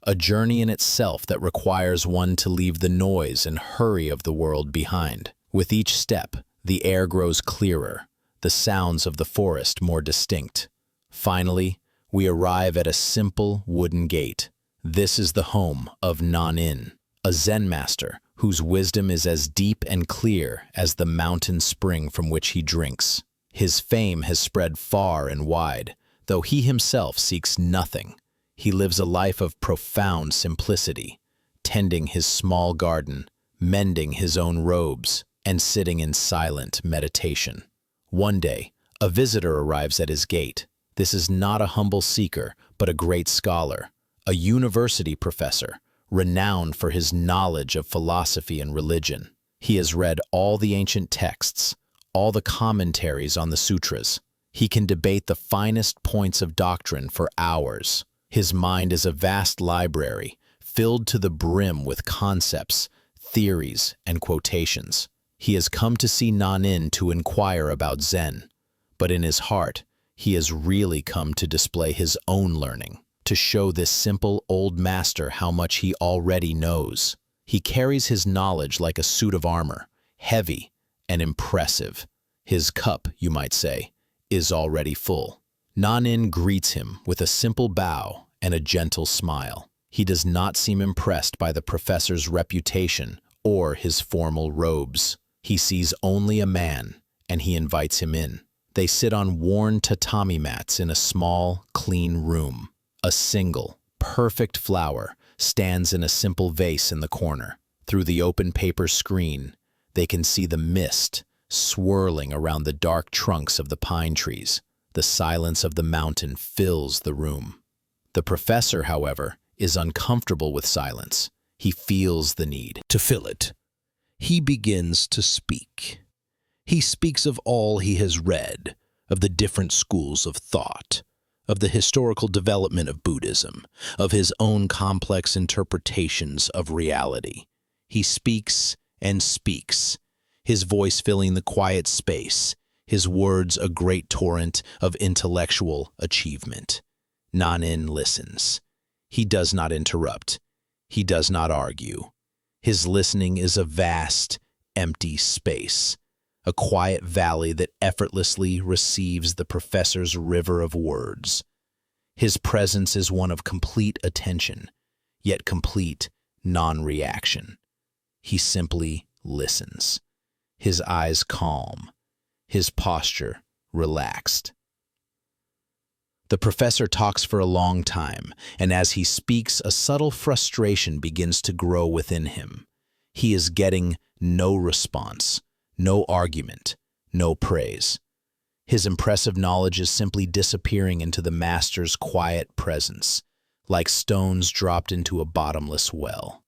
a journey in itself that requires one to leave the noise and hurry of the world behind. With each step, the air grows clearer, the sounds of the forest more distinct. Finally, we arrive at a simple wooden gate. This is the home of Nanin, a Zen master whose wisdom is as deep and clear as the mountain spring from which he drinks. His fame has spread far and wide, though he himself seeks nothing. He lives a life of profound simplicity, tending his small garden, mending his own robes, and sitting in silent meditation. One day, a visitor arrives at his gate. This is not a humble seeker, but a great scholar, a university professor, renowned for his knowledge of philosophy and religion. He has read all the ancient texts, all the commentaries on the sutras. He can debate the finest points of doctrine for hours. His mind is a vast library, filled to the brim with concepts, theories, and quotations. He has come to see Nanin to inquire about Zen, but in his heart, he has really come to display his own learning, to show this simple old master how much he already knows. He carries his knowledge like a suit of armor, heavy and impressive. His cup, you might say, is already full. Nanin greets him with a simple bow and a gentle smile. He does not seem impressed by the professor's reputation or his formal robes. He sees only a man, and he invites him in. They sit on worn tatami mats in a small, clean room. A single, perfect flower stands in a simple vase in the corner. Through the open paper screen, they can see the mist swirling around the dark trunks of the pine trees. The silence of the mountain fills the room. The professor, however, is uncomfortable with silence. He feels the need to fill it. He begins to speak. He speaks of all he has read, of the different schools of thought, of the historical development of Buddhism, of his own complex interpretations of reality. He speaks and speaks, his voice filling the quiet space, his words a great torrent of intellectual achievement. Nanin listens. He does not interrupt. He does not argue. His listening is a vast, empty space, a quiet valley that effortlessly receives the professor's river of words. His presence is one of complete attention, yet complete non-reaction. He simply listens, his eyes calm, his posture relaxed. The professor talks for a long time, and as he speaks, a subtle frustration begins to grow within him. He is getting no response, no argument, no praise. His impressive knowledge is simply disappearing into the master's quiet presence, like stones dropped into a bottomless well.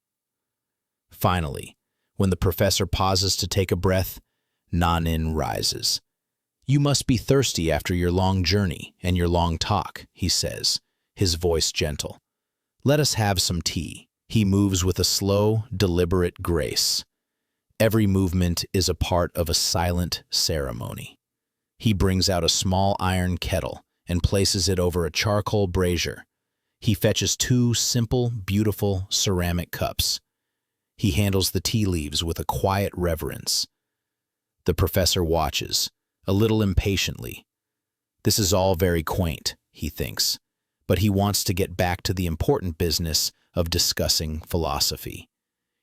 Finally, when the professor pauses to take a breath, Nanin rises. "You must be thirsty after your long journey and your long talk," he says, his voice gentle. "Let us have some tea." He moves with a slow, deliberate grace. Every movement is a part of a silent ceremony. He brings out a small iron kettle and places it over a charcoal brazier. He fetches 2 simple, beautiful ceramic cups. He handles the tea leaves with a quiet reverence. The professor watches, a little impatiently. This is all very quaint, he thinks, but he wants to get back to the important business of discussing philosophy.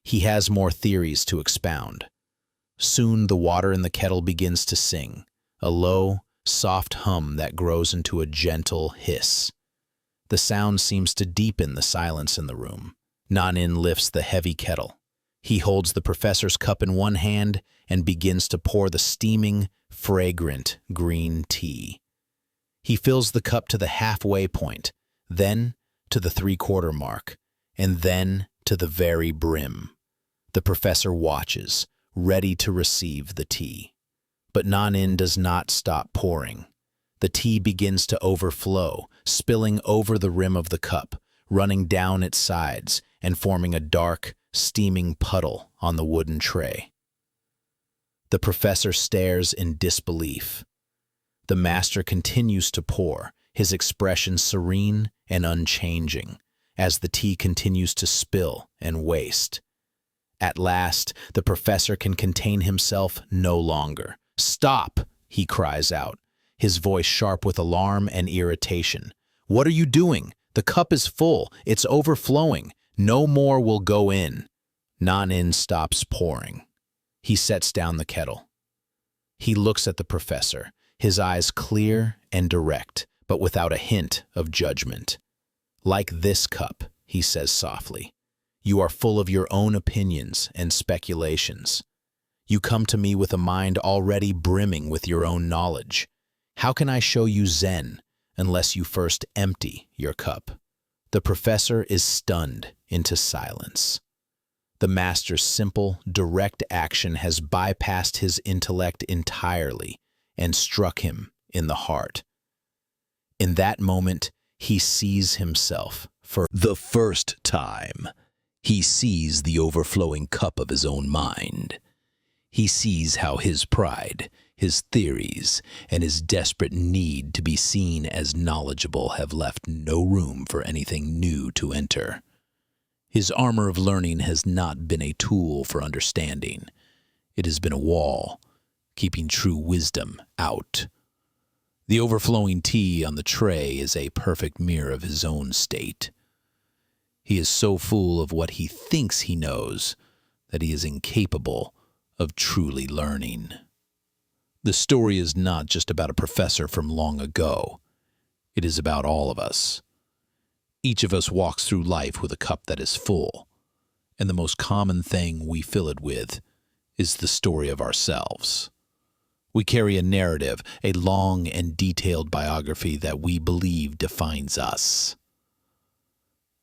He has more theories to expound. Soon the water in the kettle begins to sing, a low, soft hum that grows into a gentle hiss. The sound seems to deepen the silence in the room. Nanin lifts the heavy kettle. He holds the professor's cup in one hand and begins to pour the steaming, fragrant green tea. He fills the cup to the halfway point, then to the 3/4 mark, and then to the very brim. The professor watches, ready to receive the tea. But Nanin does not stop pouring. The tea begins to overflow, spilling over the rim of the cup, running down its sides, and forming a dark, steaming puddle on the wooden tray. The professor stares in disbelief. The master continues to pour, his expression serene and unchanging, as the tea continues to spill and waste. At last, the professor can contain himself no longer. "Stop!" he cries out, his voice sharp with alarm and irritation. "What are you doing? The cup is full. It's overflowing. No more will go in." Nanin stops pouring. He sets down the kettle. He looks at the professor, his eyes clear and direct, but without a hint of judgment. "Like this cup," he says softly, "you are full of your own opinions and speculations. You come to me with a mind already brimming with your own knowledge. How can I show you Zen unless you first empty your cup?" The professor is stunned into silence. The master's simple, direct action has bypassed his intellect entirely and struck him in the heart. In that moment, he sees himself for the first time. He sees the overflowing cup of his own mind. He sees how his pride, his theories, and his desperate need to be seen as knowledgeable have left no room for anything new to enter. His armor of learning has not been a tool for understanding. It has been a wall, keeping true wisdom out. The overflowing tea on the tray is a perfect mirror of his own state. He is so full of what he thinks he knows that he is incapable of truly learning. The story is not just about a professor from long ago. It is about all of us. Each of us walks through life with a cup that is full, and the most common thing we fill it with is the story of ourselves. We carry a narrative, a long and detailed biography that we believe defines us.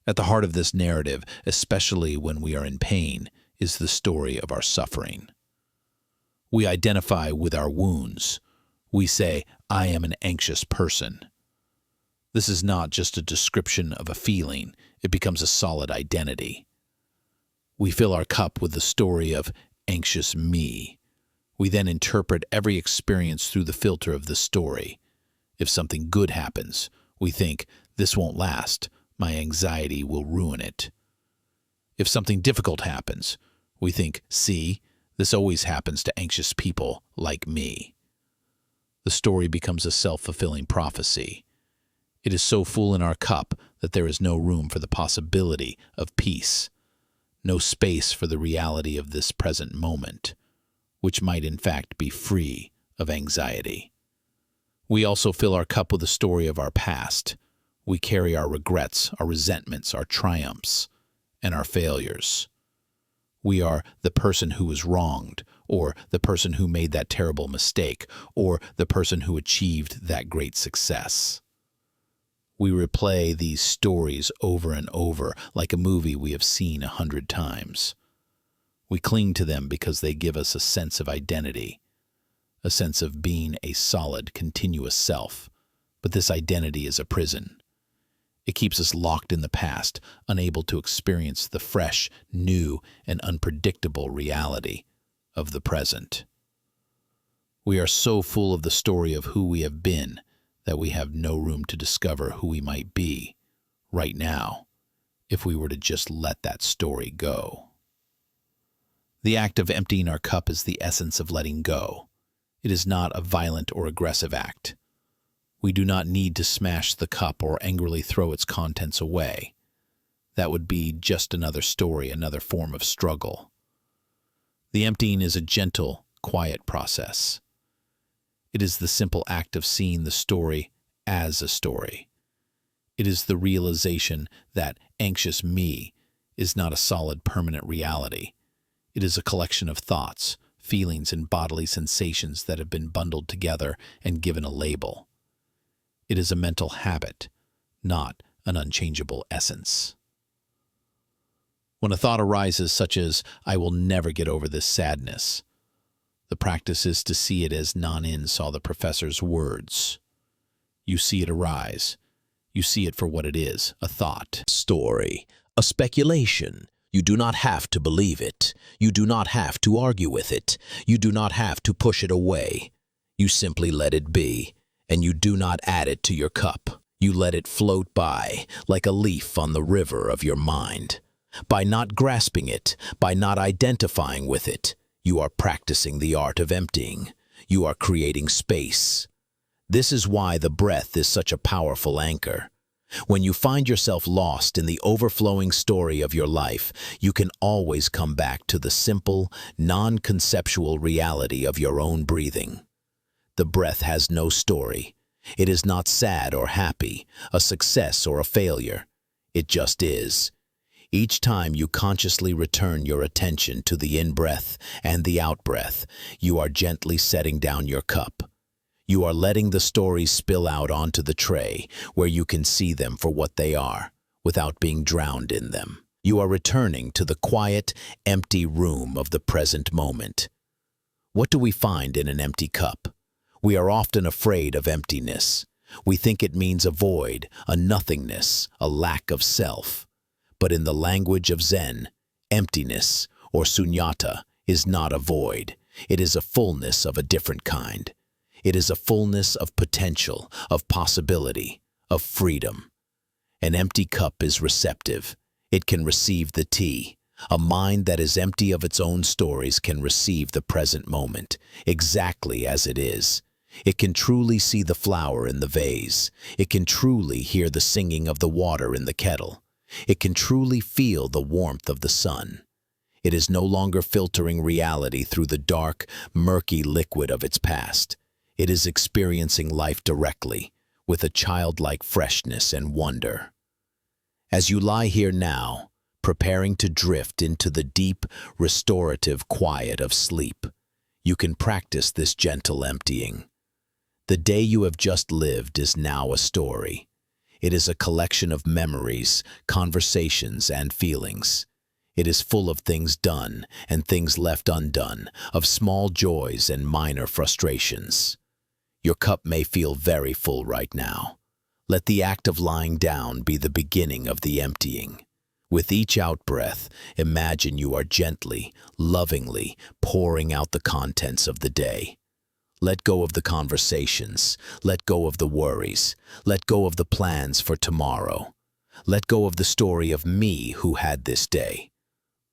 At the heart of this narrative, especially when we are in pain, is the story of our suffering. We identify with our wounds. We say, "I am an anxious person." This is not just a description of a feeling, it becomes a solid identity. We fill our cup with the story of anxious me. We then interpret every experience through the filter of the story. If something good happens, we think, "This won't last, my anxiety will ruin it." If something difficult happens, we think, "See, this always happens to anxious people like me." The story becomes a self-fulfilling prophecy. It is so full in our cup that there is no room for the possibility of peace, no space for the reality of this present moment, which might in fact be free of anxiety. We also fill our cup with the story of our past. We carry our regrets, our resentments, our triumphs, and our failures. We are the person who was wronged, or the person who made that terrible mistake, or the person who achieved that great success. We replay these stories over and over like a movie we have seen 100 times. We cling to them because they give us a sense of identity, a sense of being a solid, continuous self. But this identity is a prison. It keeps us locked in the past, unable to experience the fresh, new, and unpredictable reality of the present. We are so full of the story of who we have been that we have no room to discover who we might be right now if we were to just let that story go. The act of emptying our cup is the essence of letting go. It is not a violent or aggressive act. We do not need to smash the cup or angrily throw its contents away. That would be just another story, another form of struggle. The emptying is a gentle, quiet process. It is the simple act of seeing the story as a story. It is the realization that anxious me is not a solid, permanent reality. It is a collection of thoughts, feelings, and bodily sensations that have been bundled together and given a label. It is a mental habit, not an unchangeable essence. When a thought arises such as, "I will never get over this sadness," the practice is to see it as Nanin saw the professor's words. You see it arise. You see it for what it is, a thought. Story, a speculation. You do not have to believe it. You do not have to argue with it. You do not have to push it away. You simply let it be, and you do not add it to your cup. You let it float by like a leaf on the river of your mind. By not grasping it, by not identifying with it, you are practicing the art of emptying. You are creating space. This is why the breath is such a powerful anchor. When you find yourself lost in the overflowing story of your life, you can always come back to the simple, non-conceptual reality of your own breathing. The breath has no story. It is not sad or happy, a success or a failure. It just is. Each time you consciously return your attention to the in-breath and the out-breath, you are gently setting down your cup. You are letting the stories spill out onto the tray where you can see them for what they are, without being drowned in them. You are returning to the quiet, empty room of the present moment. What do we find in an empty cup? We are often afraid of emptiness. We think it means a void, a nothingness, a lack of self. But in the language of Zen, emptiness, or sunyata, is not a void. It is a fullness of a different kind. It is a fullness of potential, of possibility, of freedom. An empty cup is receptive. It can receive the tea. A mind that is empty of its own stories can receive the present moment, exactly as it is. It can truly see the flower in the vase. It can truly hear the singing of the water in the kettle. It can truly feel the warmth of the sun. It is no longer filtering reality through the dark, murky liquid of its past. It is experiencing life directly, with a childlike freshness and wonder. As you lie here now, preparing to drift into the deep, restorative quiet of sleep, you can practice this gentle emptying. The day you have just lived is now a story. It is a collection of memories, conversations, and feelings. It is full of things done and things left undone, of small joys and minor frustrations. Your cup may feel very full right now. Let the act of lying down be the beginning of the emptying. With each out-breath, imagine you are gently, lovingly pouring out the contents of the day. Let go of the conversations. Let go of the worries. Let go of the plans for tomorrow. Let go of the story of me who had this day.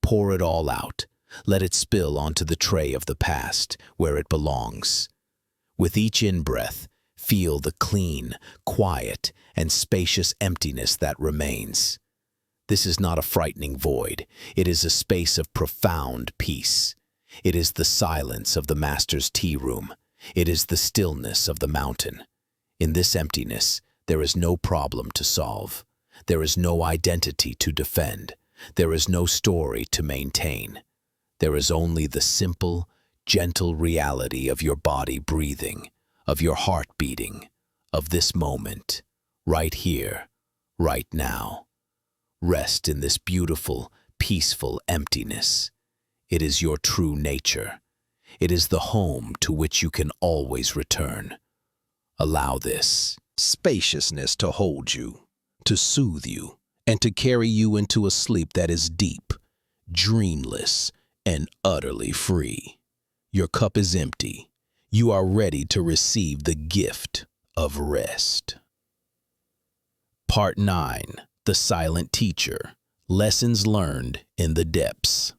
Pour it all out. Let it spill onto the tray of the past, where it belongs. With each in-breath, feel the clean, quiet, and spacious emptiness that remains. This is not a frightening void. It is a space of profound peace. It is the silence of the master's tea room. It is the stillness of the mountain. In this emptiness, there is no problem to solve. There is no identity to defend. There is no story to maintain. There is only the simple, gentle reality of your body breathing, of your heart beating, of this moment, right here, right now. Rest in this beautiful, peaceful emptiness. It is your true nature. It is the home to which you can always return. Allow this spaciousness to hold you, to soothe you, and to carry you into a sleep that is deep, dreamless, and utterly free. Your cup is empty. You are ready to receive the gift of rest. Part 9. The Silent Teacher. Lessons learned in the depths.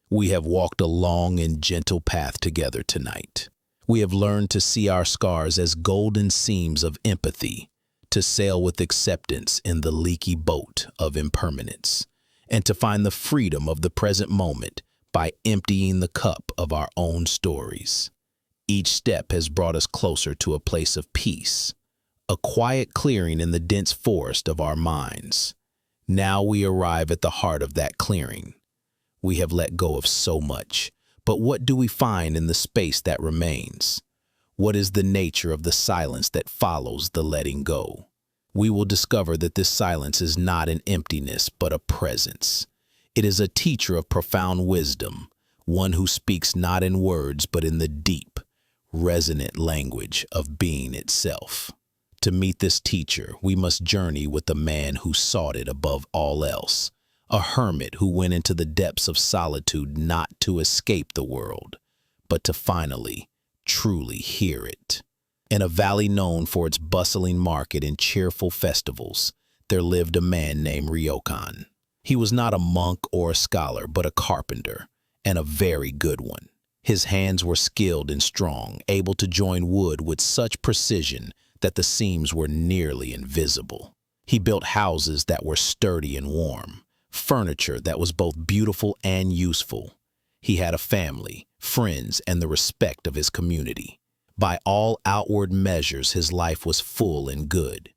We have walked a long and gentle path together tonight. We have learned to see our scars as golden seams of empathy, to sail with acceptance in the leaky boat of impermanence, and to find the freedom of the present moment by emptying the cup of our own stories. Each step has brought us closer to a place of peace, a quiet clearing in the dense forest of our minds. Now we arrive at the heart of that clearing. We have let go of so much, but what do we find in the space that remains? What is the nature of the silence that follows the letting go? We will discover that this silence is not an emptiness, but a presence. It is a teacher of profound wisdom, one who speaks not in words, but in the deep, resonant language of being itself. To meet this teacher, we must journey with a man who sought it above all else, a hermit who went into the depths of solitude not to escape the world, but to finally, truly hear it. In a valley known for its bustling market and cheerful festivals, there lived a man named Ryokan. He was not a monk or a scholar, but a carpenter, and a very good one. His hands were skilled and strong, able to join wood with such precision that the seams were nearly invisible. He built houses that were sturdy and warm, furniture that was both beautiful and useful. He had a family, friends, and the respect of his community. By all outward measures, his life was full and good.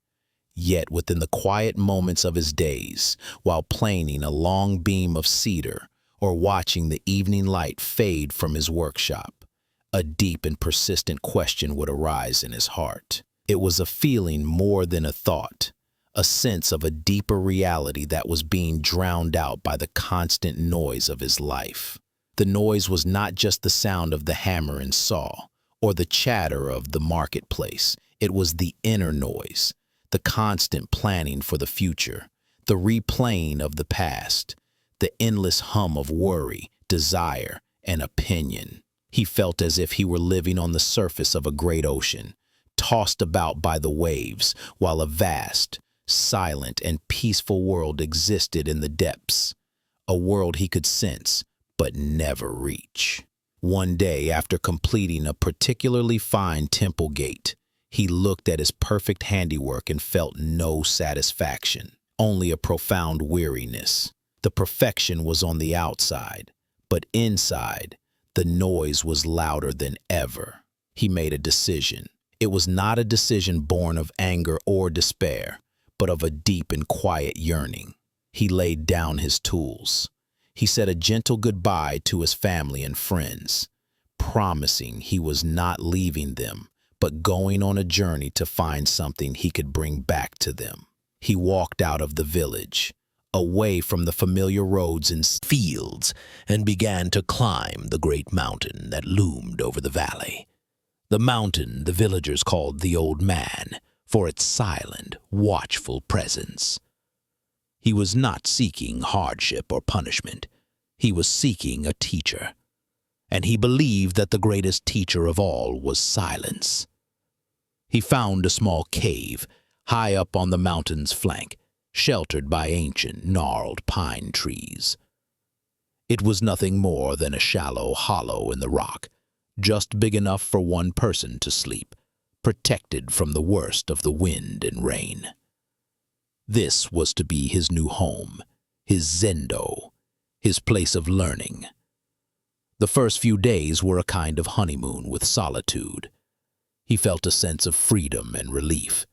Yet within the quiet moments of his days, while planing a long beam of cedar or watching the evening light fade from his workshop, a deep and persistent question would arise in his heart. It was a feeling more than a thought, a sense of a deeper reality that was being drowned out by the constant noise of his life. The noise was not just the sound of the hammer and saw, or the chatter of the marketplace. It was the inner noise, the constant planning for the future, the replaying of the past, the endless hum of worry, desire, and opinion. He felt as if he were living on the surface of a great ocean, tossed about by the waves, while a vast, silent, and peaceful world existed in the depths, a world he could sense but never reach. One day, after completing a particularly fine temple gate, he looked at his perfect handiwork and felt no satisfaction, only a profound weariness. The perfection was on the outside, but inside, the noise was louder than ever. He made a decision. It was not a decision born of anger or despair, but of a deep and quiet yearning. He laid down his tools. He said a gentle goodbye to his family and friends, promising he was not leaving them, but going on a journey to find something he could bring back to them. He walked out of the village, away from the familiar roads and fields, and began to climb the great mountain that loomed over the valley. The mountain the villagers called the Old Man, for its silent, watchful presence. He was not seeking hardship or punishment. He was seeking a teacher. And he believed that the greatest teacher of all was silence. He found a small cave, high up on the mountain's flank, sheltered by ancient, gnarled pine trees. It was nothing more than a shallow hollow in the rock, just big enough for one person to sleep, protected from the worst of the wind and rain. This was to be his new home, his zendo, his place of learning. The first few days were a kind of honeymoon with solitude. He felt a sense of freedom and relief.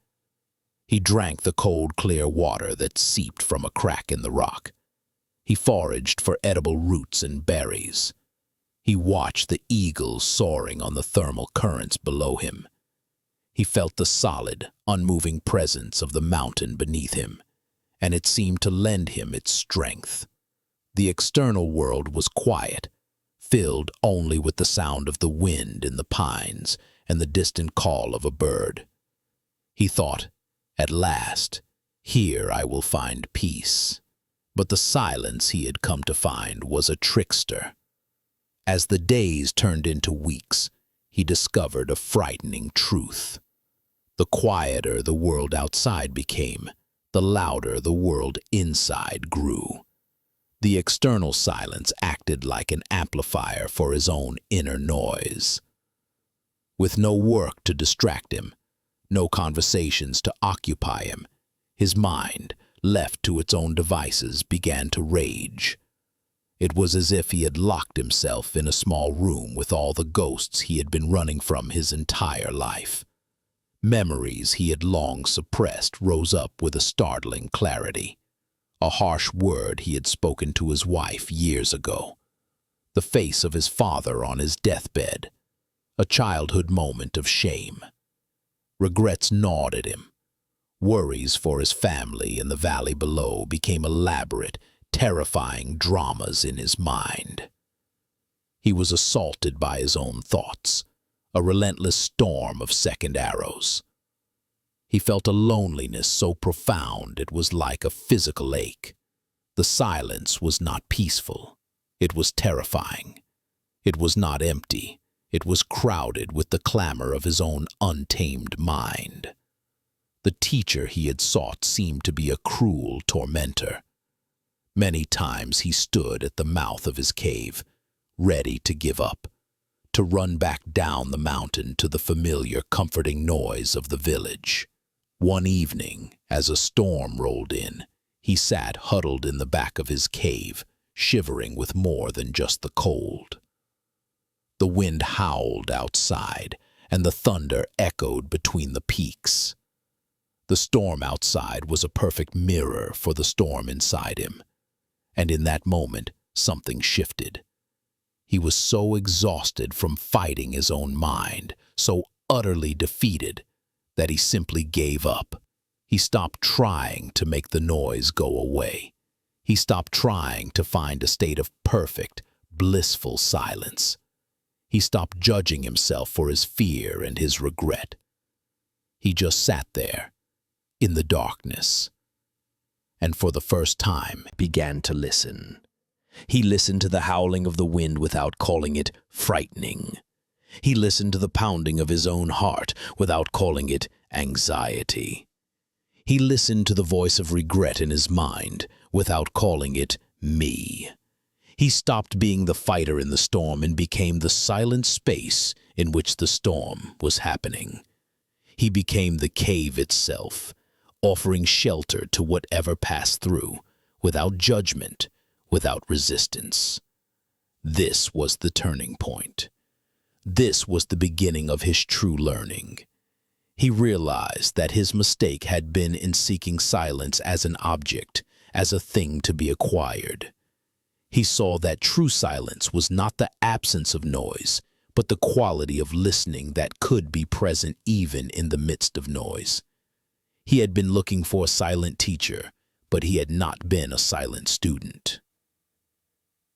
He drank the cold, clear water that seeped from a crack in the rock. He foraged for edible roots and berries. He watched the eagles soaring on the thermal currents below him. He felt the solid, unmoving presence of the mountain beneath him, and it seemed to lend him its strength. The external world was quiet, filled only with the sound of the wind in the pines and the distant call of a bird. He thought, at last, here I will find peace. But the silence he had come to find was a trickster. As the days turned into weeks, he discovered a frightening truth. The quieter the world outside became, the louder the world inside grew. The external silence acted like an amplifier for his own inner noise. With no work to distract him, no conversations to occupy him, his mind, left to its own devices, began to rage. It was as if he had locked himself in a small room with all the ghosts he had been running from his entire life. Memories he had long suppressed rose up with a startling clarity. A harsh word he had spoken to his wife years ago. The face of his father on his deathbed. A childhood moment of shame. Regrets gnawed at him. Worries for his family in the valley below became elaborate, terrifying dramas in his mind. He was assaulted by his own thoughts, a relentless storm of second arrows. He felt a loneliness so profound it was like a physical ache. The silence was not peaceful. It was terrifying. It was not empty. It was crowded with the clamor of his own untamed mind. The teacher he had sought seemed to be a cruel tormentor. Many times he stood at the mouth of his cave, ready to give up, to run back down the mountain to the familiar, comforting noise of the village. One evening, as a storm rolled in, he sat huddled in the back of his cave, shivering with more than just the cold. The wind howled outside, and the thunder echoed between the peaks. The storm outside was a perfect mirror for the storm inside him, and in that moment, something shifted. He was so exhausted from fighting his own mind, so utterly defeated, that he simply gave up. He stopped trying to make the noise go away. He stopped trying to find a state of perfect, blissful silence. He stopped judging himself for his fear and his regret. He just sat there, in the darkness, and for the first time began to listen. He listened to the howling of the wind without calling it frightening. He listened to the pounding of his own heart without calling it anxiety. He listened to the voice of regret in his mind without calling it me. He stopped being the fighter in the storm and became the silent space in which the storm was happening. He became the cave itself, offering shelter to whatever passed through, without judgment, without resistance. This was the turning point. This was the beginning of his true learning. He realized that his mistake had been in seeking silence as an object, as a thing to be acquired. He saw that true silence was not the absence of noise, but the quality of listening that could be present even in the midst of noise. He had been looking for a silent teacher, but he had not been a silent student.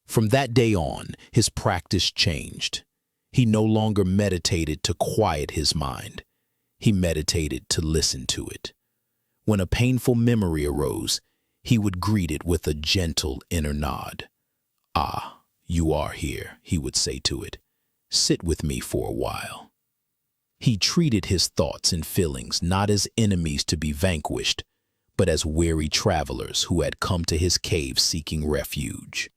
From that day on, his practice changed. He no longer meditated to quiet his mind. He meditated to listen to it. When a painful memory arose, he would greet it with a gentle inner nod. "Ah, you are here," he would say to it. "Sit with me for a while." He treated his thoughts and feelings not as enemies to be vanquished, but as weary travelers who had come to his cave seeking refuge.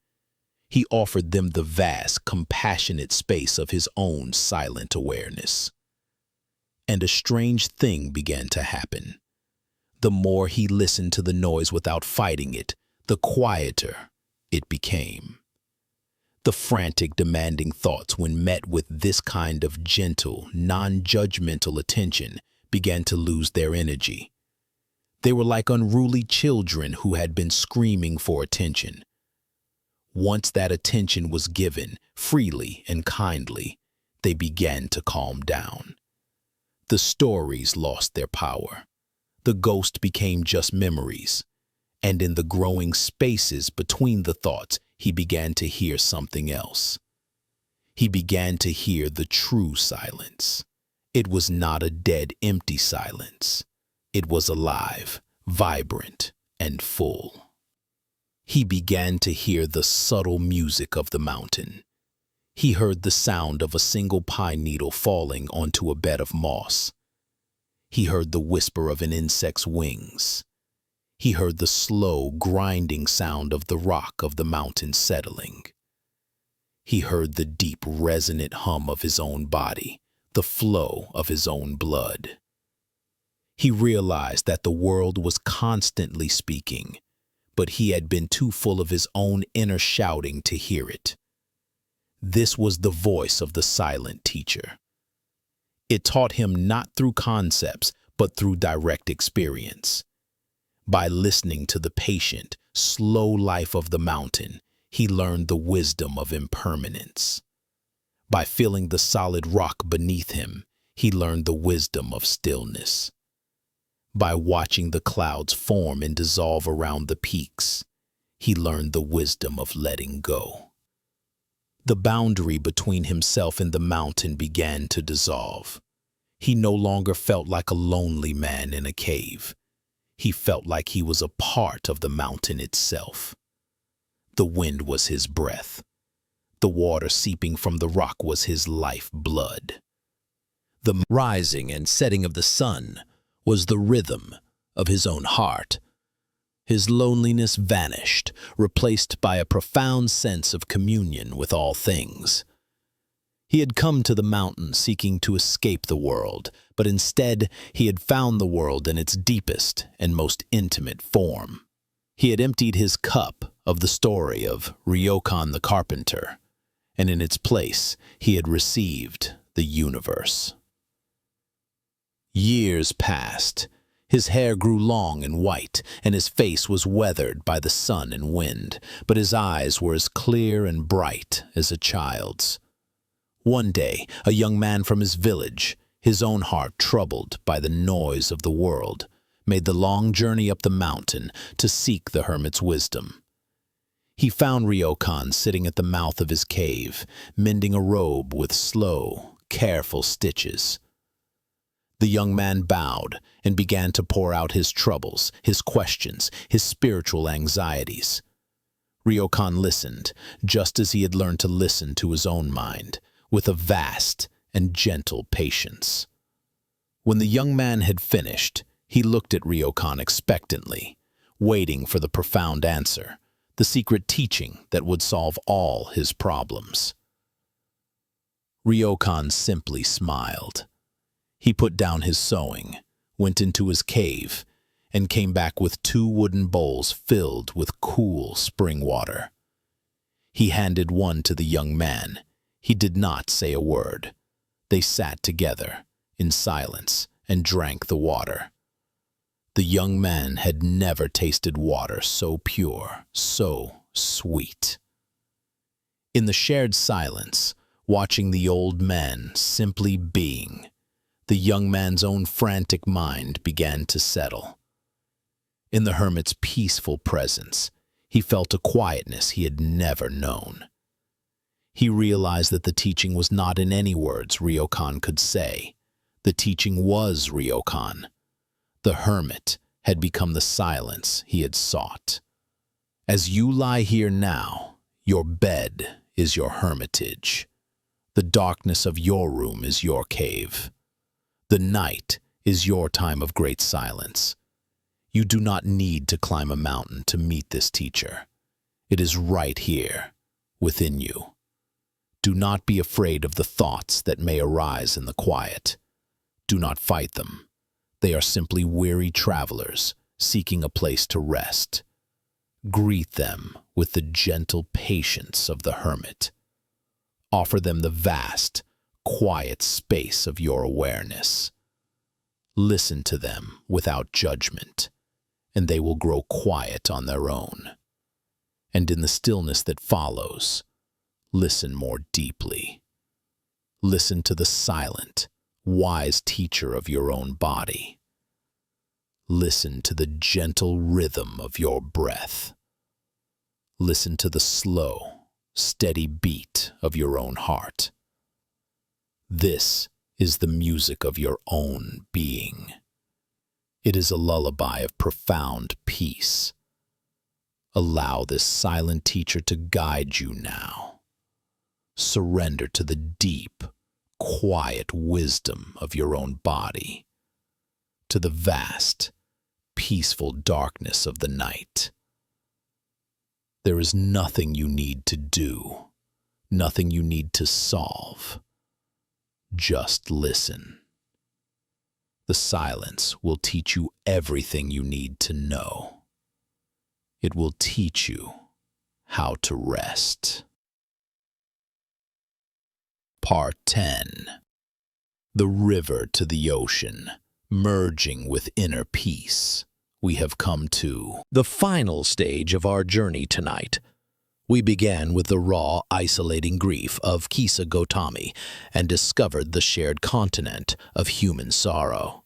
He offered them the vast, compassionate space of his own silent awareness. And a strange thing began to happen. The more he listened to the noise without fighting it, the quieter it became. The frantic, demanding thoughts, when met with this kind of gentle, non-judgmental attention, began to lose their energy. They were like unruly children who had been screaming for attention. Once that attention was given, freely and kindly, they began to calm down. The stories lost their power. The ghost became just memories. And in the growing spaces between the thoughts, he began to hear something else. He began to hear the true silence. It was not a dead, empty silence. It was alive, vibrant, and full. He began to hear the subtle music of the mountain. He heard the sound of a single pine needle falling onto a bed of moss. He heard the whisper of an insect's wings. He heard the slow, grinding sound of the rock of the mountain settling. He heard the deep, resonant hum of his own body, the flow of his own blood. He realized that the world was constantly speaking, but he had been too full of his own inner shouting to hear it. This was the voice of the silent teacher. It taught him not through concepts, but through direct experience. By listening to the patient, slow life of the mountain, he learned the wisdom of impermanence. By feeling the solid rock beneath him, he learned the wisdom of stillness. By watching the clouds form and dissolve around the peaks, he learned the wisdom of letting go. The boundary between himself and the mountain began to dissolve. He no longer felt like a lonely man in a cave. He felt like he was a part of the mountain itself. The wind was his breath. The water seeping from the rock was his life blood. The rising and setting of the sun was the rhythm of his own heart. His loneliness vanished, replaced by a profound sense of communion with all things. He had come to the mountain seeking to escape the world, but instead he had found the world in its deepest and most intimate form. He had emptied his cup of the story of Ryokan the carpenter, and in its place he had received the universe. Years passed. His hair grew long and white, and his face was weathered by the sun and wind, but his eyes were as clear and bright as a child's. One day, a young man from his village, his own heart troubled by the noise of the world, made the long journey up the mountain to seek the hermit's wisdom. He found Ryokan sitting at the mouth of his cave, mending a robe with slow, careful stitches. The young man bowed and began to pour out his troubles, his questions, his spiritual anxieties. Ryokan listened, just as he had learned to listen to his own mind, with a vast and gentle patience. When the young man had finished, he looked at Ryokan expectantly, waiting for the profound answer, the secret teaching that would solve all his problems. Ryokan simply smiled. He put down his sewing, went into his cave, and came back with 2 wooden bowls filled with cool spring water. He handed one to the young man. He did not say a word. They sat together, in silence, and drank the water. The young man had never tasted water so pure, so sweet. In the shared silence, watching the old man simply being, the young man's own frantic mind began to settle. In the hermit's peaceful presence, he felt a quietness he had never known. He realized that the teaching was not in any words Ryokan could say. The teaching was Ryokan. The hermit had become the silence he had sought. As you lie here now, your bed is your hermitage. The darkness of your room is your cave. The night is your time of great silence. You do not need to climb a mountain to meet this teacher. It is right here, within you. Do not be afraid of the thoughts that may arise in the quiet. Do not fight them. They are simply weary travelers seeking a place to rest. Greet them with the gentle patience of the hermit. Offer them the vast, quiet space of your awareness. Listen to them without judgment, and they will grow quiet on their own. And in the stillness that follows, listen more deeply. Listen to the silent, wise teacher of your own body. Listen to the gentle rhythm of your breath. Listen to the slow, steady beat of your own heart. This is the music of your own being. It is a lullaby of profound peace. Allow this silent teacher to guide you now. Surrender to the deep, quiet wisdom of your own body, to the vast, peaceful darkness of the night. There is nothing you need to do, nothing you need to solve. Just listen. The silence will teach you everything you need to know. It will teach you how to rest. Part 10. The river to the ocean, merging with inner peace. We have come to the final stage of our journey tonight. We began with the raw, isolating grief of Kisa Gotami and discovered the shared continent of human sorrow.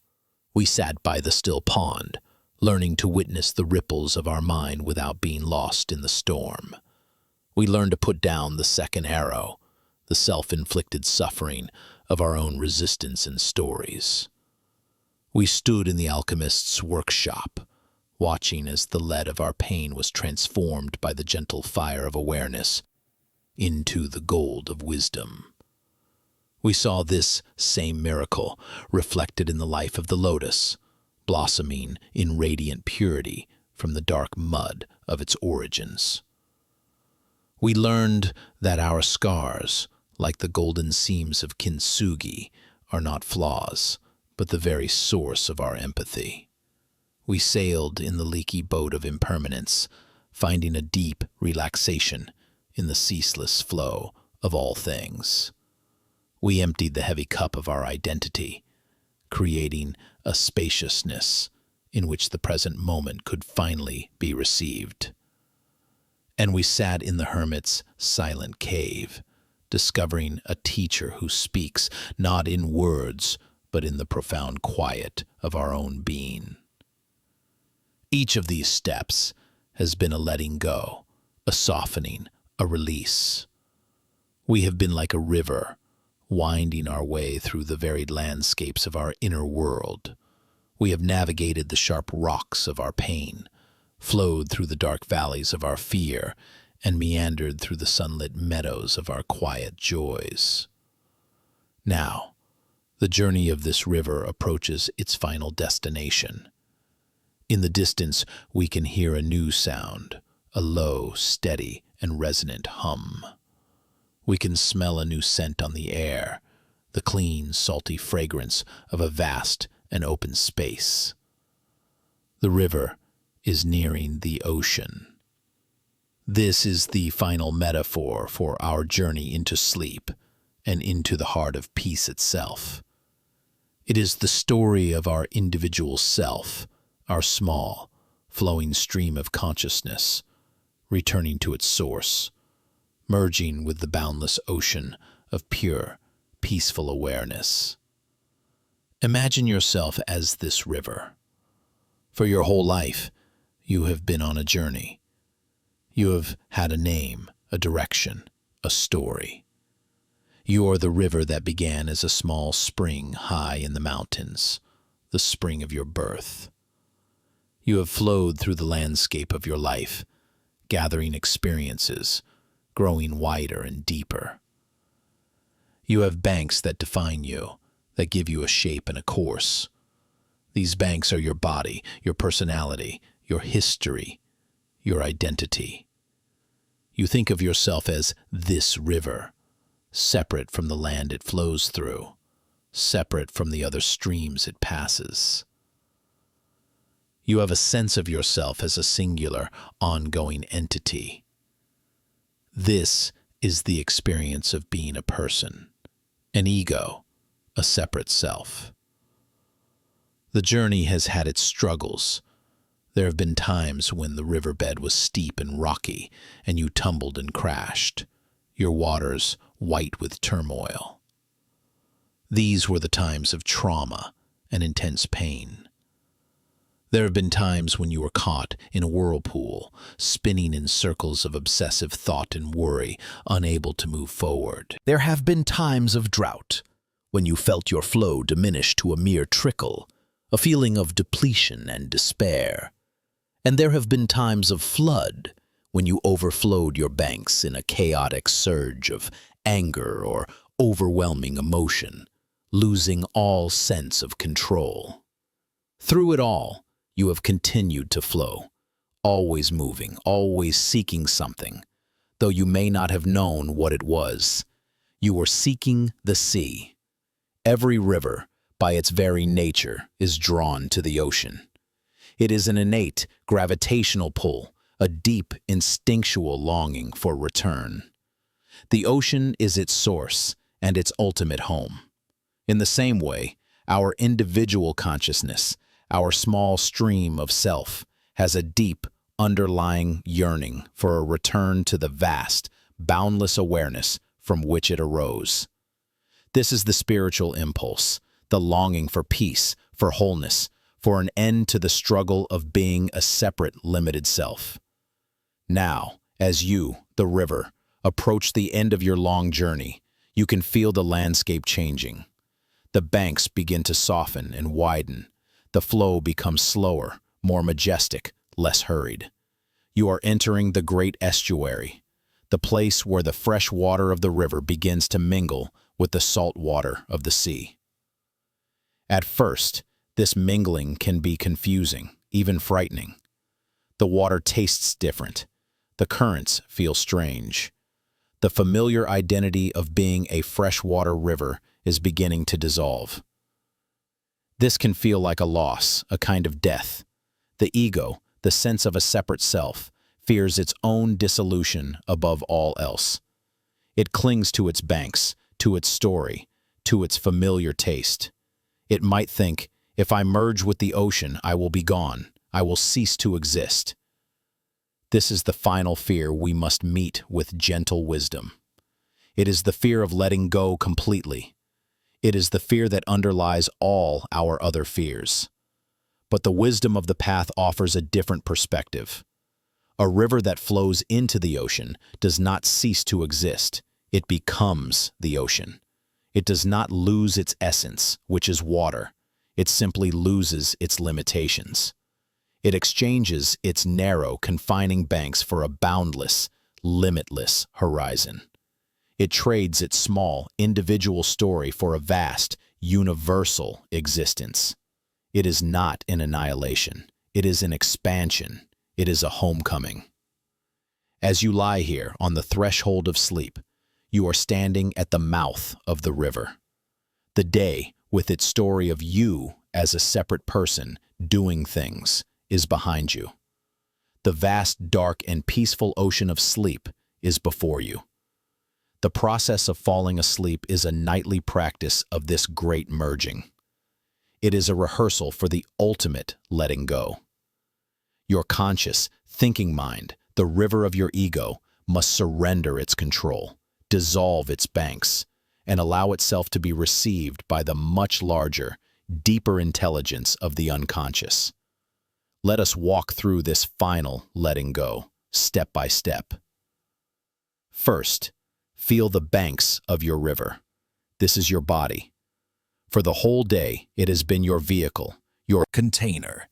We sat by the still pond, learning to witness the ripples of our mind without being lost in the storm. We learned to put down the second arrow, the self-inflicted suffering of our own resistance and stories. We stood in the alchemist's workshop, watching as the lead of our pain was transformed by the gentle fire of awareness into the gold of wisdom. We saw this same miracle reflected in the life of the lotus, blossoming in radiant purity from the dark mud of its origins. We learned that our scars, like the golden seams of kintsugi, are not flaws, but the very source of our empathy. We sailed in the leaky boat of impermanence, finding a deep relaxation in the ceaseless flow of all things. We emptied the heavy cup of our identity, creating a spaciousness in which the present moment could finally be received. And we sat in the hermit's silent cave, discovering a teacher who speaks not in words, but in the profound quiet of our own being. Each of these steps has been a letting go, a softening, a release. We have been like a river, winding our way through the varied landscapes of our inner world. We have navigated the sharp rocks of our pain, flowed through the dark valleys of our fear, and meandered through the sunlit meadows of our quiet joys. Now, the journey of this river approaches its final destination. In the distance, we can hear a new sound, a low, steady, and resonant hum. We can smell a new scent on the air, the clean, salty fragrance of a vast and open space. The river is nearing the ocean. This is the final metaphor for our journey into sleep and into the heart of peace itself. It is the story of our individual self, our small, flowing stream of consciousness, returning to its source, merging with the boundless ocean of pure, peaceful awareness. Imagine yourself as this river. For your whole life, you have been on a journey. You have had a name, a direction, a story. You are the river that began as a small spring high in the mountains, the spring of your birth. You have flowed through the landscape of your life, gathering experiences, growing wider and deeper. You have banks that define you, that give you a shape and a course. These banks are your body, your personality, your history, your identity. You think of yourself as this river, separate from the land it flows through, separate from the other streams it passes. You have a sense of yourself as a singular, ongoing entity. This is the experience of being a person, an ego, a separate self. The journey has had its struggles. There have been times when the riverbed was steep and rocky, and you tumbled and crashed, your waters white with turmoil. These were the times of trauma and intense pain. There have been times when you were caught in a whirlpool, spinning in circles of obsessive thought and worry, unable to move forward. There have been times of drought, when you felt your flow diminish to a mere trickle, a feeling of depletion and despair. And there have been times of flood, when you overflowed your banks in a chaotic surge of anger or overwhelming emotion, losing all sense of control. Through it all, you have continued to flow, always moving, always seeking something, though you may not have known what it was. You were seeking the sea. Every river, by its very nature, is drawn to the ocean. It is an innate gravitational pull, a deep instinctual longing for return. The ocean is its source and its ultimate home. In the same way, our individual consciousness, our small stream of self, has a deep, underlying yearning for a return to the vast, boundless awareness from which it arose. This is the spiritual impulse, the longing for peace, for wholeness, for an end to the struggle of being a separate, limited self. Now, as you, the river, approach the end of your long journey, you can feel the landscape changing. The banks begin to soften and widen. The flow becomes slower, more majestic, less hurried. You are entering the great estuary, the place where the fresh water of the river begins to mingle with the salt water of the sea. At first, this mingling can be confusing, even frightening. The water tastes different. The currents feel strange. The familiar identity of being a freshwater river is beginning to dissolve. This can feel like a loss, a kind of death. The ego, the sense of a separate self, fears its own dissolution above all else. It clings to its banks, to its story, to its familiar taste. It might think, if I merge with the ocean, I will be gone. I will cease to exist. This is the final fear we must meet with gentle wisdom. It is the fear of letting go completely. It is the fear that underlies all our other fears. But the wisdom of the path offers a different perspective. A river that flows into the ocean does not cease to exist. It becomes the ocean. It does not lose its essence, which is water. It simply loses its limitations. It exchanges its narrow, confining banks for a boundless, limitless horizon. It trades its small, individual story for a vast, universal existence. It is not an annihilation. It is an expansion. It is a homecoming. As you lie here on the threshold of sleep, you are standing at the mouth of the river. The day, with its story of you as a separate person doing things, is behind you. The vast, dark, and peaceful ocean of sleep is before you. The process of falling asleep is a nightly practice of this great merging. It is a rehearsal for the ultimate letting go. Your conscious, thinking mind, the river of your ego, must surrender its control, dissolve its banks, and allow itself to be received by the much larger, deeper intelligence of the unconscious. Let us walk through this final letting go, step by step. First, feel the banks of your river. This is your body. For the whole day, it has been your vehicle, your container.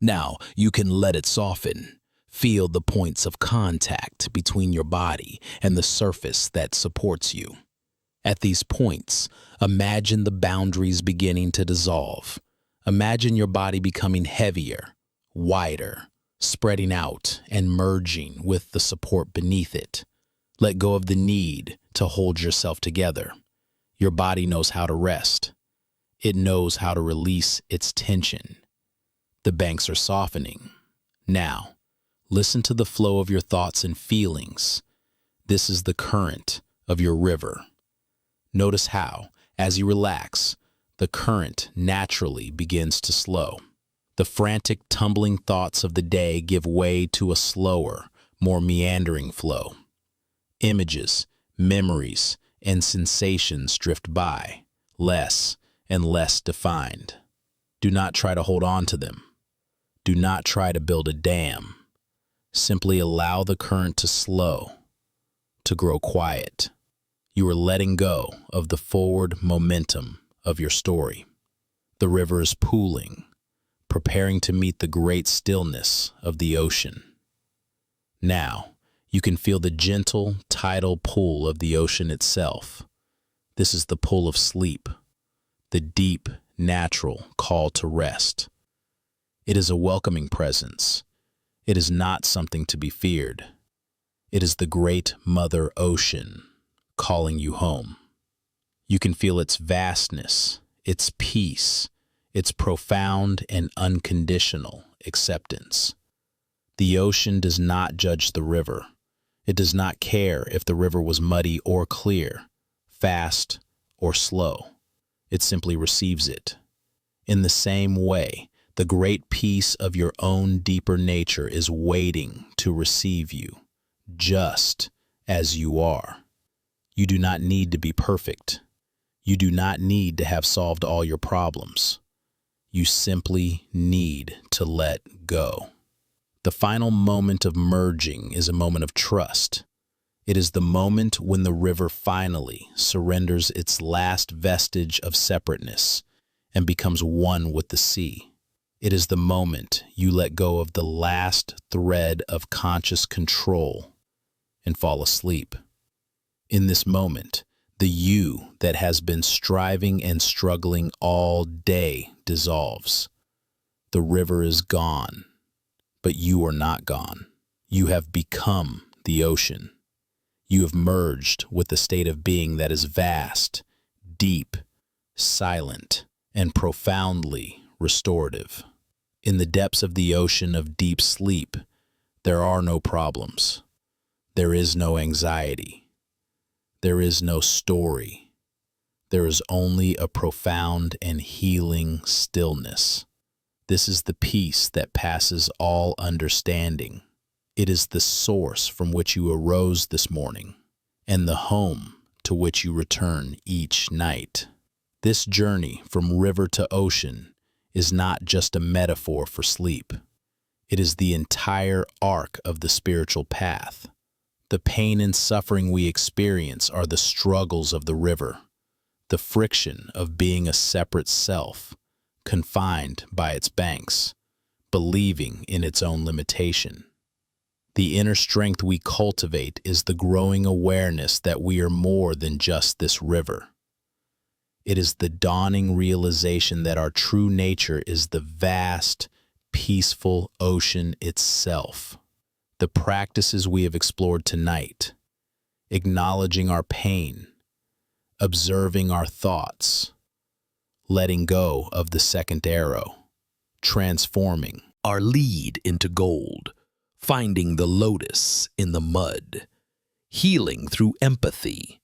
Now, you can let it soften. Feel the points of contact between your body and the surface that supports you. At these points, imagine the boundaries beginning to dissolve. Imagine your body becoming heavier, wider, spreading out and merging with the support beneath it. Let go of the need to hold yourself together. Your body knows how to rest. It knows how to release its tension. The banks are softening. Now, listen to the flow of your thoughts and feelings. This is the current of your river. Notice how, as you relax, the current naturally begins to slow. The frantic, tumbling thoughts of the day give way to a slower, more meandering flow. Images, memories, and sensations drift by, less and less defined. Do not try to hold on to them. Do not try to build a dam. Simply allow the current to slow, to grow quiet. You are letting go of the forward momentum of your story. The river is pooling, preparing to meet the great stillness of the ocean. Now, you can feel the gentle, tidal pull of the ocean itself. This is the pull of sleep, the deep, natural call to rest. It is a welcoming presence. It is not something to be feared. It is the great Mother Ocean calling you home. You can feel its vastness, its peace, its profound and unconditional acceptance. The ocean does not judge the river. It does not care if the river was muddy or clear, fast or slow. It simply receives it. In the same way, the great peace of your own deeper nature is waiting to receive you, just as you are. You do not need to be perfect. You do not need to have solved all your problems. You simply need to let go. The final moment of merging is a moment of trust. It is the moment when the river finally surrenders its last vestige of separateness and becomes one with the sea. It is the moment you let go of the last thread of conscious control and fall asleep. In this moment, the you that has been striving and struggling all day dissolves. The river is gone, but you are not gone. You have become the ocean. You have merged with the state of being that is vast, deep, silent, and profoundly restorative. In the depths of the ocean of deep sleep, there are no problems. There is no anxiety. There is no story. There is only a profound and healing stillness. This is the peace that passes all understanding. It is the source from which you arose this morning, and the home to which you return each night. This journey from river to ocean is not just a metaphor for sleep. It is the entire arc of the spiritual path. The pain and suffering we experience are the struggles of the river, the friction of being a separate self, confined by its banks, believing in its own limitation. The inner strength we cultivate is the growing awareness that we are more than just this river. It is the dawning realization that our true nature is the vast, peaceful ocean itself. The practices we have explored tonight, acknowledging our pain, observing our thoughts, letting go of the second arrow, transforming our lead into gold, finding the lotus in the mud, healing through empathy,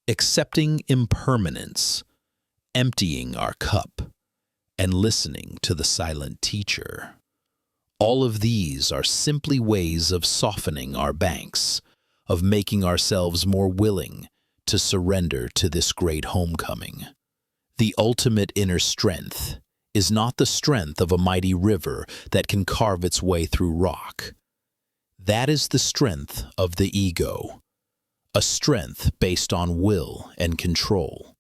accepting impermanence, emptying our cup, and listening to the silent teacher. All of these are simply ways of softening our banks, of making ourselves more willing to surrender to this great homecoming. The ultimate inner strength is not the strength of a mighty river that can carve its way through rock. That is the strength of the ego, a strength based on will and control.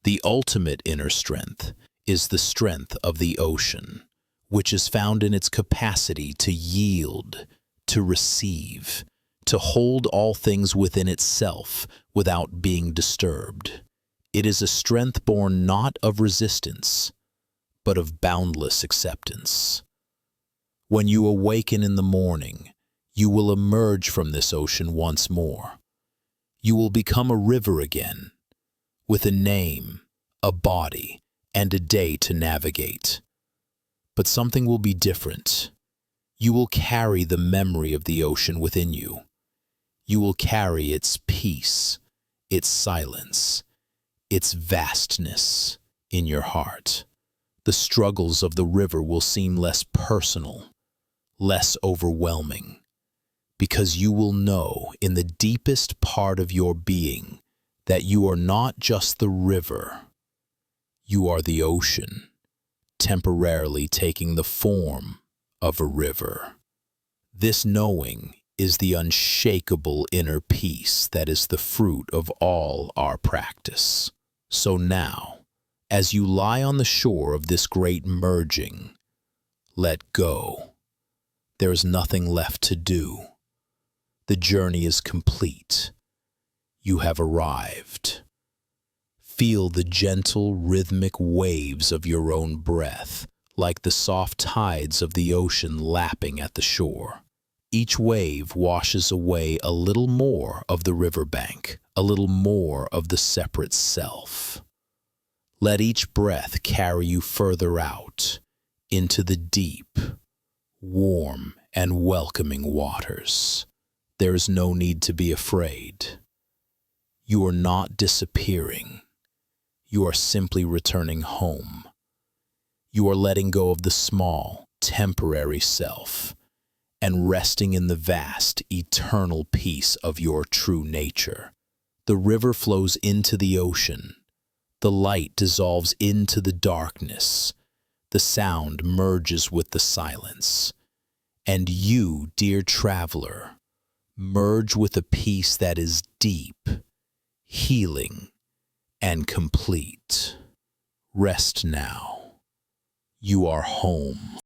The ultimate inner strength is the strength of the ocean, which is found in its capacity to yield, to receive, to hold all things within itself without being disturbed. It is a strength born not of resistance, but of boundless acceptance. When you awaken in the morning, you will emerge from this ocean once more. You will become a river again, with a name, a body, and a day to navigate. But something will be different. You will carry the memory of the ocean within you. You will carry its peace, its silence, its vastness in your heart. The struggles of the river will seem less personal, less overwhelming, because you will know in the deepest part of your being that you are not just the river, You are the ocean, temporarily taking the form of a river. This knowing is the unshakable inner peace that is the fruit of all our practice. So now, as you lie on the shore of this great merging, let go. There is nothing left to do. The journey is complete. You have arrived. Feel the gentle, rhythmic waves of your own breath, like the soft tides of the ocean lapping at the shore. Each wave washes away a little more of the riverbank, a little more of the separate self. Let each breath carry you further out into the deep, warm, and welcoming waters. There is no need to be afraid. You are not disappearing. You are simply returning home. You are letting go of the small, temporary self and resting in the vast, eternal peace of your true nature. The river flows into the ocean. The light dissolves into the darkness. The sound merges with the silence. And you, dear traveler, merge with a peace that is deep, healing, and complete. Rest now. You are home.